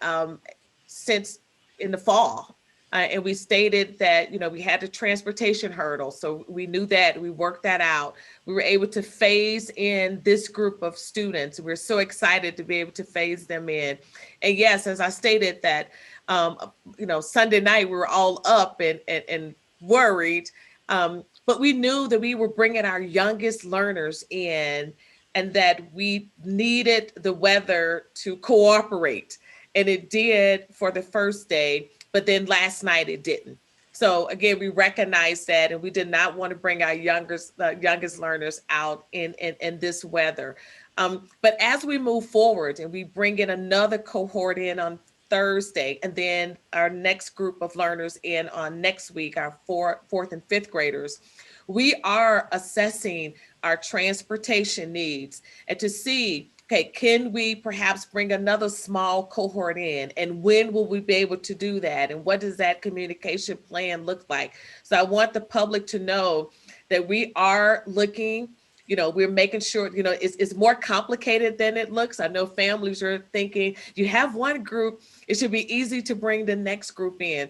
since in the fall. And we stated that, we had the transportation hurdle. So we knew that, we worked that out. We were able to phase in this group of students. We're so excited to be able to phase them in. And yes, as I stated that, Sunday night, we were all up and worried, but we knew that we were bringing our youngest learners in and that we needed the weather to cooperate. And it did for the first day, but then last night it didn't. So again, we recognized that, and we did not want to bring our youngest learners out in this weather. But as we move forward and we bring in another cohort in on Thursday, and then our next group of learners in on next week, our fourth and fifth graders, we are assessing our transportation needs, and to see, okay, can we perhaps bring another small cohort in, and when will we be able to do that, and what does that communication plan look like? So I want the public to know that we are looking, we're making sure, it's more complicated than it looks. I know families are thinking, you have one group, it should be easy to bring the next group in.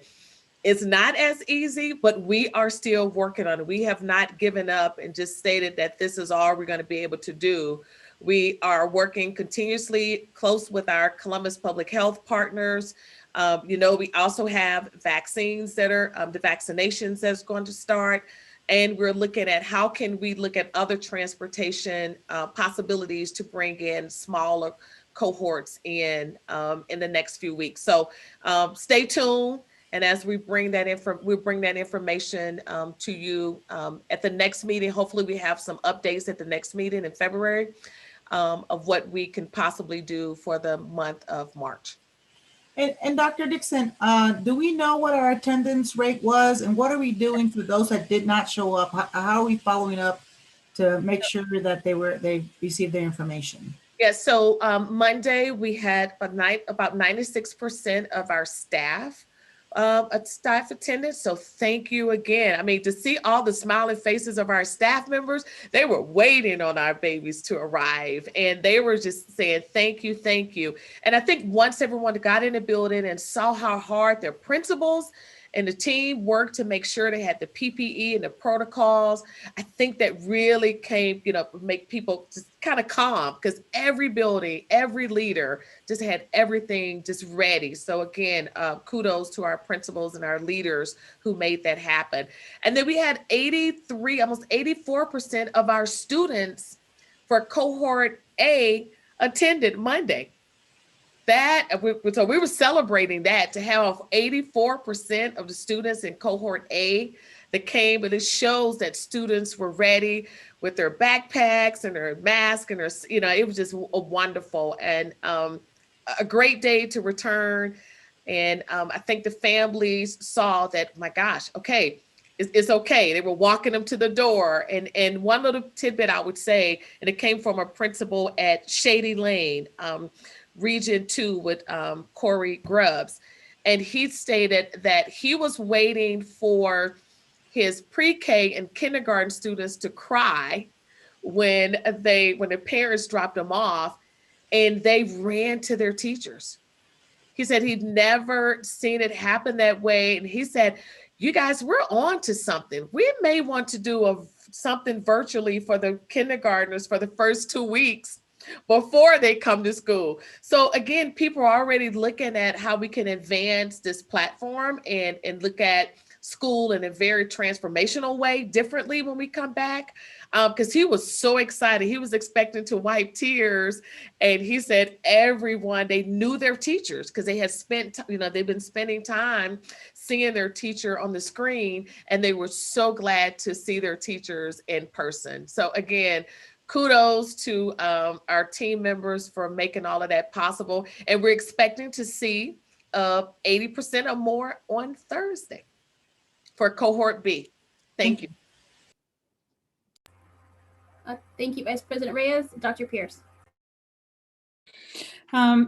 It's not as easy, but we are still working on it. We have not given up and just stated that this is all we're going to be able to do. We are working continuously close with our Columbus Public Health partners. We also have vaccines that are, the vaccinations that's going to start. And we're looking at how can we look at other transportation possibilities to bring in smaller cohorts in the next few weeks. So stay tuned. And as we bring that we'll bring that information to you at the next meeting. Hopefully we have some updates at the next meeting in February of what we can possibly do for the month of March. And Dr. Dixon, do we know what our attendance rate was, and what are we doing for those that did not show up? How are we following up to make sure that they received their information? Yes, so Monday we had about 96% of our staff attendance. So thank you again. I mean, to see all the smiling faces of our staff members, they were waiting on our babies to arrive, and they were just saying, thank you, thank you. And I think once everyone got in the building and saw how hard their principals and the team worked to make sure they had the PPE and the protocols, I think that really came, make people just kind of calm, because every building, every leader just had everything just ready. So again, kudos to our principals and our leaders who made that happen. And then we had 83, almost 84% of our students for cohort A attended Monday. So we were celebrating that, to have 84% of the students in cohort A that came, and it shows that students were ready with their backpacks and their masks and their, it was just a wonderful and a great day to return. And I think the families saw that, my gosh, okay, it's okay. They were walking them to the door. And one little tidbit I would say, and it came from a principal at Shady Lane, Region 2 with Corey Grubbs. And he stated that he was waiting for his pre-K and kindergarten students to cry when the parents dropped them off, and they ran to their teachers. He said he'd never seen it happen that way. And he said, you guys, we're on to something. We may want to do something virtually for the kindergartners for the first 2 weeks before they come to school. So again, people are already looking at how we can advance this platform and look at school in a very transformational way, differently when we come back. Because he was so excited. He was expecting to wipe tears. And he said everyone, they knew their teachers because they had spent, they've been spending time seeing their teacher on the screen, and they were so glad to see their teachers in person. So again, kudos to our team members for making all of that possible. And we're expecting to see 80% or more on Thursday for cohort B. Thank you. Thank you, Vice President Reyes. Dr. Pierce.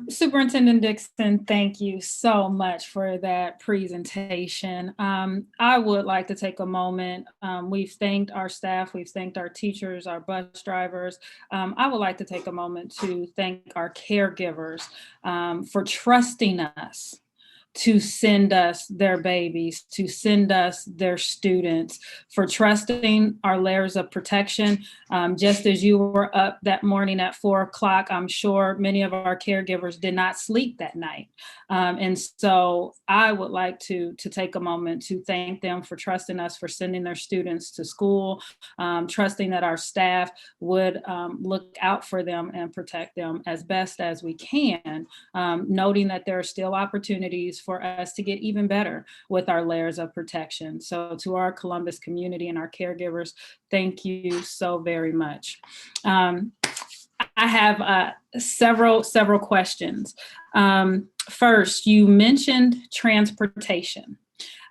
Superintendent Dixon, thank you so much for that presentation. I would like to take a moment. We've thanked our staff, we've thanked our teachers, our bus drivers. I would like to take a moment to thank our caregivers for trusting us to send us their babies, to send us their students, for trusting our layers of protection. Just as you were up that morning at 4 o'clock, I'm sure many of our caregivers did not sleep that night. And so I would like to take a moment to thank them for trusting us, for sending their students to school, trusting that our staff would look out for them and protect them as best as we can, noting that there are still opportunities for us to get even better with our layers of protection. So to our Columbus community and our caregivers, thank you so very much. I have several questions. First, you mentioned transportation.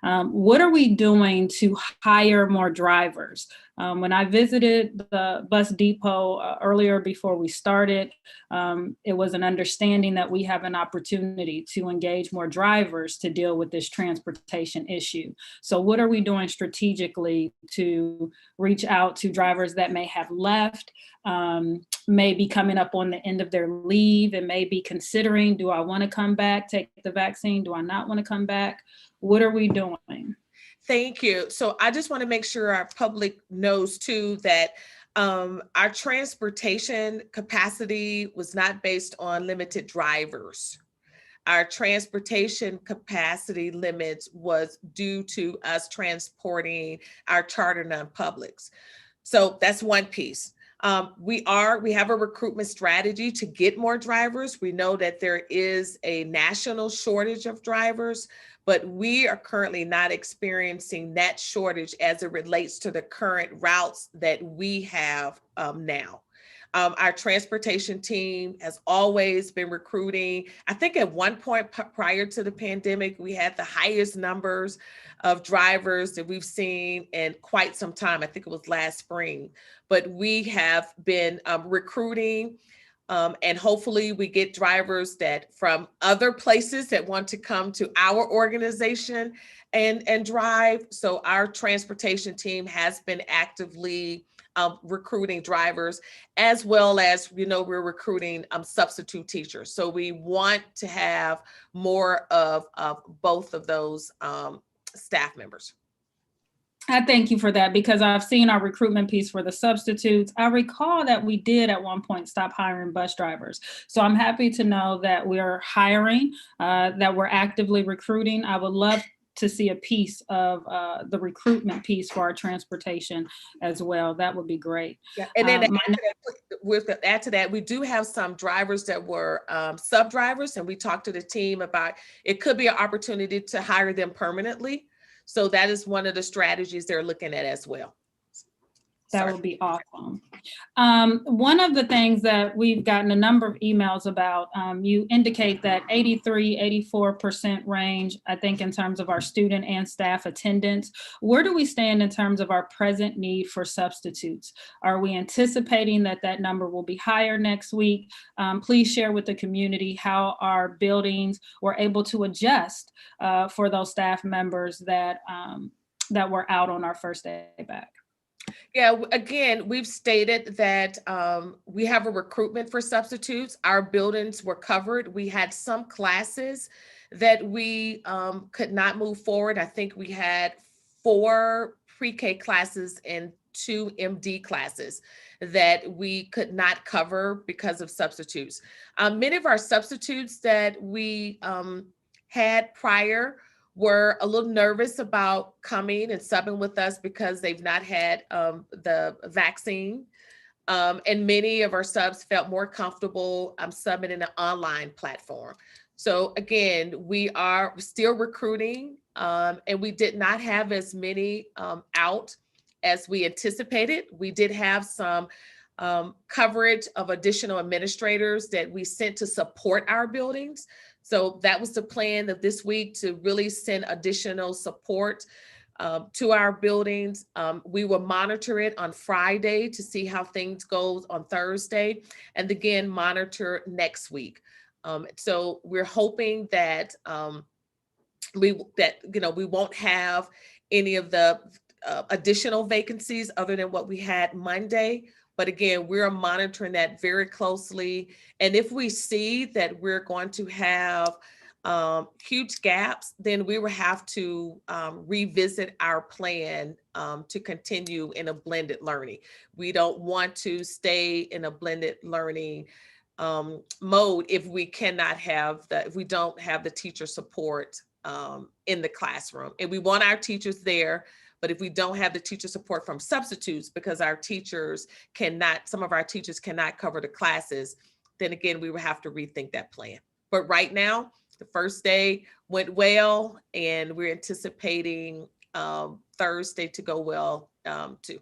What are we doing to hire more drivers? When I visited the bus depot earlier before we started, it was an understanding that we have an opportunity to engage more drivers to deal with this transportation issue. So what are we doing strategically to reach out to drivers that may have left, may be coming up on the end of their leave, and may be considering, do I want to come back, take the vaccine? Do I not want to come back? What are we doing? Thank you. So I just want to make sure our public knows too that our transportation capacity was not based on limited drivers. Our transportation capacity limits was due to us transporting our charter non-publics. So that's one piece. We have a recruitment strategy to get more drivers. We know that there is a national shortage of drivers, but we are currently not experiencing that shortage as it relates to the current routes that we have now. Our transportation team has always been recruiting. I think at one point prior to the pandemic, we had the highest numbers of drivers that we've seen in quite some time. I think it was last spring, but we have been recruiting, and hopefully we get drivers that from other places that want to come to our organization and drive. So our transportation team has been actively recruiting drivers, as well as, we're recruiting substitute teachers. So we want to have more of both of those staff members. I thank you for that, because I've seen our recruitment piece for the substitutes. I recall that we did at one point stop hiring bus drivers. So I'm happy to know that we're hiring, that we're actively recruiting. I would love to see a piece of the recruitment piece for our transportation as well. That would be great. Yeah, and then add to that, we do have some drivers that were sub drivers, and we talked to the team about it could be an opportunity to hire them permanently. So that is one of the strategies they're looking at as well. That would be awesome. One of the things that we've gotten a number of emails about, you indicate that 83-84% range, I think, in terms of our student and staff attendance. Where do we stand in terms of our present need for substitutes? Are we anticipating that that number will be higher next week? Please share with the community how our buildings were able to adjust for those staff members that were out on our first day back. Yeah, again, we've stated that we have a recruitment for substitutes. Our buildings were covered. We had some classes that we could not move forward. I think we had 4 pre-K classes and 2 MD classes that we could not cover because of substitutes. Many of our substitutes that we had prior were a little nervous about coming and subbing with us because they've not had the vaccine. And many of our subs felt more comfortable subbing in an online platform. So again, we are still recruiting, and we did not have as many out as we anticipated. We did have some coverage of additional administrators that we sent to support our buildings. So that was the plan of this week, to really send additional support to our buildings. We will monitor it on Friday to see how things go on Thursday, and again, monitor next week. So we're hoping that we won't have any of the additional vacancies other than what we had Monday. But again, we're monitoring that very closely. And if we see that we're going to have huge gaps, then we will have to revisit our plan to continue in a blended learning. We don't want to stay in a blended learning mode if we if we don't have the teacher support in the classroom. And we want our teachers there. But if we don't have the teacher support from substitutes, because some of our teachers cannot cover the classes, then again, we will have to rethink that plan. But right now, the first day went well, and we're anticipating Thursday to go well too.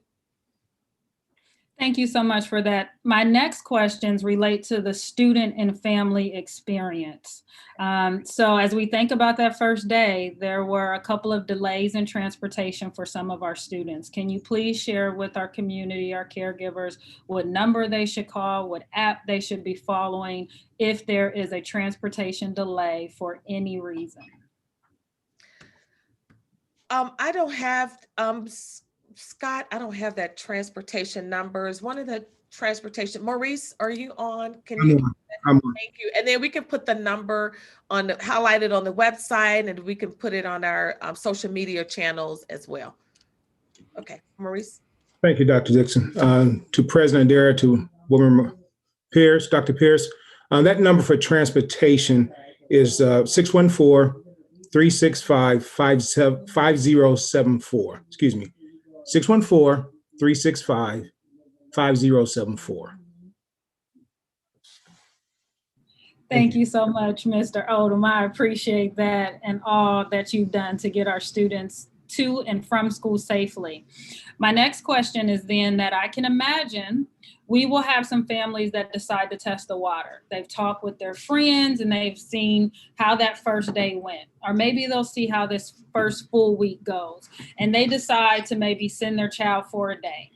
Thank you so much for that. My next questions relate to the student and family experience. So as we think about that first day, there were a couple of delays in transportation for some of our students. Can you please share with our community, our caregivers, what number they should call, what app they should be following if there is a transportation delay for any reason? I don't have, Scott, I don't have that transportation numbers. One of the transportation, Maurice, are you on? Can you? I'm on. Thank you. And then we can put the number on the, highlighted on the website, and we can put it on our social media channels as well. Okay, Maurice. Thank you, Dr. Dixon. To President Dara, to Woman Pierce, Dr. Pierce, that number for transportation is 614-365-5074. Excuse me, 614-365-5074. Thank you so much, Mr. Odom. I appreciate that and all that you've done to get our students to and from school safely. My next question is then that I can imagine we will have some families that decide to test the water. They've talked with their friends and they've seen how that first day went, or maybe they'll see how this first full week goes, and they decide to maybe send their child for a day.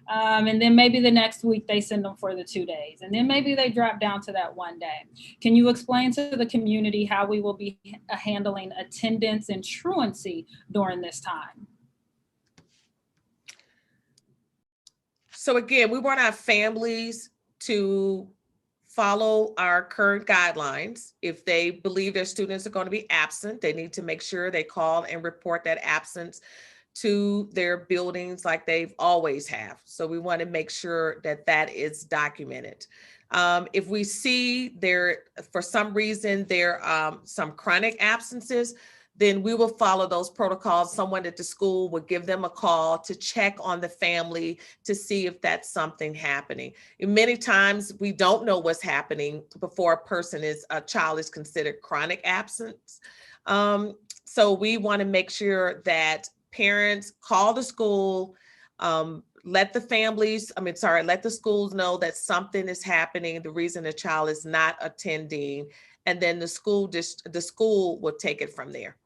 And then maybe the next week they send them for the 2 days, and then maybe they drop down to that 1 day. Can you explain to the community how we will be handling attendance and truancy during this time? So again, we want our families to follow our current guidelines. If they believe their students are going to be absent, they need to make sure they call and report that absence to their buildings like they've always have. So we want to make sure that that is documented. If we see there, for some reason, there are some chronic absences, then we will follow those protocols. Someone at the school will give them a call to check on the family to see if that's something happening. And many times we don't know what's happening before a child is considered chronic absence. So we want to make sure that parents call the school, let the schools know that something is happening, the reason the child is not attending, and then the school will take it from there.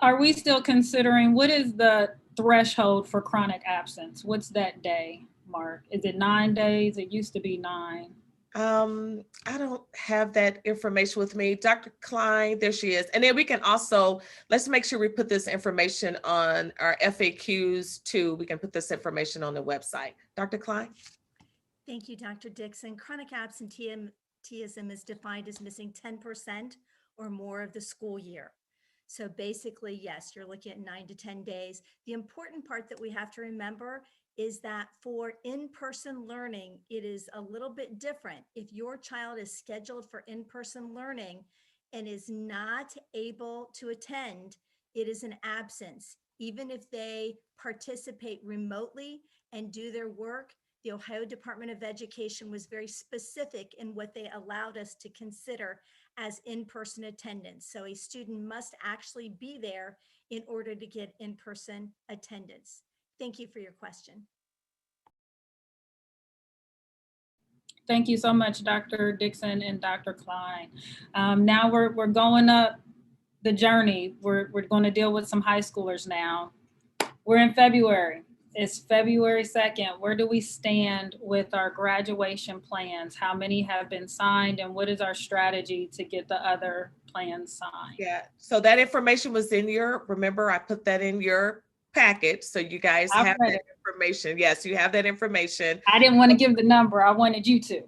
Are we still considering, what is the threshold for chronic absence? What's that day mark? Is it 9 days? It used to be 9. I don't have that information with me. Dr. Klein, there she is. And then we can also, let's make sure we put this information on our FAQs too. We can put this information on the website. Dr. Klein? Thank you, Dr. Dixon. Chronic absenteeism is defined as missing 10% or more of the school year. So basically, yes, you're looking at 9 to 10 days. The important part that we have to remember is that for in-person learning, it is a little bit different. If your child is scheduled for in-person learning and is not able to attend, it is an absence. Even if they participate remotely and do their work, the Ohio Department of Education was very specific in what they allowed us to consider as in-person attendance. So a student must actually be there in order to get in-person attendance. Thank you for your question. Thank you so much, Dr. Dixon and Dr. Klein. Now we're going up the journey. We're going to deal with some high schoolers now. We're in February. It's February 2nd. Where do we stand with our graduation plans? How many have been signed, and what is our strategy to get the other plans signed? Yeah, so that information was in remember I put that in your packet, so you guys have that information. Yes, you have that information. I didn't want to give the number. I wanted you to.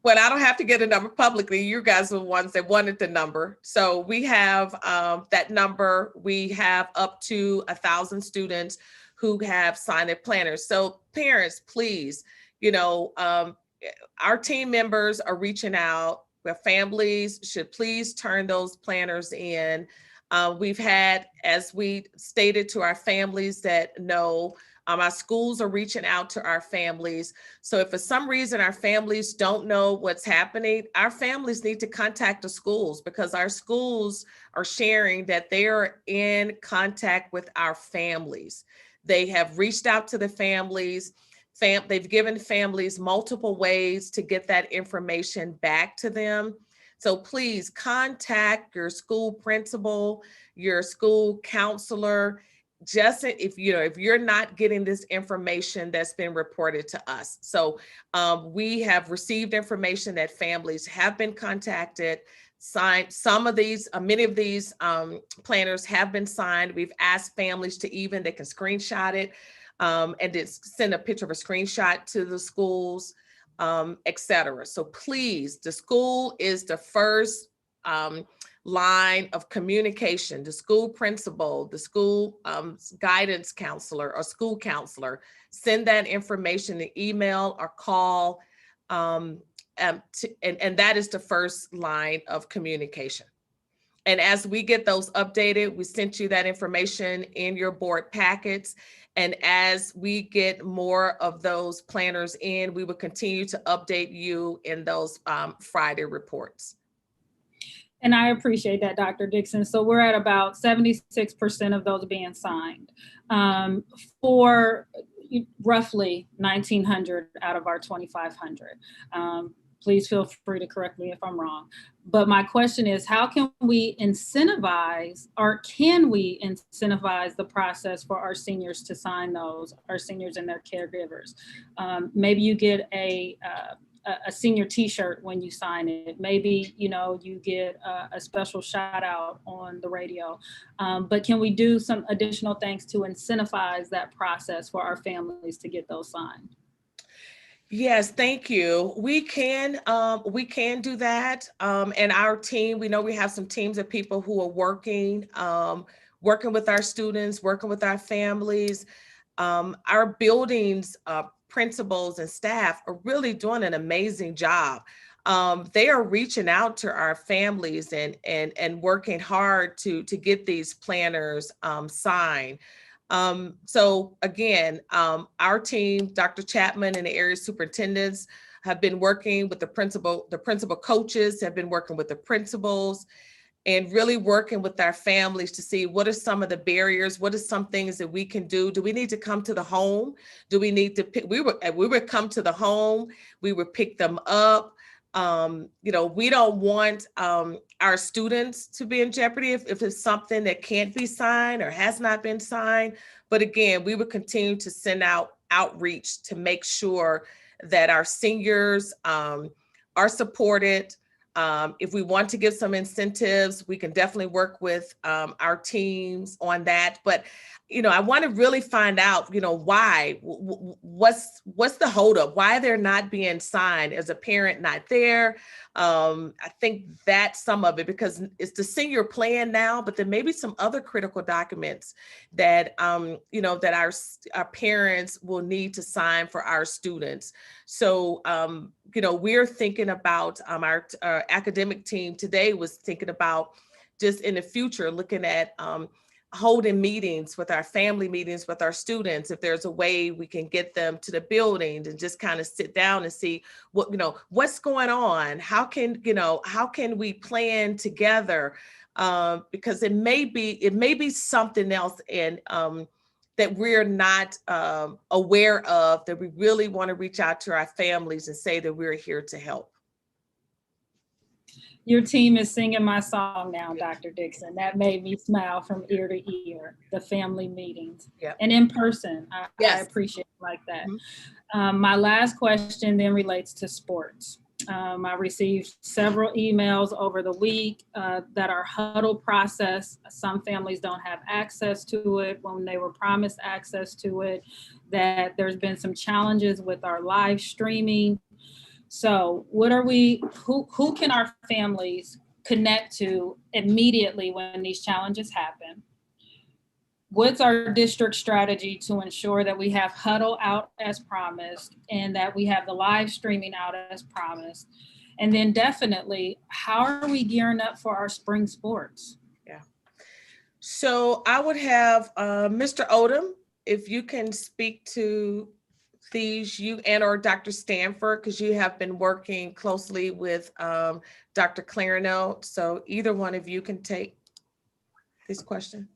Well, I don't have to get a number publicly. You guys were the ones that wanted the number. So we have that number. We have up to 1,000 students who have signed their planners. So parents, please, our team members are reaching out. Where families should please turn those planners in. We've had, as we stated to our families that know, our schools are reaching out to our families. So if for some reason our families don't know what's happening, our families need to contact the schools, because our schools are sharing that they are in contact with our families. They have reached out to the families. They've given families multiple ways to get that information back to them. So please contact your school principal, your school counselor, just if you're not getting this information that's been reported to us. So we have received information that families have been contacted, signed. Many of these planners have been signed. We've asked families to they can screenshot it and send a picture of a screenshot to the schools, etc. So please, the school is the first line of communication. The school principal, the school guidance counselor or school counselor, send that information in email or call, and that is the first line of communication. And as we get those updated, we sent you that information in your board packets. And as we get more of those planners in, we will continue to update you in those Friday reports. And I appreciate that, Dr. Dixon. So we're at about 76% of those being signed for roughly 1,900 out of our 2,500. Please feel free to correct me if I'm wrong. But my question is, how can we incentivize, or can we incentivize the process for our seniors to sign those, our seniors and their caregivers? Maybe you get a senior t-shirt when you sign it. Maybe, you get a special shout out on the radio. But can we do some additional things to incentivize that process for our families to get those signed? Yes, thank you. We can do that. And our team, we know we have some teams of people who are working with our students, working with our families. Our buildings, principals and staff are really doing an amazing job. They are reaching out to our families and working hard to get these planners signed. So again, our team, Dr. Chapman and the area superintendents have been working with the principal coaches have been working with the principals and really working with our families to see what are some of the barriers, what are some things that we can do. Do we need to come to the home? Do we need to pick, we would come to the home, we would pick them up. We don't want our students to be in jeopardy if it's something that can't be signed or has not been signed. But again, we would continue to send out outreach to make sure that our seniors are supported. If we want to give some incentives, we can definitely work with our teams on that. But I want to really find out, why, what's the holdup, why they're not being signed, as a parent not there. I think that's some of it, because it's the senior plan now, but there may be some other critical documents that, that our parents will need to sign for our students. So, we're thinking about our academic team today was thinking about just in the future, looking at holding meetings with our family meetings with our students. If there's a way we can get them to the building and just kind of sit down and see what's going on. How can we plan together? Because it may be something else and that we're not aware of, that we really want to reach out to our families and say that we're here to help. Your team is singing my song now, Dr. Dixon. That made me smile from ear to ear, the family meetings. Yep. And in person. Yes. I appreciate it like that. Mm-hmm. My last question then relates to sports. I received several emails over the week that our huddle process, some families don't have access to it when they were promised access to it, that there's been some challenges with our live streaming. So who can our families connect to immediately when these challenges happen? What's our district strategy to ensure that we have huddle out as promised and that we have the live streaming out as promised? And then definitely, how are we gearing up for our spring sports? Yeah. So I would have Mr. Odom, if you can speak to these, you and or Dr. Stanford, because you have been working closely with Dr. Clarino. So either one of you can take this question.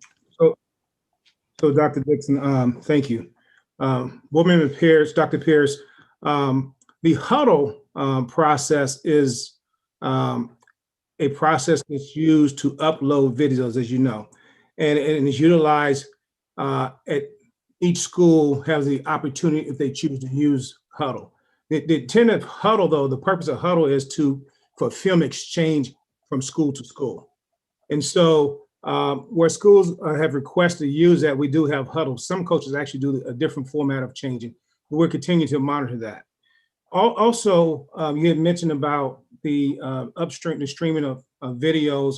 So Dr. Dixon, thank you. Board Member Pierce, Dr. Pierce, the huddle process is a process that's used to upload videos, as you know, and is utilized at each school has the opportunity if they choose to use huddle. The intent of huddle, though, the purpose of huddle is for film exchange from school to school. And so where schools have requested to use that, we do have huddle. Some coaches actually do a different format of changing, but we're continuing to monitor that. Also, you had mentioned about the streaming of videos.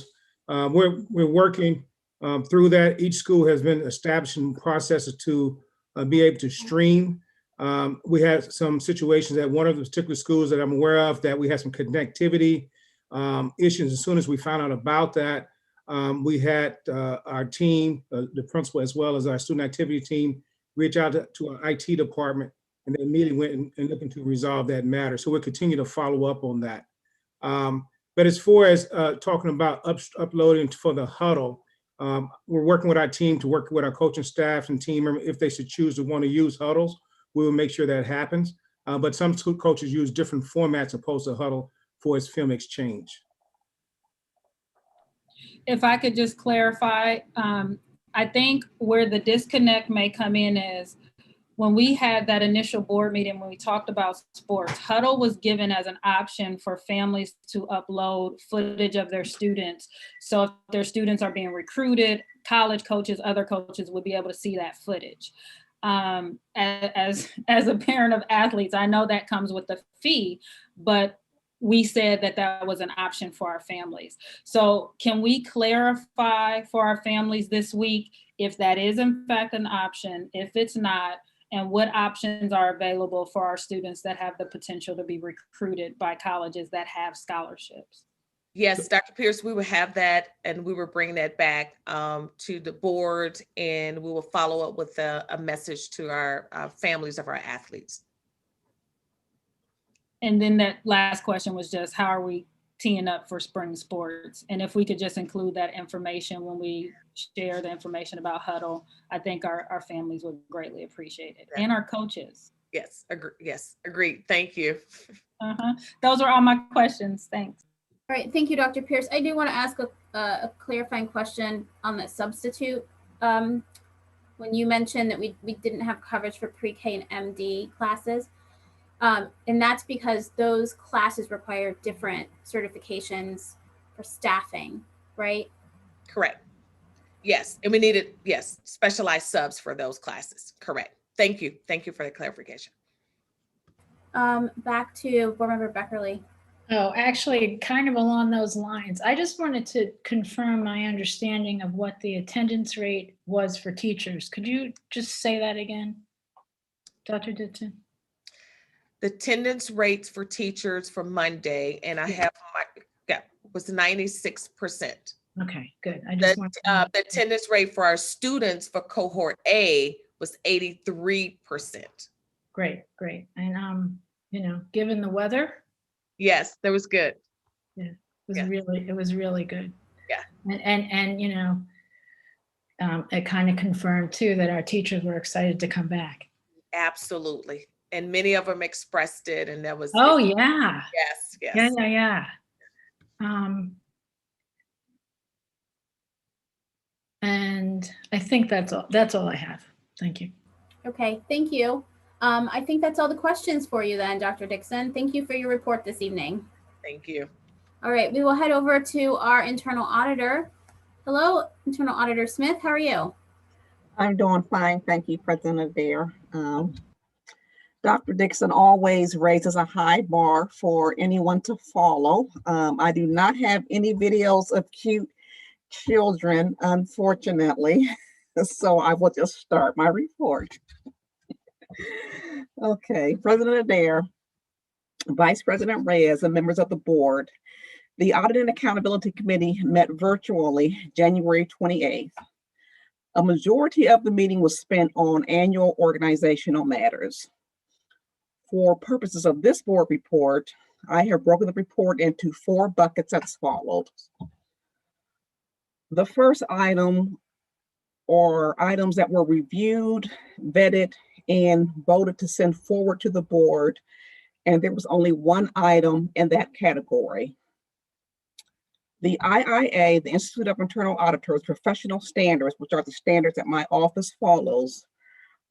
We're working through that. Each school has been establishing processes to be able to stream. We had some situations at one of the particular schools that I'm aware of that we had some connectivity issues. As soon as we found out about that, we had our team, the principal, as well as our student activity team, reach out to our IT department, and they immediately went and looking to resolve that matter. So we'll continue to follow up on that. But as far as talking about uploading for the huddle, we're working with our team to work with our coaching staff and team members. If they should choose to want to use huddles, we will make sure that happens. But some school coaches use different formats opposed to huddle for its film exchange. If I could just clarify, I think where the disconnect may come in is when we had that initial board meeting, when we talked about sports, huddle was given as an option for families to upload footage of their students. So if their students are being recruited, college coaches, other coaches would be able to see that footage. As a parent of athletes, I know that comes with a fee, but we said that that was an option for our families. So can we clarify for our families this week if that is in fact an option, if it's not, and what options are available for our students that have the potential to be recruited by colleges that have scholarships? Yes, Dr. Pierce, we will have that, and we will bring that back to the board, and we will follow up with a message to our families of our athletes. And then that last question was just, how are we teeing up for spring sports? And if we could just include that information when we share the information about huddle, I think our families would greatly appreciate it, and our coaches. Yes, agreed. Thank you. Those are all my questions. Thanks. All right, thank you, Dr. Pierce. I do want to ask a clarifying question on the substitute. When you mentioned that we didn't have coverage for pre-K and MD classes, and that's because those classes require different certifications for staffing, right? Correct. Yes, and we needed, specialized subs for those classes. Correct. Thank you. Thank you for the clarification. Back to Board Member Beckerly. Oh, actually, kind of along those lines. I just wanted to confirm my understanding of what the attendance rate was for teachers. Could you just say that again, Dr. Ditson? The attendance rates for teachers for Monday, and I have was 96%. Okay, good. The attendance rate for our students for cohort A was 83%. Great. And given the weather. Yes, that was good. Yeah, it was really good. Yeah. And it kind of confirmed too that our teachers were excited to come back. Absolutely. And many of them expressed it, and that was yeah. Yes. Yeah. And I think that's all I have. Thank you. Okay, thank you. I think that's all the questions for you then, Dr. Dixon. Thank you for your report this evening. Thank you. All right, we will head over to our internal auditor. Hello, Internal Auditor Smith, how are you? I'm doing fine, thank you, President Adair. Dr. Dixon always raises a high bar for anyone to follow. I do not have any videos of cute children, unfortunately, so I will just start my report. Okay, President Adair, Vice President Reyes, and members of the board, the Audit and Accountability Committee met virtually January 28th. A majority of the meeting was spent on annual organizational matters. For purposes of this board report, I have broken the report into 4 buckets as follows. The first item are items that were reviewed, vetted, and voted to send forward to the board. And there was only one item in that category. The IIA, the Institute of Internal Auditors, professional standards, which are the standards that my office follows,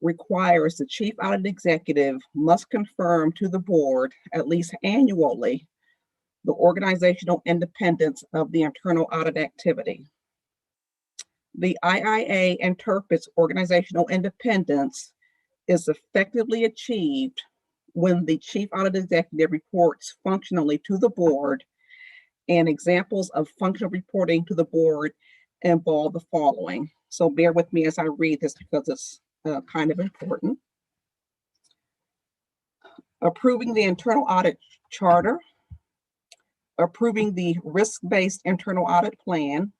requires the chief audit executive must confirm to the board at least annually the organizational independence of the internal audit activity. The IIA interprets organizational independence is effectively achieved when the chief audit executive reports functionally to the board, and examples of functional reporting to the board involve the following. So bear with me as I read this because it's kind of important. Approving the internal audit charter, approving the risk-based internal audit plan,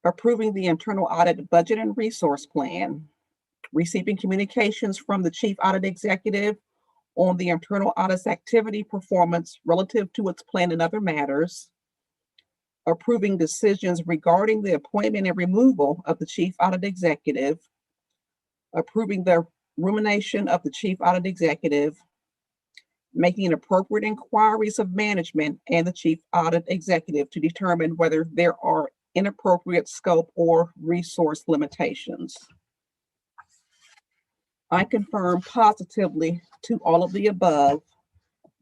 approving the internal audit budget and resource plan, receiving communications from the chief audit executive on the internal audit's activity performance relative to its plan and other matters, approving decisions regarding the appointment and removal of the chief audit executive, approving the rumination of the chief audit executive, making appropriate inquiries of management and the chief audit executive to determine whether there are inappropriate scope or resource limitations. I confirm positively to all of the above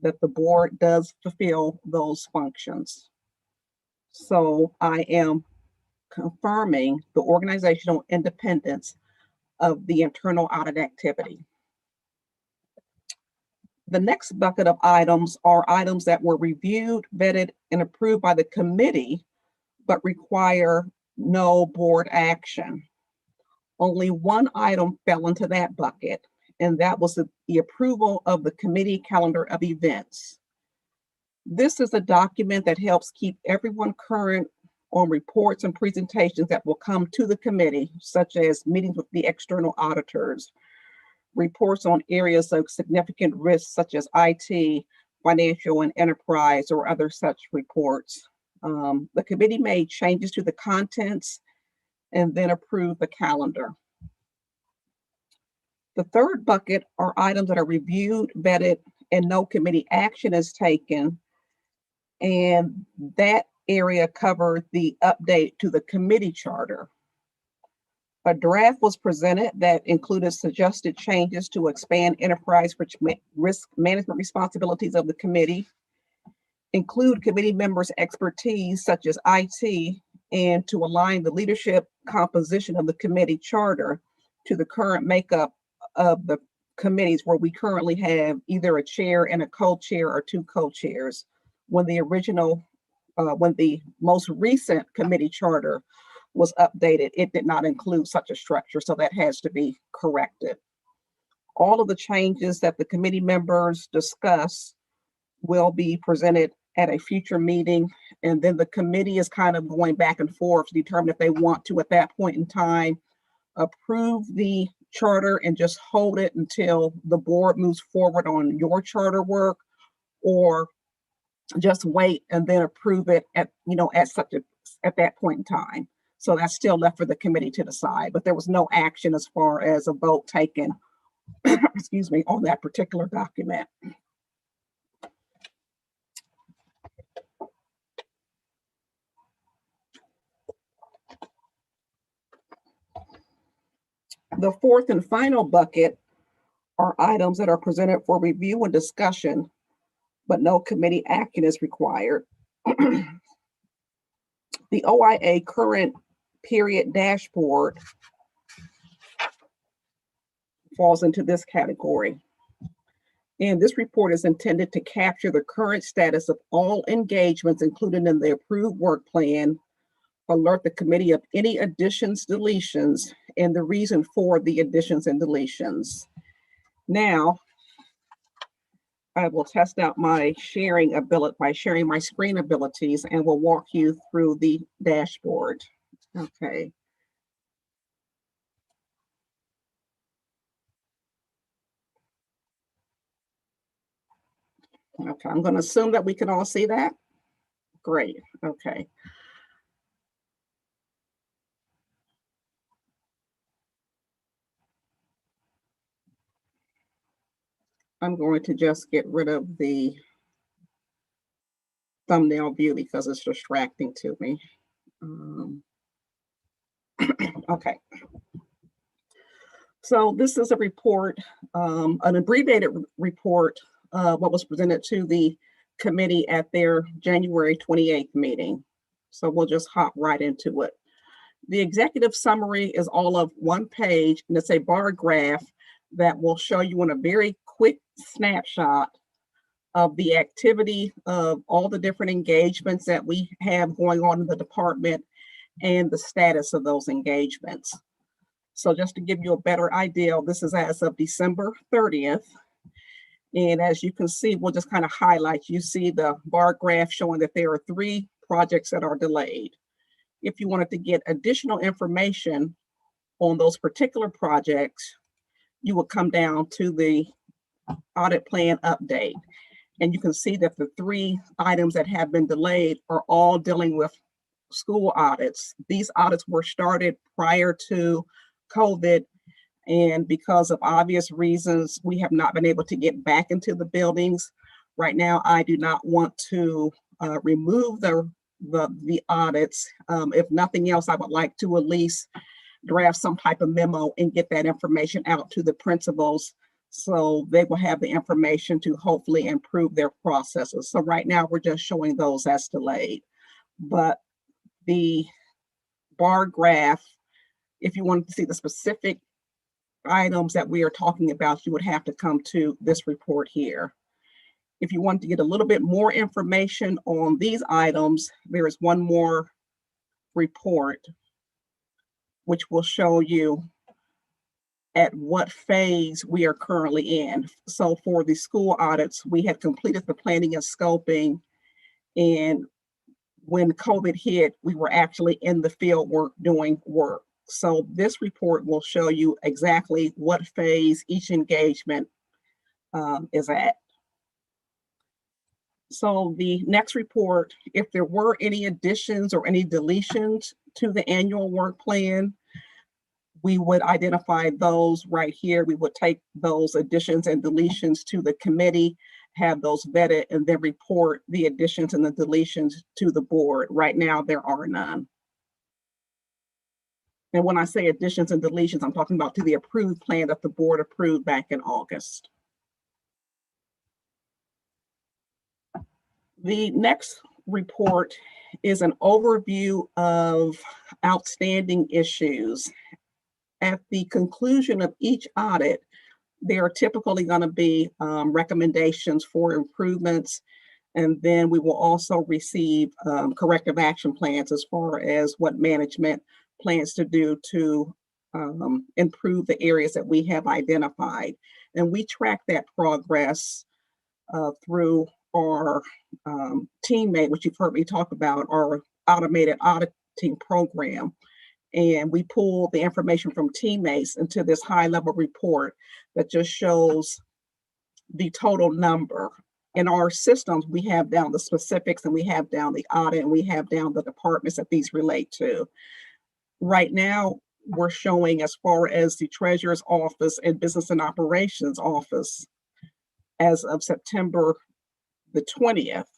that the board does fulfill those functions. So I am confirming the organizational independence of the internal audit activity. The next bucket of items are items that were reviewed, vetted, and approved by the committee, but require no board action. Only one item fell into that bucket, and that was the approval of the committee calendar of events. This is a document that helps keep everyone current on reports and presentations that will come to the committee, such as meetings with the external auditors, reports on areas of significant risk, such as IT, financial, and enterprise, or other such reports. The committee made changes to the contents and then approved the calendar. The third bucket are items that are reviewed, vetted, and no committee action is taken. And that area covered the update to the committee charter. A draft was presented that included suggested changes to expand enterprise risk management responsibilities of the committee, include committee members' expertise such as IT, and to align the leadership composition of the committee charter to the current makeup of the committees, where we currently have either a chair and a co-chair or two co-chairs. When the most recent committee charter was updated, it did not include such a structure, so that has to be corrected. All of the changes that the committee members discuss will be presented at a future meeting, and then the committee is kind of going back and forth to determine if they want to, at that point in time, approve the charter and just hold it until the board moves forward on your charter work, or just wait and then approve it at that point in time. So that's still left for the committee to decide, but there was no action as far as a vote taken, excuse me, on that particular document. The fourth and final bucket are items that are presented for review and discussion, but no committee action is required. The OIA current period dashboard falls into this category. And this report is intended to capture the current status of all engagements included in the approved work plan, alert the committee of any additions, deletions, and the reason for the additions and deletions. Now, I will test out my sharing ability by sharing my screen abilities, and we'll walk you through the dashboard. Okay. Okay, I'm going to assume that we can all see that. Great. Okay. I'm going to just get rid of the thumbnail view because it's distracting to me. Okay. So this is a report, an abbreviated report, what was presented to the committee at their January 28th meeting. So we'll just hop right into it. The executive summary is all of one page, and it's a bar graph that will show you in a very quick snapshot of the activity of all the different engagements that we have going on in the department and the status of those engagements. So just to give you a better idea, this is as of December 30th. And as you can see, we'll just kind of highlight, you see the bar graph showing that there are 3 projects that are delayed. If you wanted to get additional information on those particular projects, you would come down to the audit plan update. And you can see that the 3 items that have been delayed are all dealing with school audits. These audits were started prior to COVID, and because of obvious reasons, we have not been able to get back into the buildings. Right now, I do not want to remove the audits. If nothing else, I would like to at least draft some type of memo and get that information out to the principals so they will have the information to hopefully improve their processes. So right now, we're just showing those as delayed. But the bar graph, if you wanted to see the specific items that we are talking about, you would have to come to this report here. If you want to get a little bit more information on these items, there is one more report which will show you at what phase we are currently in. So for the school audits, we had completed the planning and scoping, and when COVID hit, we were actually in the field work doing work. So this report will show you exactly what phase each engagement is at. So the next report, if there were any additions or any deletions to the annual work plan, we would identify those right here. We would take those additions and deletions to the committee, have those vetted, and then report the additions and the deletions to the board. Right now, there are none. And when I say additions and deletions, I'm talking about to the approved plan that the board approved back in August. The next report is an overview of outstanding issues. At the conclusion of each audit, there are typically going to be recommendations for improvements, and then we will also receive corrective action plans as far as what management plans to do to improve the areas that we have identified. And we track that progress through our teammate, which you've heard me talk about, our automated auditing program. And we pull the information from teammates into this high-level report that just shows the total number. In our systems, we have down the specifics, and we have down the audit, and we have down the departments that these relate to. Right now, we're showing as far as the treasurer's office and business and operations office as of September the 20th.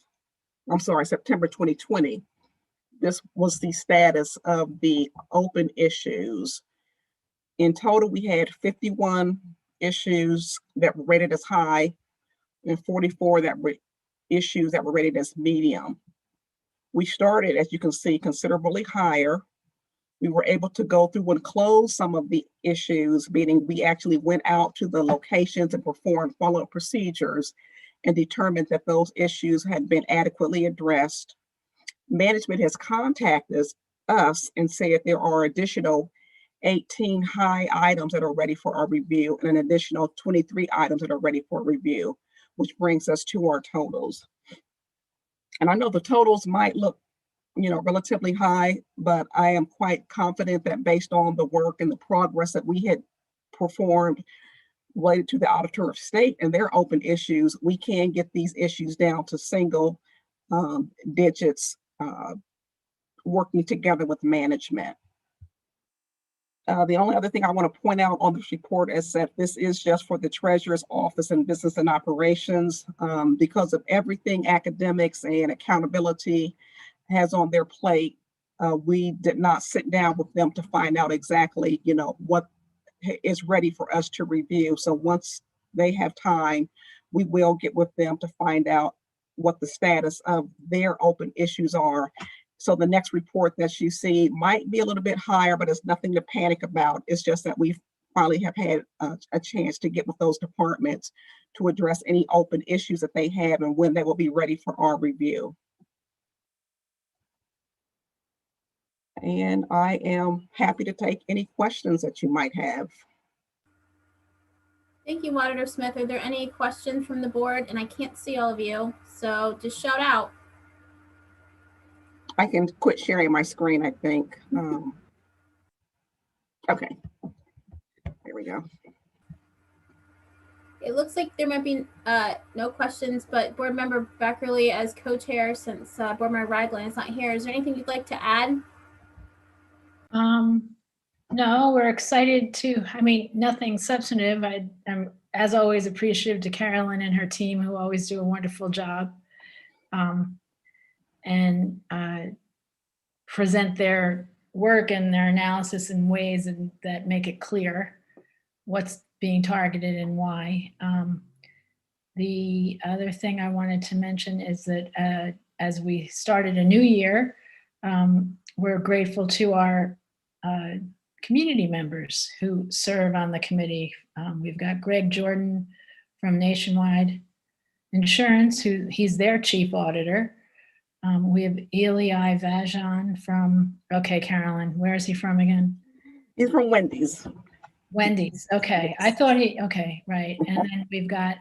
I'm sorry, September 2020. This was the status of the open issues. In total, we had 51 issues that were rated as high and 44 that were issues that were rated as medium. We started, as you can see, considerably higher. We were able to go through and close some of the issues, meaning we actually went out to the locations and performed follow-up procedures and determined that those issues had been adequately addressed. Management has contacted us and said there are additional 18 high items that are ready for our review and an additional 23 items that are ready for review, which brings us to our totals. And I know the totals might look, relatively high, but I am quite confident that based on the work and the progress that we had performed related to the Auditor of State and their open issues, we can get these issues down to single digits, working together with management. The only other thing I want to point out on this report is that this is just for the Treasurer's Office and Business and Operations. Because of everything academics and accountability has on their plate, we did not sit down with them to find out exactly, what is ready for us to review. So once they have time, we will get with them to find out what the status of their open issues are. So the next report that you see might be a little bit higher, but it's nothing to panic about. It's just that we finally have had a chance to get with those departments to address any open issues that they have and when they will be ready for our review. And I am happy to take any questions that you might have. Thank you, Auditor Smith. Are there any questions from the board? And I can't see all of you, so just shout out. I can quit sharing my screen, I think. Okay, there we go. It looks like there might be no questions, but Board Member Beckerly, as co-chair, since Board Member Ragland is not here, is there anything you'd like to add? No, we're excited to, nothing substantive. I'm, as always, appreciative to Carolyn and her team, who always do a wonderful job. And present their work and their analysis in ways that make it clear what's being targeted and why. The other thing I wanted to mention is that as we started a new year, we're grateful to our community members who serve on the committee. We've got Greg Jordan from Nationwide Insurance, he's their chief auditor. We have Eli Vajan from, okay, Carolyn, where is he from again? He's from Wendy's. Wendy's, okay. I thought okay, right. And then we've got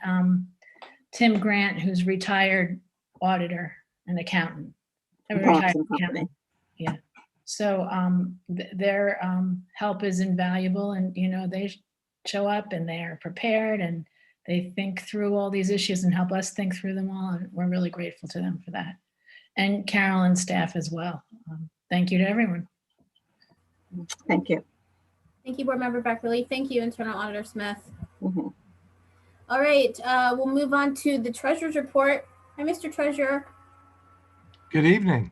Tim Grant, who's retired auditor and accountant. Yeah. So their help is invaluable, and they show up and they're prepared and they think through all these issues and help us think through them all, and we're really grateful to them for that. And Carolyn's staff as well. Thank you to everyone. Thank you. Thank you, Board Member Beckerly. Thank you, Internal Auditor Smith. All right, we'll move on to the Treasurer's report. Hi, Mr. Treasurer. Good evening.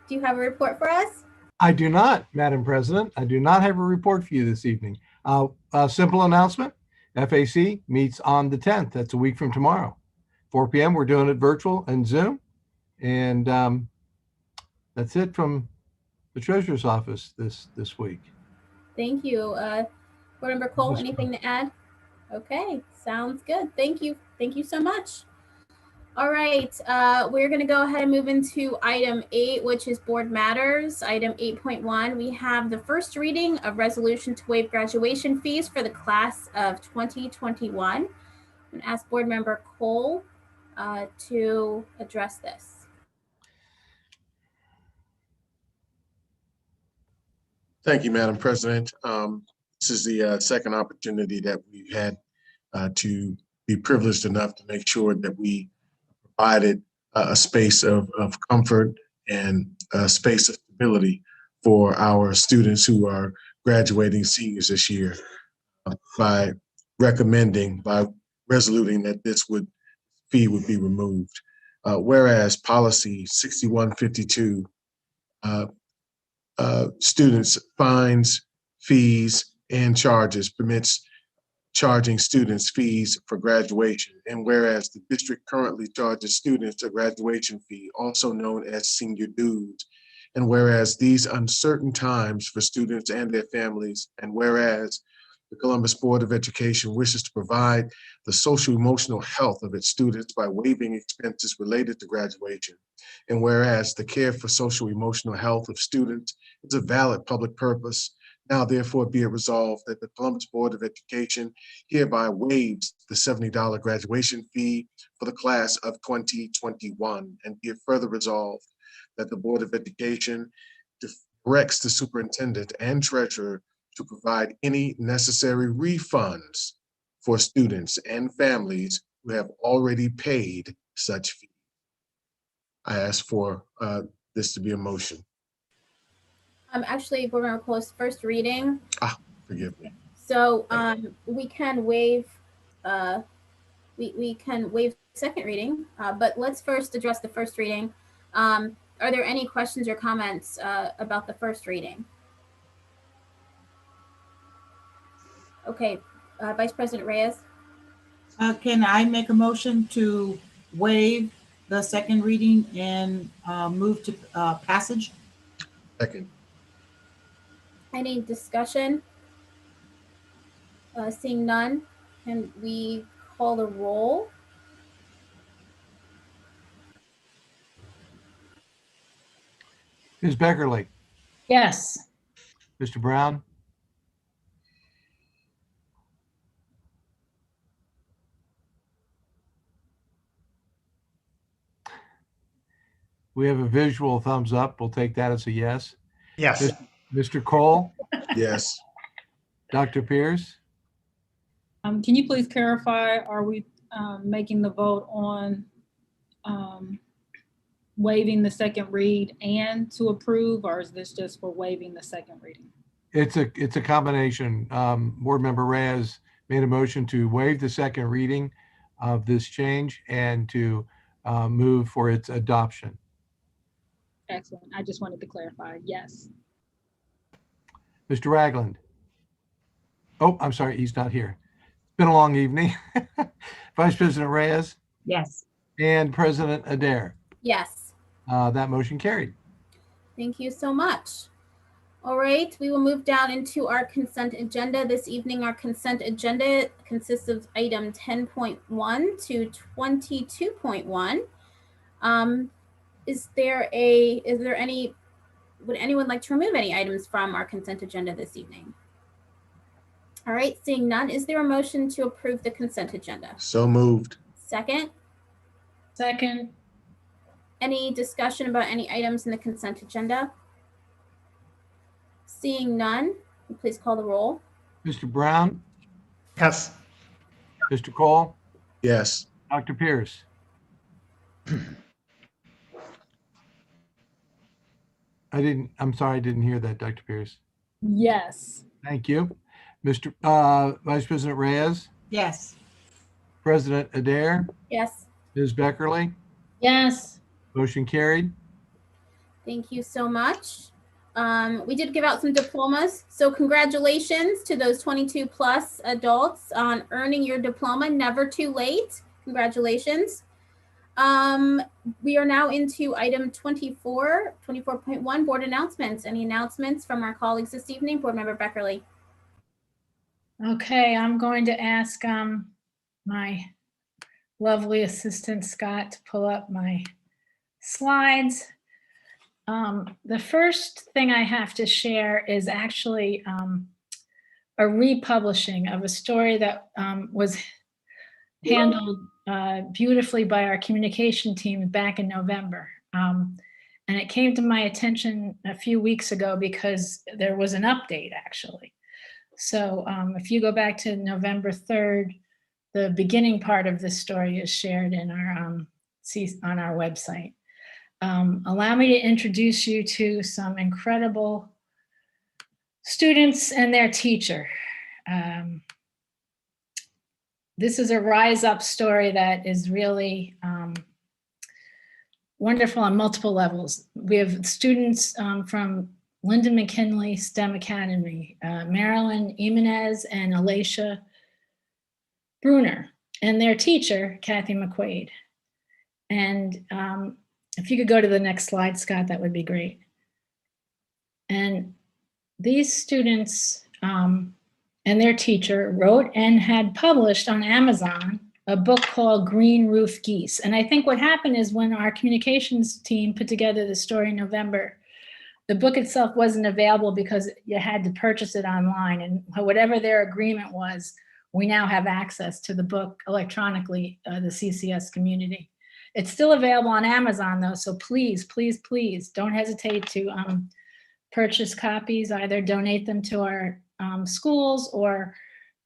Do you have a report for us? I do not, Madam President. I do not have a report for you this evening. A simple announcement. FAC meets on the 10th. That's a week from tomorrow. 4 p.m. We're doing it virtual and Zoom. And that's it from the Treasurer's Office this week. Thank you. Board Member Cole, anything to add? Okay, sounds good. Thank you. Thank you so much. All right, we're going to go ahead and move into item 8, which is board matters. Item 8.1, we have the first reading of resolution to waive graduation fees for the class of 2021. I'm going to ask Board Member Cole to address this. Thank you, Madam President. This is the second opportunity that we've had to be privileged enough to make sure that we provided a space of comfort and a space of stability for our students who are graduating seniors this year by resoluting that this fee would be removed. Whereas policy 6152 students fines, fees, and charges permits charging students fees for graduation. And whereas the district currently charges students a graduation fee, also known as senior dues, and whereas these uncertain times for students and their families, and whereas the Columbus Board of Education wishes to provide the social emotional health of its students by waiving expenses related to graduation, and whereas the care for social emotional health of students is a valid public purpose, now therefore be it resolved that the Columbus Board of Education hereby waives the $70 graduation fee for the class of 2021, and be it further resolved that the Board of Education directs the superintendent and treasurer to provide any necessary refunds for students and families who have already paid such fees. I ask for this to be a motion. Actually, Board Member Close, first reading. Forgive me. So we can waive, we can waive second reading, but let's first address the first reading. Are there any questions or comments about the first reading? Okay, Vice President Reyes. Can I make a motion to waive the second reading and move to passage? Second. Any discussion? Seeing none, can we call the roll? Ms. Beckerly, Yes. Mr. Brown, we have a visual thumbs up. We'll take that as a yes. Yes. Mr. Cole, Yes. Dr. Pierce, Can you please clarify, are we making the vote on waiving the second read and to approve, or is this just for waiving the second reading? it's a combination. Board Member Reyes made a motion to waive the second reading of this change and to move for its adoption. Excellent. I just wanted to clarify. Yes. Mr. Ragland. Oh, I'm sorry, he's not here. It's been a long evening. Vice President Reyes Yes. and President Adair. Yes. That motion carried. Thank you so much. All right, we will move down into our consent agenda. This evening, our consent agenda consists of item 10.1 to 22.1. Would anyone like to remove any items from our consent agenda this evening? All right, seeing none, is there a motion to approve the consent agenda? So moved. Second, Second. any discussion about any items in the consent agenda? Seeing none, please call the roll. Mr. Brown, Yes. Mr. Cole, Yes. Dr. Pierce. I'm sorry, I didn't hear that, Dr. Pierce. Yes. Thank you. Mr. Vice President Reyes, Yes. President Adair, Yes. Ms. Beckerly, Yes. motion carried. Thank you so much. We did give out some diplomas, so congratulations to those 22 plus adults on earning your diploma. Never too late. Congratulations. We are now into item 24.1, board announcements. Any announcements from our colleagues this evening? Board Member Beckerly. Okay, I'm going to ask my lovely assistant Scott to pull up my slides. The first thing I have to share is actually a republishing of a story that was handled beautifully by our communication team back in November. And it came to my attention a few weeks ago because there was an update actually. So if you go back to November 3rd, the beginning part of this story is shared in our on our website. Allow me to introduce you to some incredible students and their teacher. This is a rise up story that is really wonderful on multiple levels. We have students from Lyndon McKinley STEM Academy, Marilyn Jimenez and Alicia Bruner, and their teacher, Kathy McQuaid. And if you could go to the next slide, Scott, that would be great. And these students and their teacher wrote and had published on Amazon a book called Green Roof Geese. And I think what happened is when our communications team put together the story in November, the book itself wasn't available because you had to purchase it online. And whatever their agreement was, we now have access to the book electronically, the CCS community. It's still available on Amazon though, so please, please, please don't hesitate to purchase copies, either donate them to our schools or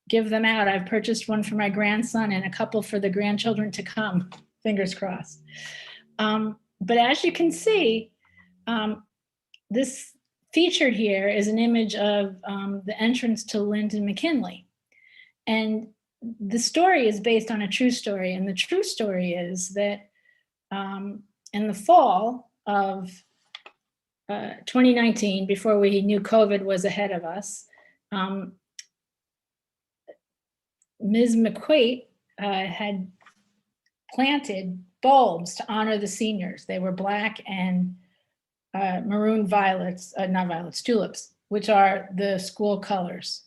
give them out. I've purchased one for my grandson and a couple for the grandchildren to come, fingers crossed. But as you can see, this featured here is an image of the entrance to Lyndon McKinley. And the story is based on a true story. And the true story is that in the fall of 2019, before we knew COVID was ahead of us, Ms. McQuate had planted bulbs to honor the seniors. They were black and maroon violets, not violets, tulips, which are the school colors.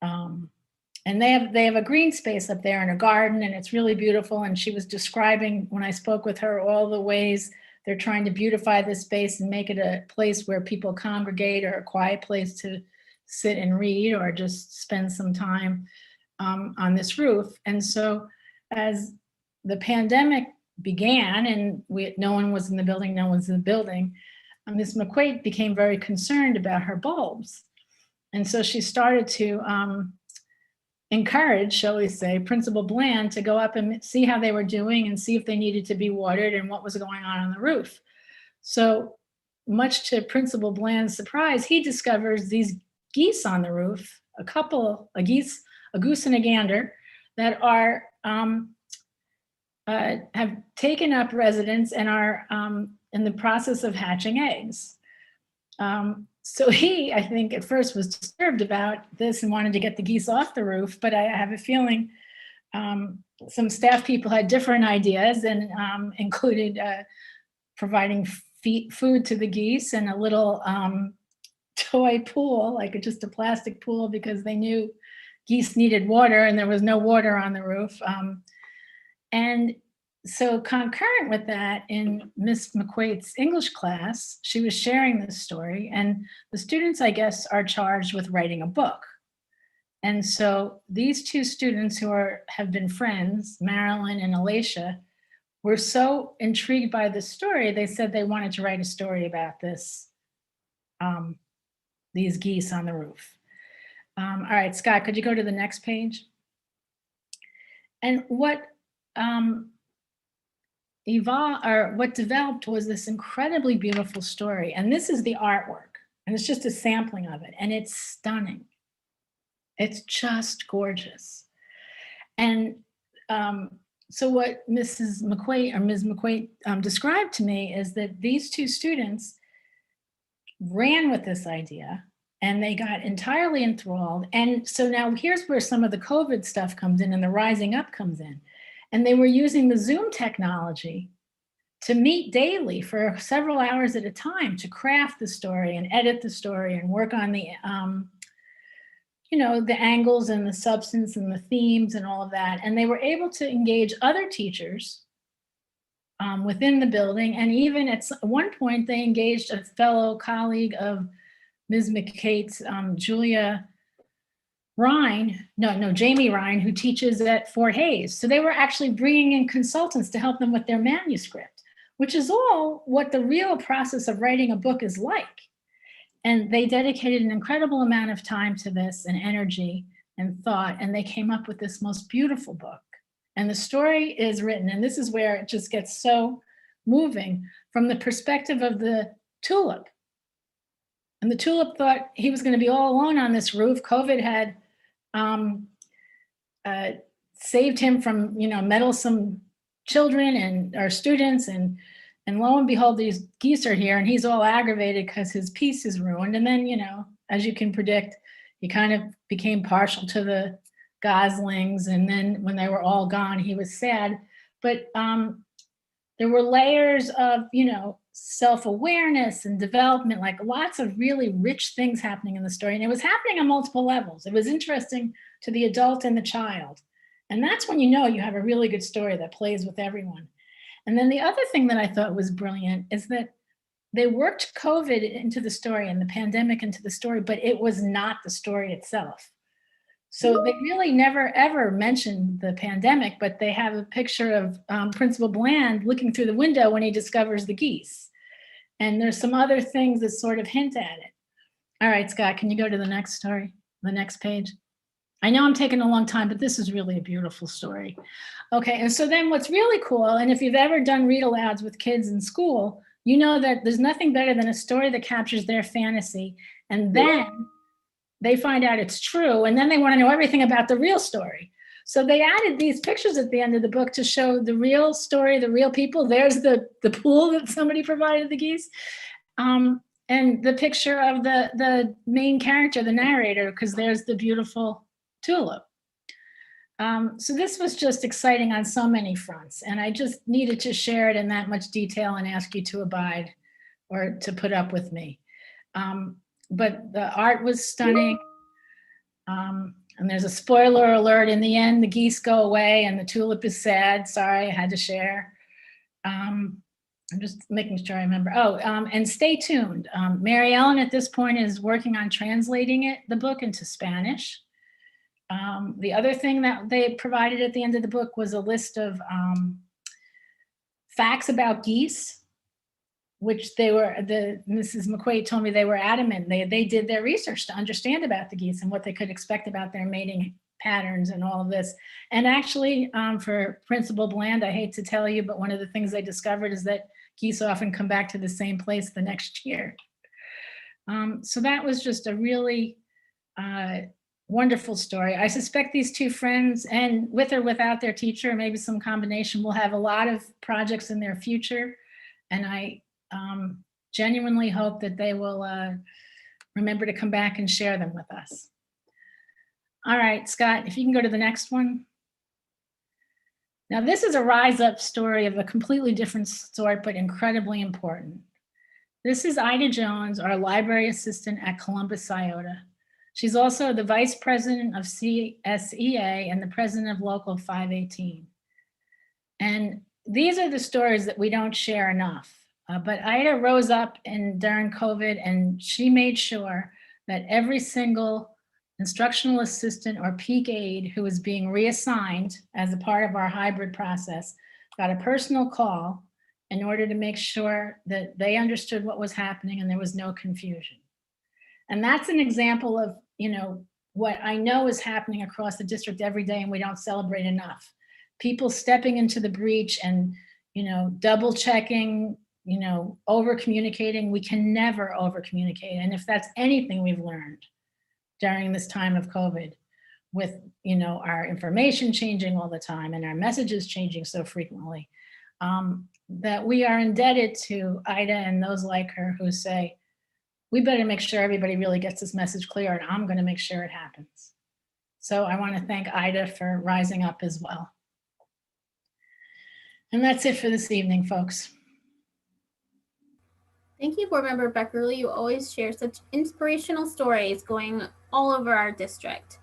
And they have a green space up there in a garden, and it's really beautiful. And she was describing, when I spoke with her, all the ways they're trying to beautify this space and make it a place where people congregate, or a quiet place to sit and read, or just spend some time on this roof. And so as the pandemic began and no one was in the building, Ms. McQuaid became very concerned about her bulbs. And so she started to encourage, shall we say, Principal Bland to go up and see how they were doing and see if they needed to be watered and what was going on the roof. So much to Principal Bland's surprise, he discovers these geese on the roof, a goose and a gander, that are have taken up residence and are in the process of hatching eggs. So he, I think, at first was disturbed about this and wanted to get the geese off the roof, but I have a feeling some staff people had different ideas and included providing food to the geese and a little toy pool, like just a plastic pool, because they knew geese needed water and there was no water on the roof. And so concurrent with that, in Miss McQuaid's English class, she was sharing this story, and the students, I guess, are charged with writing a book. And so these two students who have been friends, Marilyn and Alacia, were so intrigued by this story, they said they wanted to write a story about this, these geese on the roof. All right, Scott, could you go to the next page? And what developed was this incredibly beautiful story. And this is the artwork, and it's just a sampling of it, and it's stunning. It's just gorgeous. And so what Mrs. McQuaid or Ms. McQuaid described to me is that these two students ran with this idea and they got entirely enthralled. And so now here's where some of the COVID stuff comes in and the rising up comes in. And they were using the Zoom technology to meet daily for several hours at a time to craft the story and edit the story and work on the, the angles and the substance and the themes and all of that. And they were able to engage other teachers within the building. And even at one point, they engaged a fellow colleague of Ms. McCate's, Jamie Ryan, who teaches at Fort Hayes. So they were actually bringing in consultants to help them with their manuscript, which is all what the real process of writing a book is like. And they dedicated an incredible amount of time to this and energy and thought, and they came up with this most beautiful book. And the story is written, and this is where it just gets so moving, from the perspective of the tulip. And the tulip thought he was going to be all alone on this roof. COVID had saved him from, meddlesome children and our students, and lo and behold, these geese are here, and he's all aggravated because his peace is ruined. And then, as you can predict, he kind of became partial to the goslings, and then when they were all gone, he was sad. But there were layers of, self-awareness and development, like lots of really rich things happening in the story. And it was happening on multiple levels. It was interesting to the adult and the child. And that's when you have a really good story that plays with everyone. And then the other thing that I thought was brilliant is that they worked COVID into the story and the pandemic into the story, but it was not the story itself. So they really never, ever mentioned the pandemic, but they have a picture of Principal Bland looking through the window when he discovers the geese. And there's some other things that sort of hint at it. All right, Scott, can you go to the next story, the next page? I know I'm taking a long time, but this is really a beautiful story. Okay, and so then what's really cool, and if you've ever done read alouds with kids in school, you know that there's nothing better than a story that captures their fantasy, and then they find out it's true, and then they want to know everything about the real story. So they added these pictures at the end of the book to show the real story, the real people. There's the pool that somebody provided the geese. And the picture of the main character, the narrator, because there's the beautiful tulip. So this was just exciting on so many fronts, and I just needed to share it in that much detail and ask you to abide or to put up with me. But the art was stunning. And there's a spoiler alert in the end, the geese go away and the tulip is sad. Sorry, I had to share. I'm just making sure I remember. And stay tuned. Mary Ellen at this point is working on translating the book into Spanish. The other thing that they provided at the end of the book was a list of facts about geese, which Mrs. McQuaid told me they were adamant. They did their research to understand about the geese and what they could expect about their mating patterns and all of this. And actually, for Principal Bland, I hate to tell you, but one of the things they discovered is that geese often come back to the same place the next year. So that was just a really wonderful story. I suspect these two friends, and with or without their teacher, maybe some combination, will have a lot of projects in their future. And I genuinely hope that they will remember to come back and share them with us. All right, Scott, if you can go to the next one. Now, this is a rise up story of a completely different sort, but incredibly important. This is Ida Jones, our library assistant at Columbus Iota. She's also the vice president of CSEA and the president of Local 518. And these are the stories that we don't share enough. But Ida rose up during COVID, and she made sure that every single instructional assistant or peak aide who was being reassigned as a part of our hybrid process got a personal call in order to make sure that they understood what was happening and there was no confusion. And that's an example of, what I know is happening across the district every day, and we don't celebrate enough. People stepping into the breach and, double checking, over communicating. We can never over communicate. And if that's anything we've learned during this time of COVID, with, our information changing all the time and our messages changing so frequently, that we are indebted to Ida and those like her who say, we better make sure everybody really gets this message clear, and I'm going to make sure it happens. So I want to thank Ida for rising up as well. And that's it for this evening, folks. Thank you, Board Member Beckerly. You always share such inspirational stories going all over our district.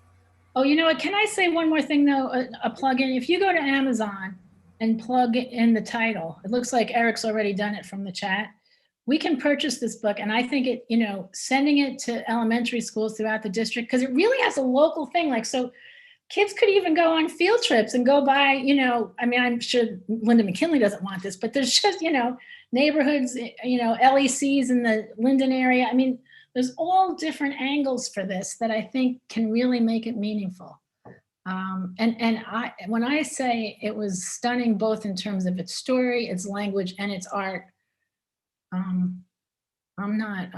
Oh, you know what? Can I say one more thing, though? A plug-in. If you go to Amazon and plug in the title, it looks like Eric's already done it from the chat. We can purchase this book, and I think it, sending it to elementary schools throughout the district, because it really has a local thing. So kids could even go on field trips and go by, I'm sure Linda McKinley doesn't want this, but there's just, neighborhoods, LECs in the Linden area. There's all different angles for this that I think can really make it meaningful. When I say it was stunning, both in terms of its story, its language, and its art, I'm not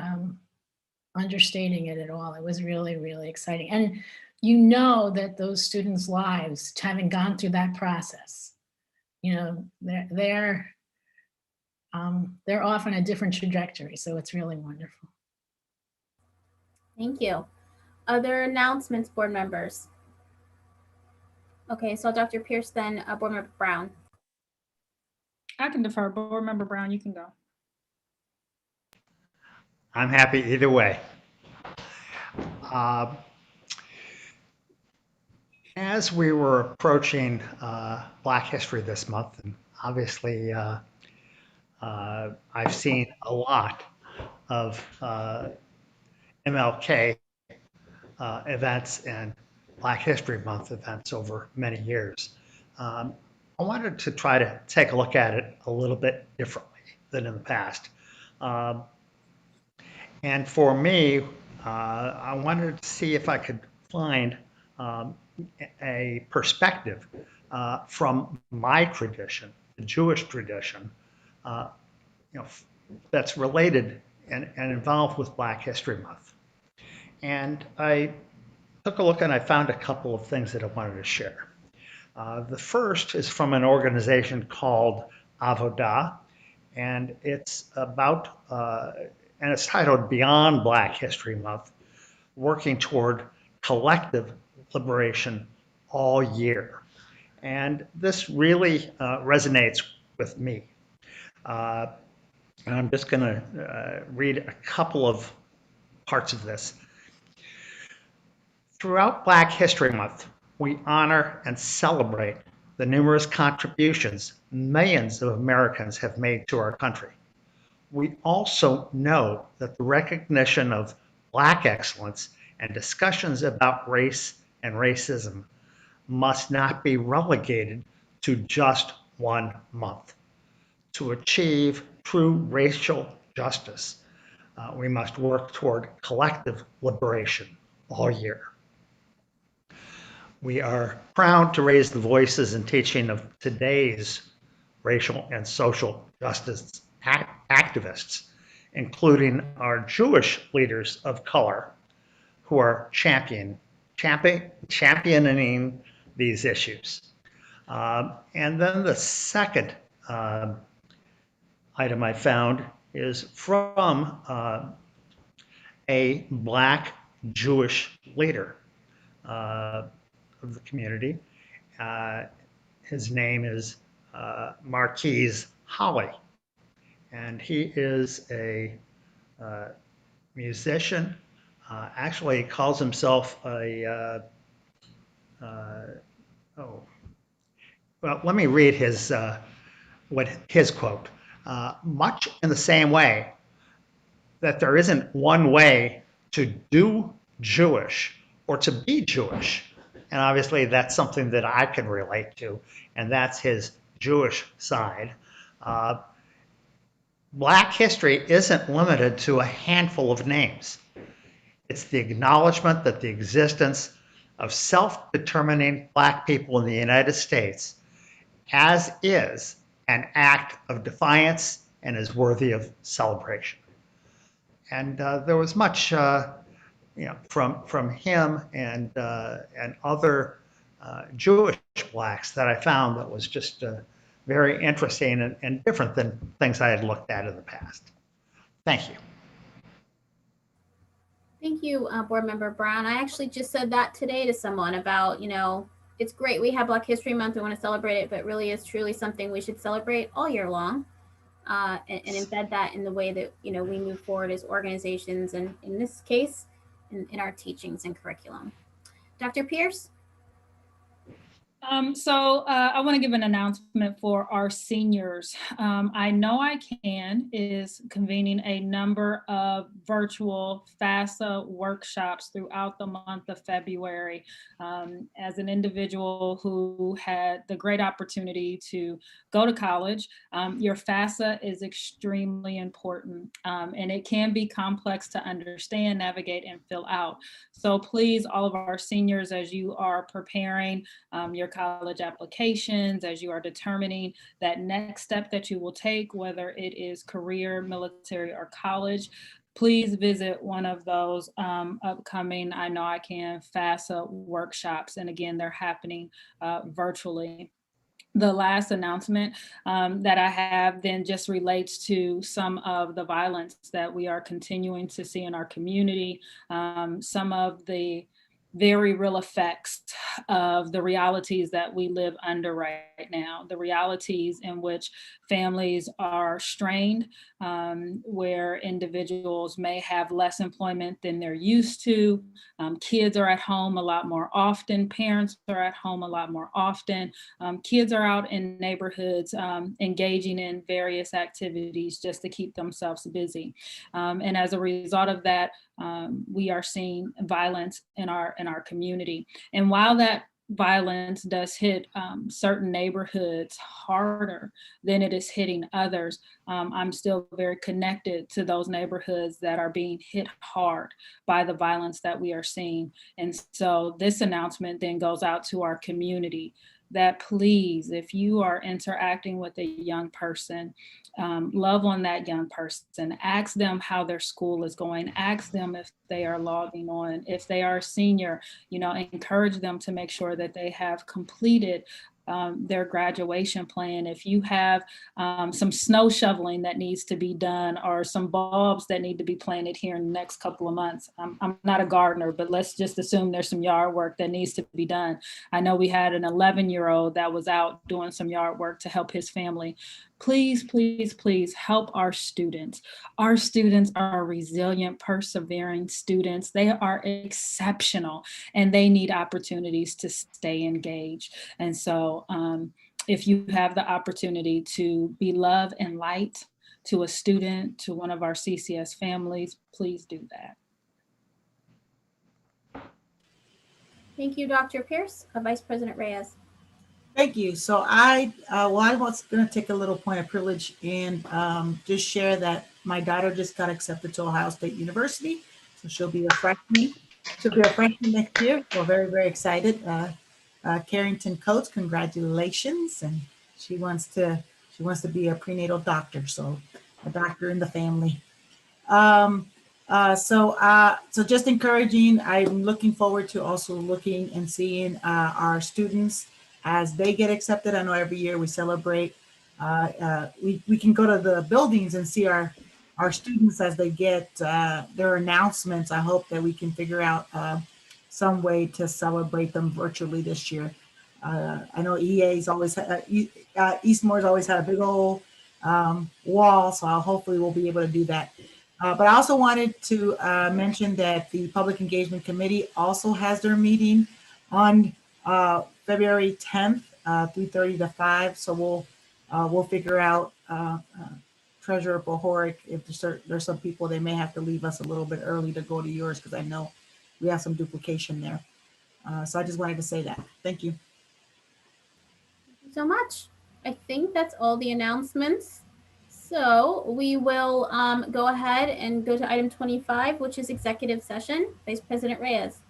understating it at all. It was really, really exciting. And that those students' lives, having gone through that process, they're off on a different trajectory. So it's really wonderful. Thank you. Other announcements, board members? Okay, so Dr. Pierce, then Board Member Brown. I can defer. Board Member Brown, you can go. I'm happy either way. As we were approaching Black History this month, and obviously I've seen a lot of MLK events and Black History Month events over many years. I wanted to try to take a look at it a little bit differently than in the past. And for me, I wanted to see if I could find a perspective from my tradition, the Jewish tradition, that's related and involved with Black History Month. And I took a look and I found a couple of things that I wanted to share. The first is from an organization called Avodah, and it's about, and it's titled Beyond Black History Month, working toward collective liberation all year. And this really resonates with me. And I'm just going to read a couple of parts of this. Throughout Black History Month, we honor and celebrate the numerous contributions millions of Americans have made to our country. We also know that the recognition of Black excellence and discussions about race and racism must not be relegated to just 1 month. To achieve true racial justice, we must work toward collective liberation all year. We are proud to raise the voices and teaching of today's racial and social justice activists, including our Jewish leaders of color who are championing these issues. And then the second item I found is from a Black Jewish leader of the community. His name is Mtss Holly, and he is a musician. Actually, he calls himself a, well, let me read his quote. Much in the same way that there isn't one way to do Jewish or to be Jewish. And obviously that's something that I can relate to, and that's his Jewish side. Black history isn't limited to a handful of names. It's the acknowledgement that the existence of self-determining Black people in the United States as is an act of defiance and is worthy of celebration. And there was much from him and other Jewish Blacks that I found that was just very interesting and different than things I had looked at in the past. Thank you. Thank you, Board Member Brown. I actually just said that today to someone about, it's great we have Black History Month, we want to celebrate it, but really is truly something we should celebrate all year long. And embed that in the way that we move forward as organizations, and in this case, in our teachings and curriculum. Dr. Pierce? So I want to give an announcement for our seniors. I Know I Can is convening a number of virtual FAFSA workshops throughout the month of February. As an individual who had the great opportunity to go to college, your FAFSA is extremely important, and it can be complex to understand, navigate, and fill out. So please, all of our seniors, as you are preparing your college applications, as you are determining that next step that you will take, whether it is career, military, or college, please visit one of those upcoming I Know I Can FAFSA workshops. And again, they're happening virtually. The last announcement that I have then just relates to some of the violence that we are continuing to see in our community, some of the very real effects of the realities that we live under right now, the realities in which families are strained, where individuals may have less employment than they're used to. Kids are at home a lot more often. Parents are at home a lot more often. Kids are out in neighborhoods engaging in various activities just to keep themselves busy. And as a result of that, we are seeing violence in our community. And while that violence does hit certain neighborhoods harder than it is hitting others, I'm still very connected to those neighborhoods that are being hit hard by the violence that we are seeing. And so this announcement then goes out to our community. that please, if you are interacting with a young person, love on that young person, ask them how their school is going, ask them if they are logging on, if they are a senior, encourage them to make sure that they have completed their graduation plan. If you have some snow shoveling that needs to be done, or some bulbs that need to be planted here in the next couple of months. I'm not a gardener, but let's just assume there's some yard work that needs to be done. I know we had an 11-year-old that was out doing some yard work to help his family. Please, please, please help our students. Our students are resilient, persevering students. They are exceptional, and they need opportunities to stay engaged. And so if you have the opportunity to be love and light to a student, to one of our CCS families, please do that. Thank you, Dr. Pierce. Vice President Reyes. Thank you. So I was going to take a little point of privilege and just share that my daughter just got accepted to Ohio State University. So she'll be a freshman. She'll be a freshman next year. So very, very excited. Carrington Coates, congratulations. And she wants to be a prenatal doctor. So a doctor in the family. So just encouraging, I'm looking forward to also looking and seeing our students as they get accepted. I know every year we celebrate. We can go to the buildings and see our students as they get their announcements. I hope that we can figure out some way to celebrate them virtually this year. I know Eastmore's always had a big old wall, so hopefully we'll be able to do that. But I also wanted to mention that the Public Engagement Committee also has their meeting on February 10th, 3:30 to 5. So we'll figure out Treasurer Bohoric, if there's some people, they may have to leave us a little bit early to go to yours, because I know we have some duplication there. So I just wanted to say that. Thank you. Thank you so much. I think that's all the announcements. So we will go ahead and go to item 25, which is executive session. Vice President Reyes.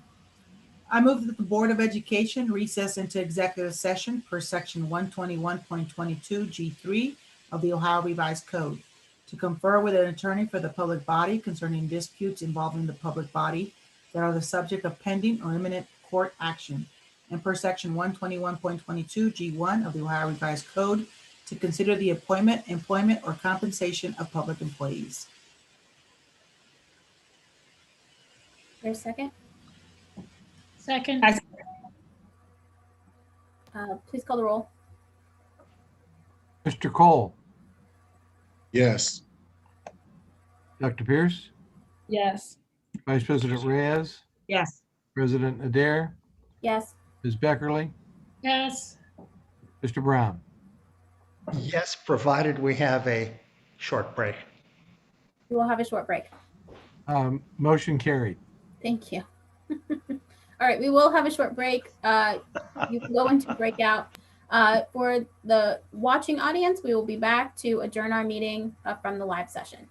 I move that the Board of Education recess into executive session per section 121.22 G3 of the Ohio Revised Code to confer with an attorney for the public body concerning disputes involving the public body that are the subject of pending or imminent court action, and per section 121.22 G1 of the Ohio Revised Code to consider the appointment, employment, or compensation of public employees. There's a second. Second. Please call the roll. Mr. Cole, Yes. Dr. Pierce, Yes. Vice President Reyes, Yes. President Adair, Yes. Ms. Beckerly, Yes. Mr. Brown. Yes, provided we have a short break. We will have a short break. Motion carried. Thank you. All right, we will have a short break. You can go into breakout. For the watching audience, we will be back to adjourn our meeting from the live session.